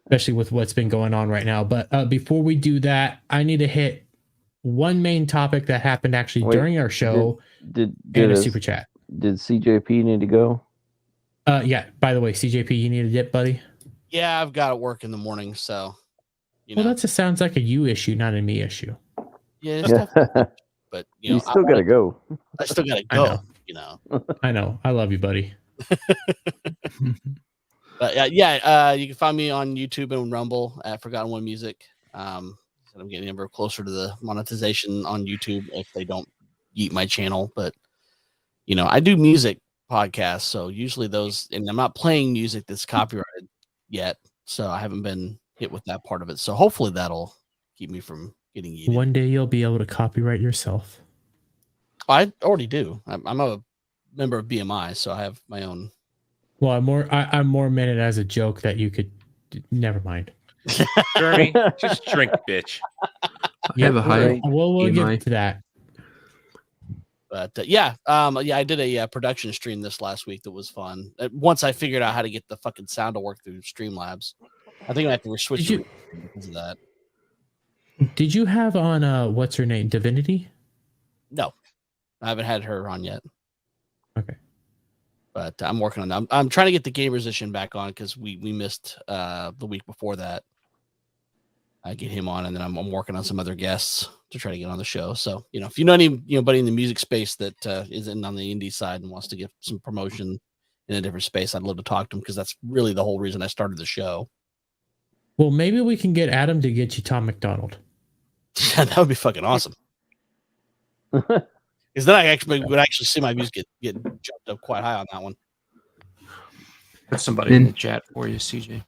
especially with what's been going on right now. But before we do that, I need to hit one main topic that happened actually during our show did and a super chat. Did CJP need to go? Yeah. By the way, CJP, you need a dip, buddy? Yeah, I've got to work in the morning, so well, that just sounds like a you issue, not a me issue. Yeah, it's definitely, but you still got to go. I still got to go. I know. I love you, buddy. But you can find me on YouTube and Rumble at Forgotten One Music. I'm getting ever closer to the monetization on YouTube if they don't eat my channel. But I do music podcasts, so usually those, and I'm not playing music that's copyrighted yet, so I haven't been hit with that part of it. So hopefully that'll keep me from getting eaten. One day you'll be able to copyright yourself. I already do. I'm a member of BMI, so I have my own. Well, I'm more meant it as a joke that you could. Never mind. Jeremy, just drink, bitch. You have a high. We'll get to that. But I did a production stream this last week that was fun. Once I figured out how to get the fucking sound to work through Streamlabs, I think I have to switch because of that. Did you have on what's her name, Divinity? No, I haven't had her on yet. Okay, but I'm working on that. I'm trying to get the Game Musician back on because we missed the week before that. I get him on, and then I'm working on some other guests to try to get on the show. So, if you know anybody in the music space that isn't on the indie side and wants to get some promotion in a different space, I'd love to talk to him because that's really the whole reason I started the show. Well, maybe we can get Adam to get you Tom McDonald. Yeah, that would be fucking awesome. Because then I would actually see my views get jumped up quite high on that one. Put somebody in the chat for you, CJ.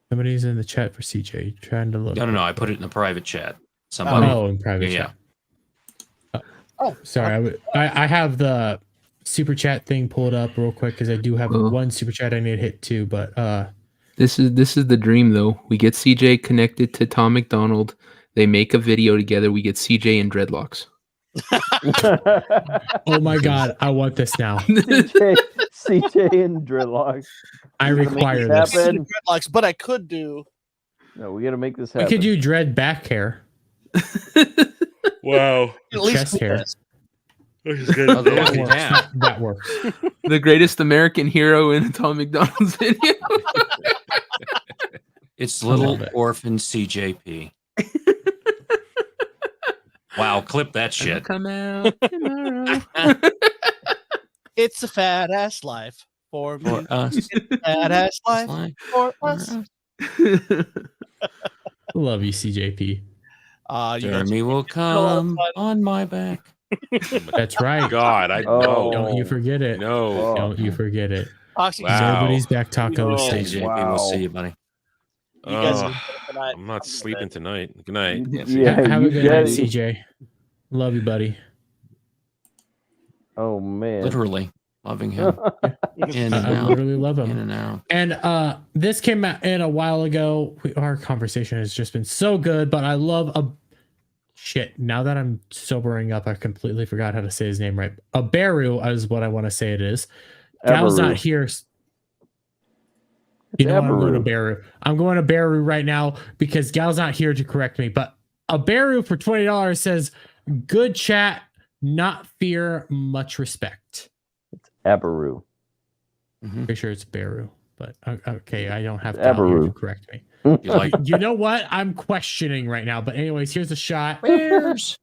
Somebody's in the chat for CJ trying to look. No. I put it in the private chat. Somebody. Oh, in private chat. Sorry, I have the super chat thing pulled up real quick because I do have one super chat I need to hit too. But this is the dream though. We get CJ connected to Tom McDonald. They make a video together. We get CJ in dreadlocks. Oh my god, I want this now. CJ in dreadlocks. I require this. Dreadlocks, but I could do. No, we got to make this happen. I could do dread back hair. Wow. At least Chest hair. That works. The greatest American hero in Tom McDonald's video. It's little orphan CJP. Wow, clip that shit. Come out tomorrow. It's a fat ass life for me. For us. It's a fat ass life for us. Love you, CJP. Jeremy will come on my back. That's right. God, I know. Don't you forget it. No. Don't you forget it. Toxic. Nobody's back taco stage. CJP, we'll see you, buddy. I'm not sleeping tonight. Good night. Have a good night, CJ. Love you, buddy. Oh man. Literally loving him. In and I out. literally love him. In and out. And this came out in a while ago. Our conversation has just been so good, but I love shit. Now that I'm sobering up, I completely forgot how to say his name right. Aberu is what I want to say it is. Gal's not here. You know what? I'm going to Beru. I'm going to Beru right now because Gal's not here to correct me. But Aberu for $20 says, "Good chat, not fear, much respect." It's Aberu. Pretty sure it's Beru, but okay, I don't have Aberu. Gal here to correct me. You know what? I'm questioning right now. But anyways, here's a shot. Bears.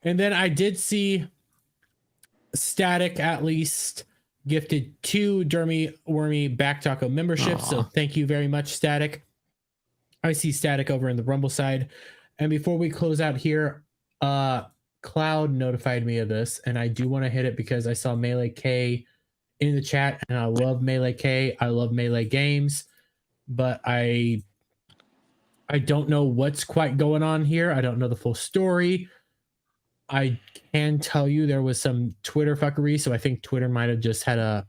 And then I did see Static at least gifted 2 Dermy Wormy Back Taco memberships. So thank you very much, Static. I see Static over in the Rumble side. And before we close out here, Cloud notified me of this, and I do want to hit it because I saw Melee K in the chat, and I love Melee K. I love Melee games, but I don't know what's quite going on here. I don't know the full story. I can tell you there was some Twitter fuckery, so I think Twitter might have just had a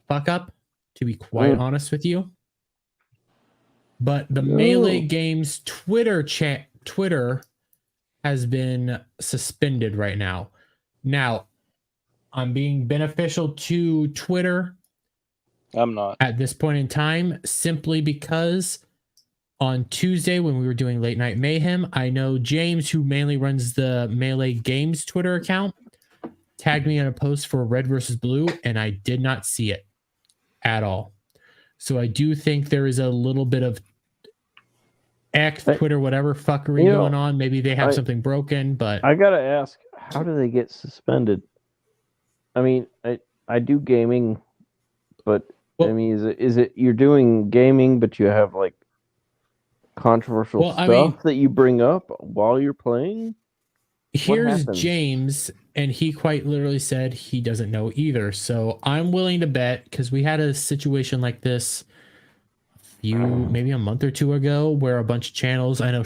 fuck up, to be quite honest with you. But the Melee Games Twitter has been suspended right now. Now, I'm being beneficial to Twitter. I'm not. At this point in time, simply because on Tuesday when we were doing Late Night Mayhem, I know James, who mainly runs the Melee Games Twitter account, tagged me in a post for Red versus Blue, and I did not see it at all. So I do think there is a little bit of X, Twitter, whatever fuckery going on. Maybe they have something broken, but I gotta ask, how do they get suspended? I mean, I do gaming, but I mean, is it you're doing gaming, but you have like controversial stuff that you bring up while you're playing? Here's James, and he quite literally said he doesn't know either. So I'm willing to bet, because we had a situation like this maybe a month or two ago, where a bunch of channels, I know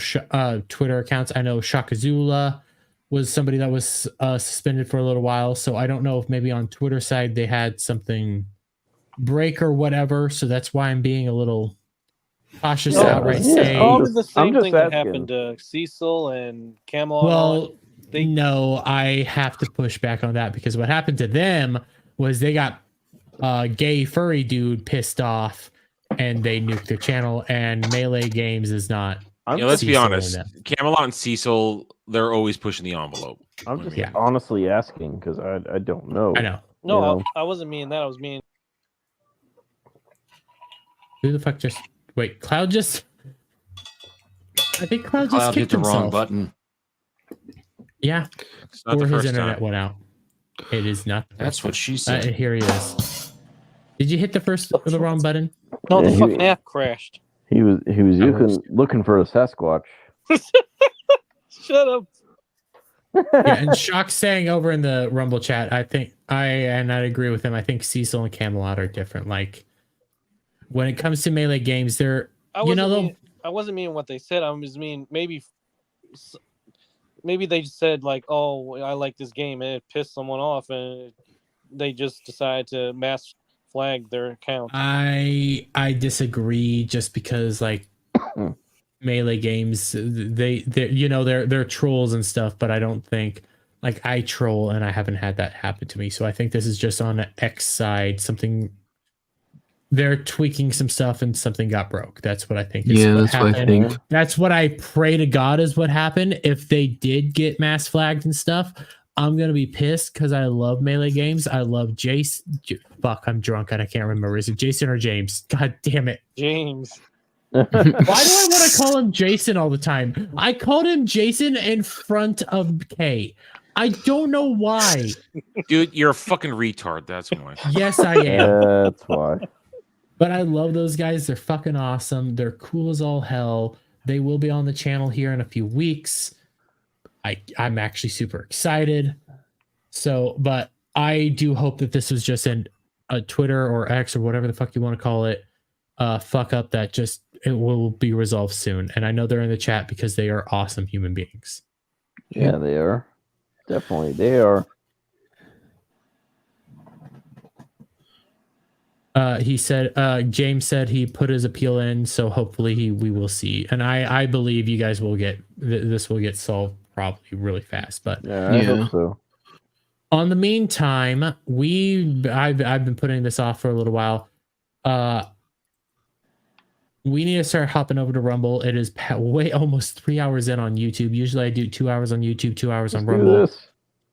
Twitter accounts, I know Shakazula was somebody that was suspended for a little while. So I don't know if maybe on Twitter side they had something break or whatever. So that's why I'm being a little cautious outright saying. Probably the same thing that happened to Cecil and Camel. Well, no, I have to push back on that, because what happened to them was they got gay furry dude pissed off and they nuked their channel, and Melee Games is not. Let's be honest. Camelot and Cecil, they're always pushing the envelope. I'm just honestly asking because I don't know. I know. No, I wasn't meaning that. I was meaning. Who the fuck just... Wait, Cloud just... I think Cloud just kicked hit the himself. wrong button. Yeah. It's not Or the his first internet time. went out. It is not. That's what she said. Here he is. Did you hit the wrong button? No, the Yeah, fucking app crashed. He was looking for a Sasquatch. Shut up. Yeah, and Shock's saying over in the Rumble chat, I think I agree with him. I think Cecil and Camelot are different. Like when it comes to melee games, they're I wasn't meaning what they said. I was mean maybe they said like, oh, I like this game, and it pissed someone off, and they just decided to mass flag their account. I disagree, just because like melee games, they're trolls and stuff, but I don't think like I troll and I haven't had that happen to me. So I think this is just on the X side, something they're tweaking some stuff and something got broke. That's what I think. That's what I think. That's what I pray to God is what happened. If they did get mass flagged and stuff, I'm gonna be pissed because I love melee games. I love Jace. Fuck, I'm drunk and I can't remember. Is it Jason or James? God damn it, James. Why do I want to call him Jason all the time? I called him Jason in front of K. I don't know why. Dude, you're a fucking retard. That's why. Yes, I am. That's why. But I love those guys. They're fucking awesome. They're cool as all hell. They will be on the channel here in a few weeks. I'm actually super excited. So, but I do hope that this was just a Twitter or X or whatever the fuck you want to call it, fuck up that just it will be resolved soon. And I know they're in the chat because they are awesome human beings. Yeah, they are. Definitely, they are. He said, James said he put his appeal in, so hopefully we will see. And I believe you guys will this will get solved probably really fast. But yeah, I hope so. On the meantime, I've been putting this off for a little while. We need to start hopping over to Rumble. It is almost 3 hours in on YouTube. Usually I do 2 hours on YouTube, 2 hours on Rumble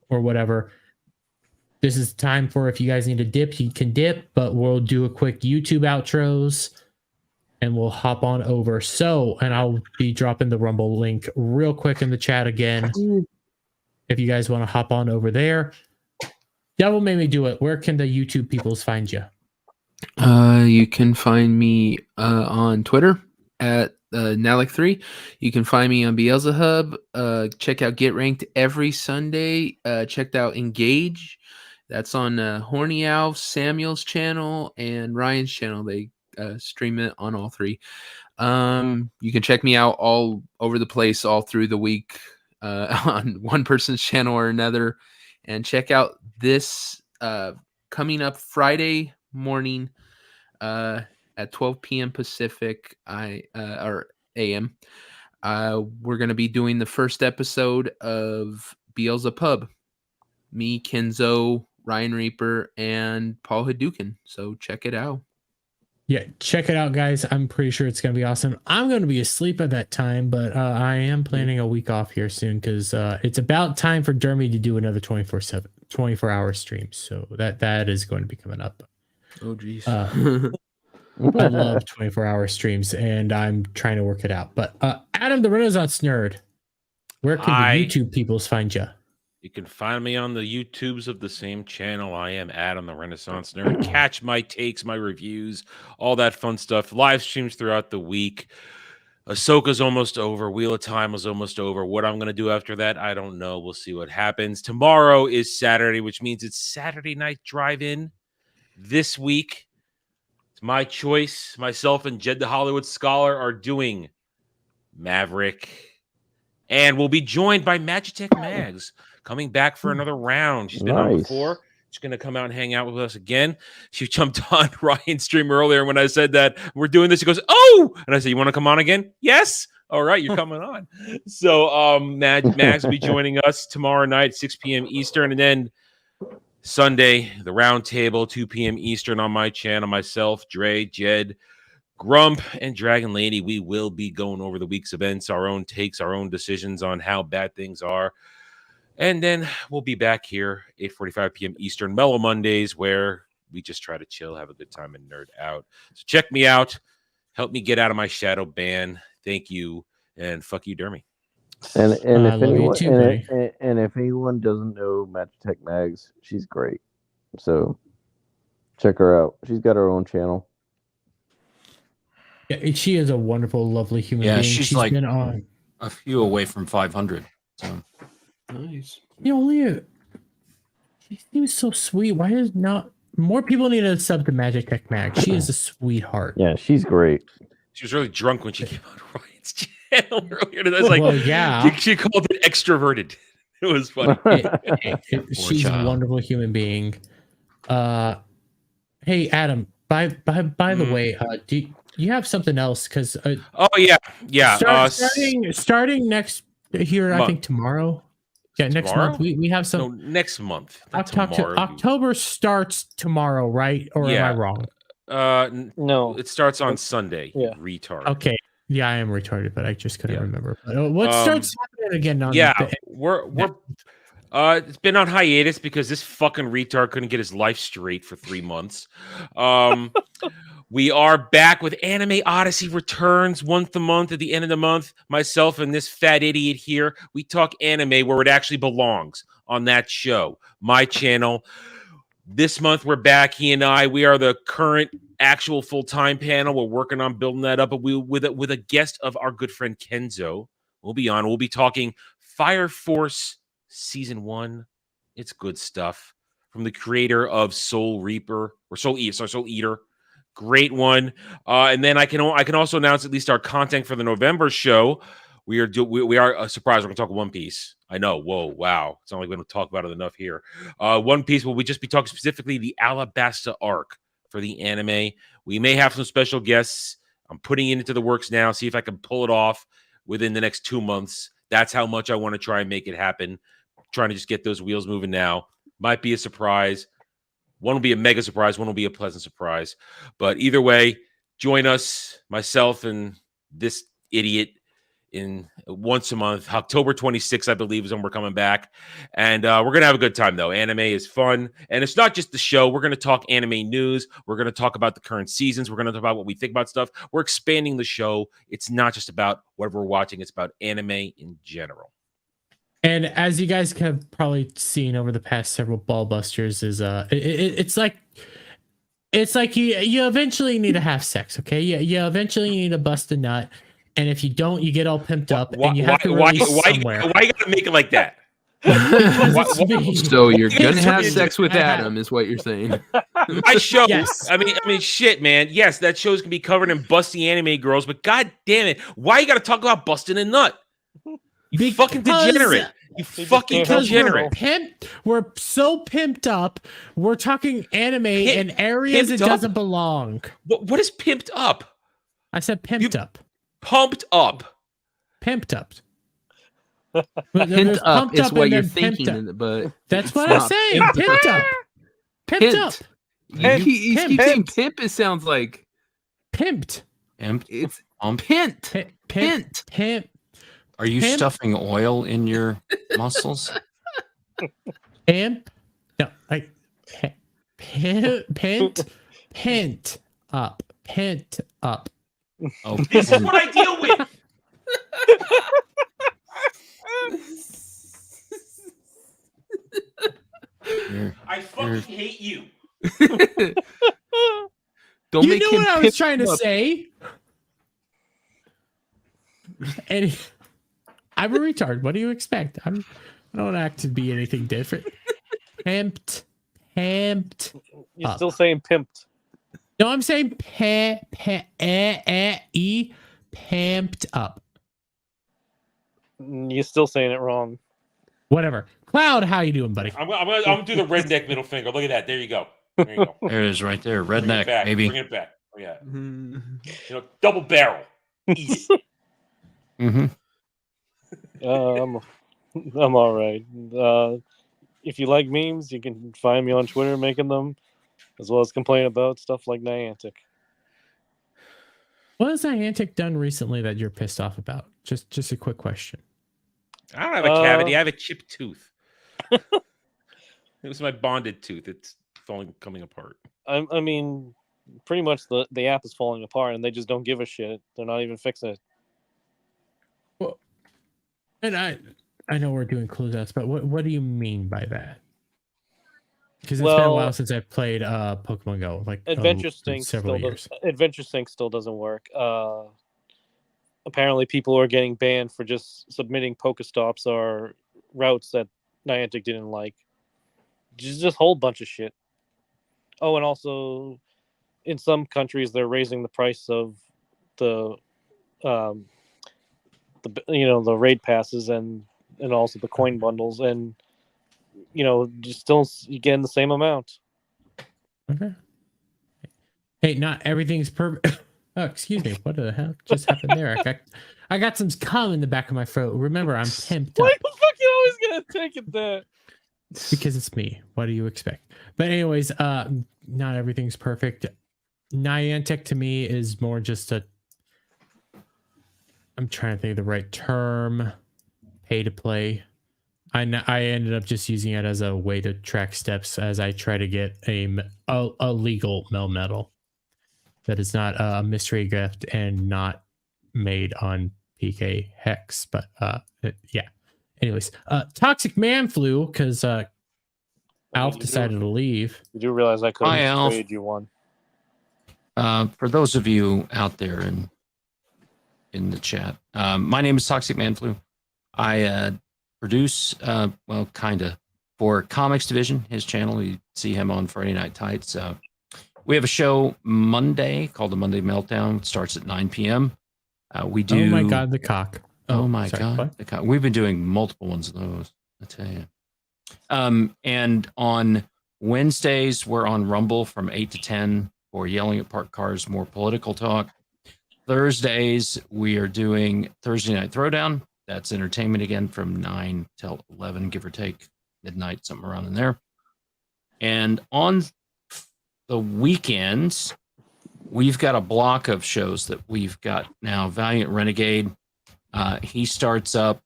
or whatever. This is time for, if you guys need to dip, you can dip, but we'll do a quick YouTube outros and we'll hop on over. So, and I'll be dropping the Rumble link real quick in the chat again. If you guys want to hop on over there. Devil Made Me Do It. Where can the YouTube peoples find you? You can find me on Twitter at Nalik3. You can find me on Beelzehub. Check out Get Ranked every Sunday. Checked out Engage. That's on Horny Alf, Samuel's channel, and Ryan's channel. They stream it on all three. You can check me out all over the place all through the week on one person's channel or another. And check out this coming up Friday morning at 12 p.m. Pacific or AM. We're going to be doing the first episode of Beelzepub. Me, Kenzo, Ryan Reaper, and Paul Hadouken. So check it out. Yeah, check it out, guys. I'm pretty sure it's going to be awesome. I'm going to be asleep at that time, but I am planning a week off here soon because it's about time for Dermy to do another 24-hour stream. So that is going to be coming up. Oh, geez. I love 24-hour streams, and I'm trying to work it out. But Adam, the Renaissance Nerd, where can the YouTube peoples find you? You can find me on the YouTubes of the same channel. I am Adam, the Renaissance Nerd. Catch my takes, my reviews, all that fun stuff. Live streams throughout the week. Ahsoka's almost over. Wheel of Time was almost over. What I'm going to do after that, I don't know. We'll see what happens. Tomorrow is Saturday, which means it's Saturday Night Drive-In. This week, it's my choice. Myself and Jed the Hollywood Scholar are doing Maverick. And we'll be joined by Magitech Mags, coming back for another round. She's been on before. She's going to come out and hang out with us again. She jumped on Ryan's stream earlier when I said that we're doing this. She goes, oh! And I said, you want to come on again? Yes. All right, you're coming on. So Mags will be joining us tomorrow night, 6 p.m. Eastern. And then Sunday, the round table, 2 p.m. Eastern on my channel. Myself, Dre, Jed, Grump, and Dragon Lady. We will be going over the week's events, our own takes, our own decisions on how bad things are. And then we'll be back here, 8:45 p.m. Eastern, Mellow Mondays, where we just try to chill, have a good time, and nerd out. So check me out. Help me get out of my shadow ban. Thank you. And fuck you, Dermy. And I if love you anyone too, buddy. and if anyone doesn't know Magitech Mags, she's great. So check her out. She's got her own channel. Yeah, she is a wonderful, lovely human Yeah, being. she's She's like been on. a few away from 500. So Nice. You know, she seems so sweet. Why is not more people need to sub to Magic Tech Mag? She is a sweetheart. Yeah, she's great. she was really drunk when she came on Ryan's channel earlier. And I was like, Well, yeah. She called it extroverted. It was funny. She's a wonderful human being. Hey Adam. By the way, do you have something else? Because oh yeah. Starting next here, I think tomorrow. Yeah, next Tomorrow? month we have some. No, next month. Not tomorrow. October starts tomorrow, right? Or am I wrong? No, it starts on Sunday. Yeah. Retard. Okay. Yeah, I am retarded, but I just couldn't remember. But what starts happening again? We're it's been on hiatus because this fucking retard couldn't get his life straight for 3 months. We are back with Anime Odyssey returns once a month at the end of the month. Myself and this fat idiot here, we talk anime where it actually belongs on that show. My channel. This month we're back. He and I, we are the current actual full-time panel. We're working on building that up, but we with a guest of our good friend Kenzo. We'll be on. We'll be talking Fire Force Season 1. It's good stuff from the creator of Soul Reaper or Soul Eater. Great one. And then I can also announce at least our content for the November show. We are a surprise. We're going to talk One Piece. I know. Whoa, wow. It's not like we don't talk about it enough here. One Piece will we just be talking specifically the Alabasta arc for the anime. We may have some special guests. I'm putting it into the works now. See if I can pull it off within the next 2 months. That's how much I want to try and make it happen. Trying to just get those wheels moving now. Might be a surprise. One will be a mega surprise. One will be a pleasant surprise. But either way, join us, myself and this idiot, in once a month. October 26th, I believe, is when we're coming back. And we're going to have a good time, though. Anime is fun. And it's not just the show. We're going to talk anime news. We're going to talk about the current seasons. We're going to talk about what we think about stuff. We're expanding the show. It's not just about what we're watching. It's about anime in general. And as you guys have probably seen over the past several ball busters, is it's like you eventually need to have sex, okay? You eventually need to bust a nut, and if you don't, you get all pimped up, and you have to release somewhere. Why you gotta make it like that? So you're gonna have sex with Adam, is what you're saying. My show. Yes. I mean, shit, man. Yes, that show's gonna be covered in busty anime girls, but god damn it, why you gotta talk about busting a nut? You fucking degenerate. You fucking degenerate. We're so pimped up. We're talking anime in areas it doesn't belong. What is pimped up? I said pimped up. Pumped up. Pimped up. Pent up is what you're thinking, but that's what I'm saying. Pimped up. Pimped up. You keep saying pimp. It sounds like pimped. It's pent. Pimp. Are you stuffing oil in your muscles? Pimp? No, like pent up. Pent up. Oh, this is what I deal with. I fucking hate you. Don't you make knew him what I was trying to up. say. And I'm a retard. What do you expect? I don't act to be anything different. Pimped. You're still saying pimped. No, I'm saying pimped up. You're still saying it wrong. Whatever. Cloud, how you doing, buddy? I'm gonna do the redneck middle finger. Look at that. There you go. There you go. There it is right there. Redneck, baby. Bring it back. Oh, yeah. Double barrel. Easy. Mm-hmm. I'm all right. If you like memes, you can find me on Twitter making them, as well as complain about stuff like Niantic. What has Niantic done recently that you're pissed off about? Just a quick question. I don't have a cavity. I have a chipped tooth. It was my bonded tooth. It's coming apart. I mean, pretty much the app is falling apart, and they just don't give a shit. They're not even fixing it. And I know we're doing closeouts, but what do you mean by that? Because it's been a while since I played Pokemon Go, like Adventure Sync several years. Adventure Sync still doesn't work. Apparently, people are getting banned for just submitting Pokestops or routes that Niantic didn't like. Just a whole bunch of shit. Oh, and also, in some countries, they're raising the price of the raid passes and also the coin bundles, and just still you getting the same amount. Okay. Hey, not everything's perfect. Oh, excuse me. What the hell just happened there? I got some cum in the back of my throat. Remember, I'm pimped Why up the fuck you always gonna take it there? because it's me. What do you expect? But anyways, not everything's perfect. Niantic to me is more just a. I'm trying to think of the right term. Pay to play. I ended up just using it as a way to track steps as I try to get a legal Melmetal that is not a mystery gift and not made on PK Hex. But yeah. Anyways, Toxic Man flew because Alf decided to leave. You do realize I could Hi, have Alf. traded you one. For those of you out there in the chat, my name is Toxic Manflu. I produce, kind of, for Comics Division, his channel. You see him on Friday Night Tights. We have a show Monday called the Monday Meltdown. It starts at 9 p.m. We do. Oh my God, the cock. Oh my sorry, God, what? the cock. We've been doing multiple ones of those, I tell you. And on Wednesdays, we're on Rumble from 8 to 10 for Yelling at Parked Cars, more political talk. Thursdays, we are doing Thursday Night Throwdown. That's entertainment again from 9 till 11, give or take, midnight, something around in there. And on the weekends, we've got a block of shows that we've got now. Valiant Renegade, he starts up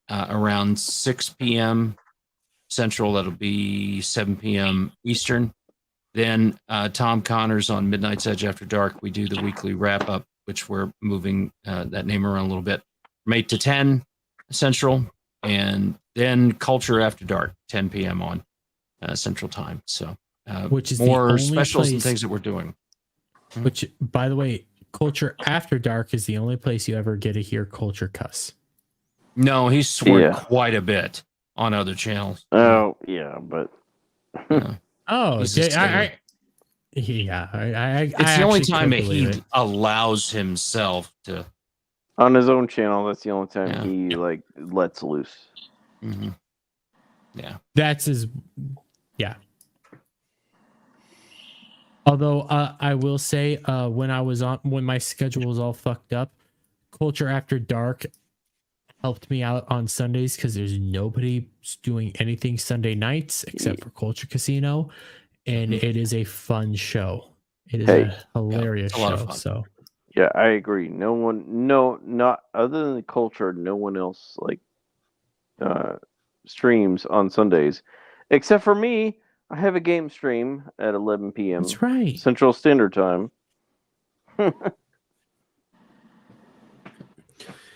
around 6 p.m. Central. That'll be 7 p.m. Eastern. Then Tom Connors on Midnight's Edge After Dark. We do the weekly wrap up, which we're moving that name around a little bit, from 8 to 10 Central, and then Culture After Dark, 10 p.m. on Central Time. So, which is more the only specials and place, things that we're doing. Which, by the way, Culture After Dark is the only place you ever get to hear Culture cuss. No, he's sworn quite a bit on other channels. Oh yeah, but oh, He's it's just the only time that he allows himself to. On his own channel, that's the only time he lets loose. Mm-hmm. Yeah, that's his. Yeah. Although I will say, when my schedule was all fucked up, Culture After Dark helped me out on Sundays because there's nobody doing anything Sunday nights except for Culture Casino, and it is a fun show. It is a hilarious show. So. Yeah, I agree. Not other than the Culture, no one else streams on Sundays, except for me. I have a game stream at 11 p.m. That's right, Central Standard Time.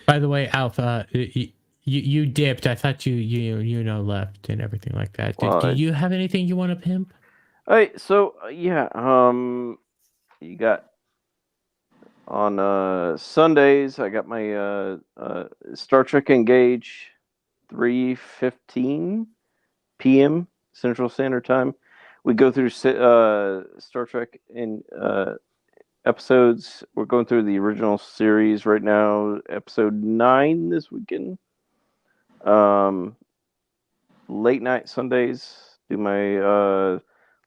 By the way, Alpha, you dipped. I thought you left and everything like that. Do you have anything you want to pimp? All right, so you got. On Sundays, I got my Star Trek Engage, 3:15 p.m. Central Standard Time. We go through Star Trek in episodes. We're going through the original series right now, episode 9 this weekend. Late night Sundays, do my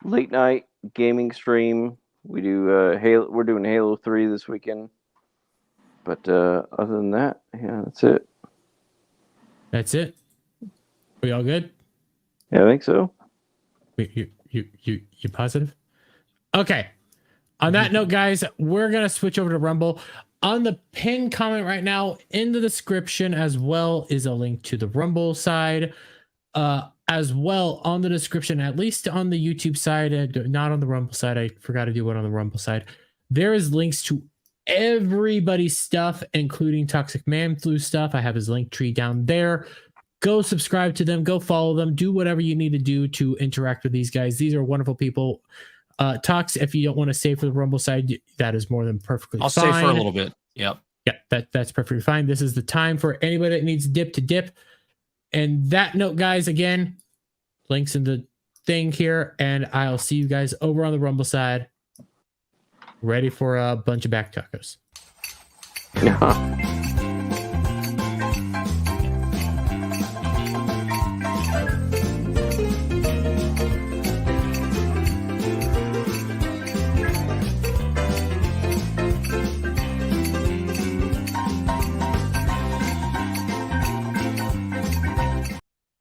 late night gaming stream. We do Halo. We're doing Halo 3 this weekend. But other than that, yeah, that's it. That's it. We all good? Yeah, I think so. You positive? Okay. On that note, guys, we're gonna switch over to Rumble. On the pinned comment right now in the description, as well, is a link to the Rumble side. As well on the description, at least on the YouTube side, not on the Rumble side. I forgot to do one on the Rumble side. There is links to everybody's stuff, including Toxic Man Flu stuff. I have his link tree down there. Go subscribe to them. Go follow them. Do whatever you need to do to interact with these guys. These are wonderful people. Tox, if you don't want to stay for the Rumble side, that is more than perfectly fine. I'll stay for a little bit. Yep. Yeah, that's perfectly fine. This is the time for anybody that needs dip to dip. And that note, guys, again, links in the thing here, and I'll see you guys over on the Rumble side, ready for a bunch of back tacos.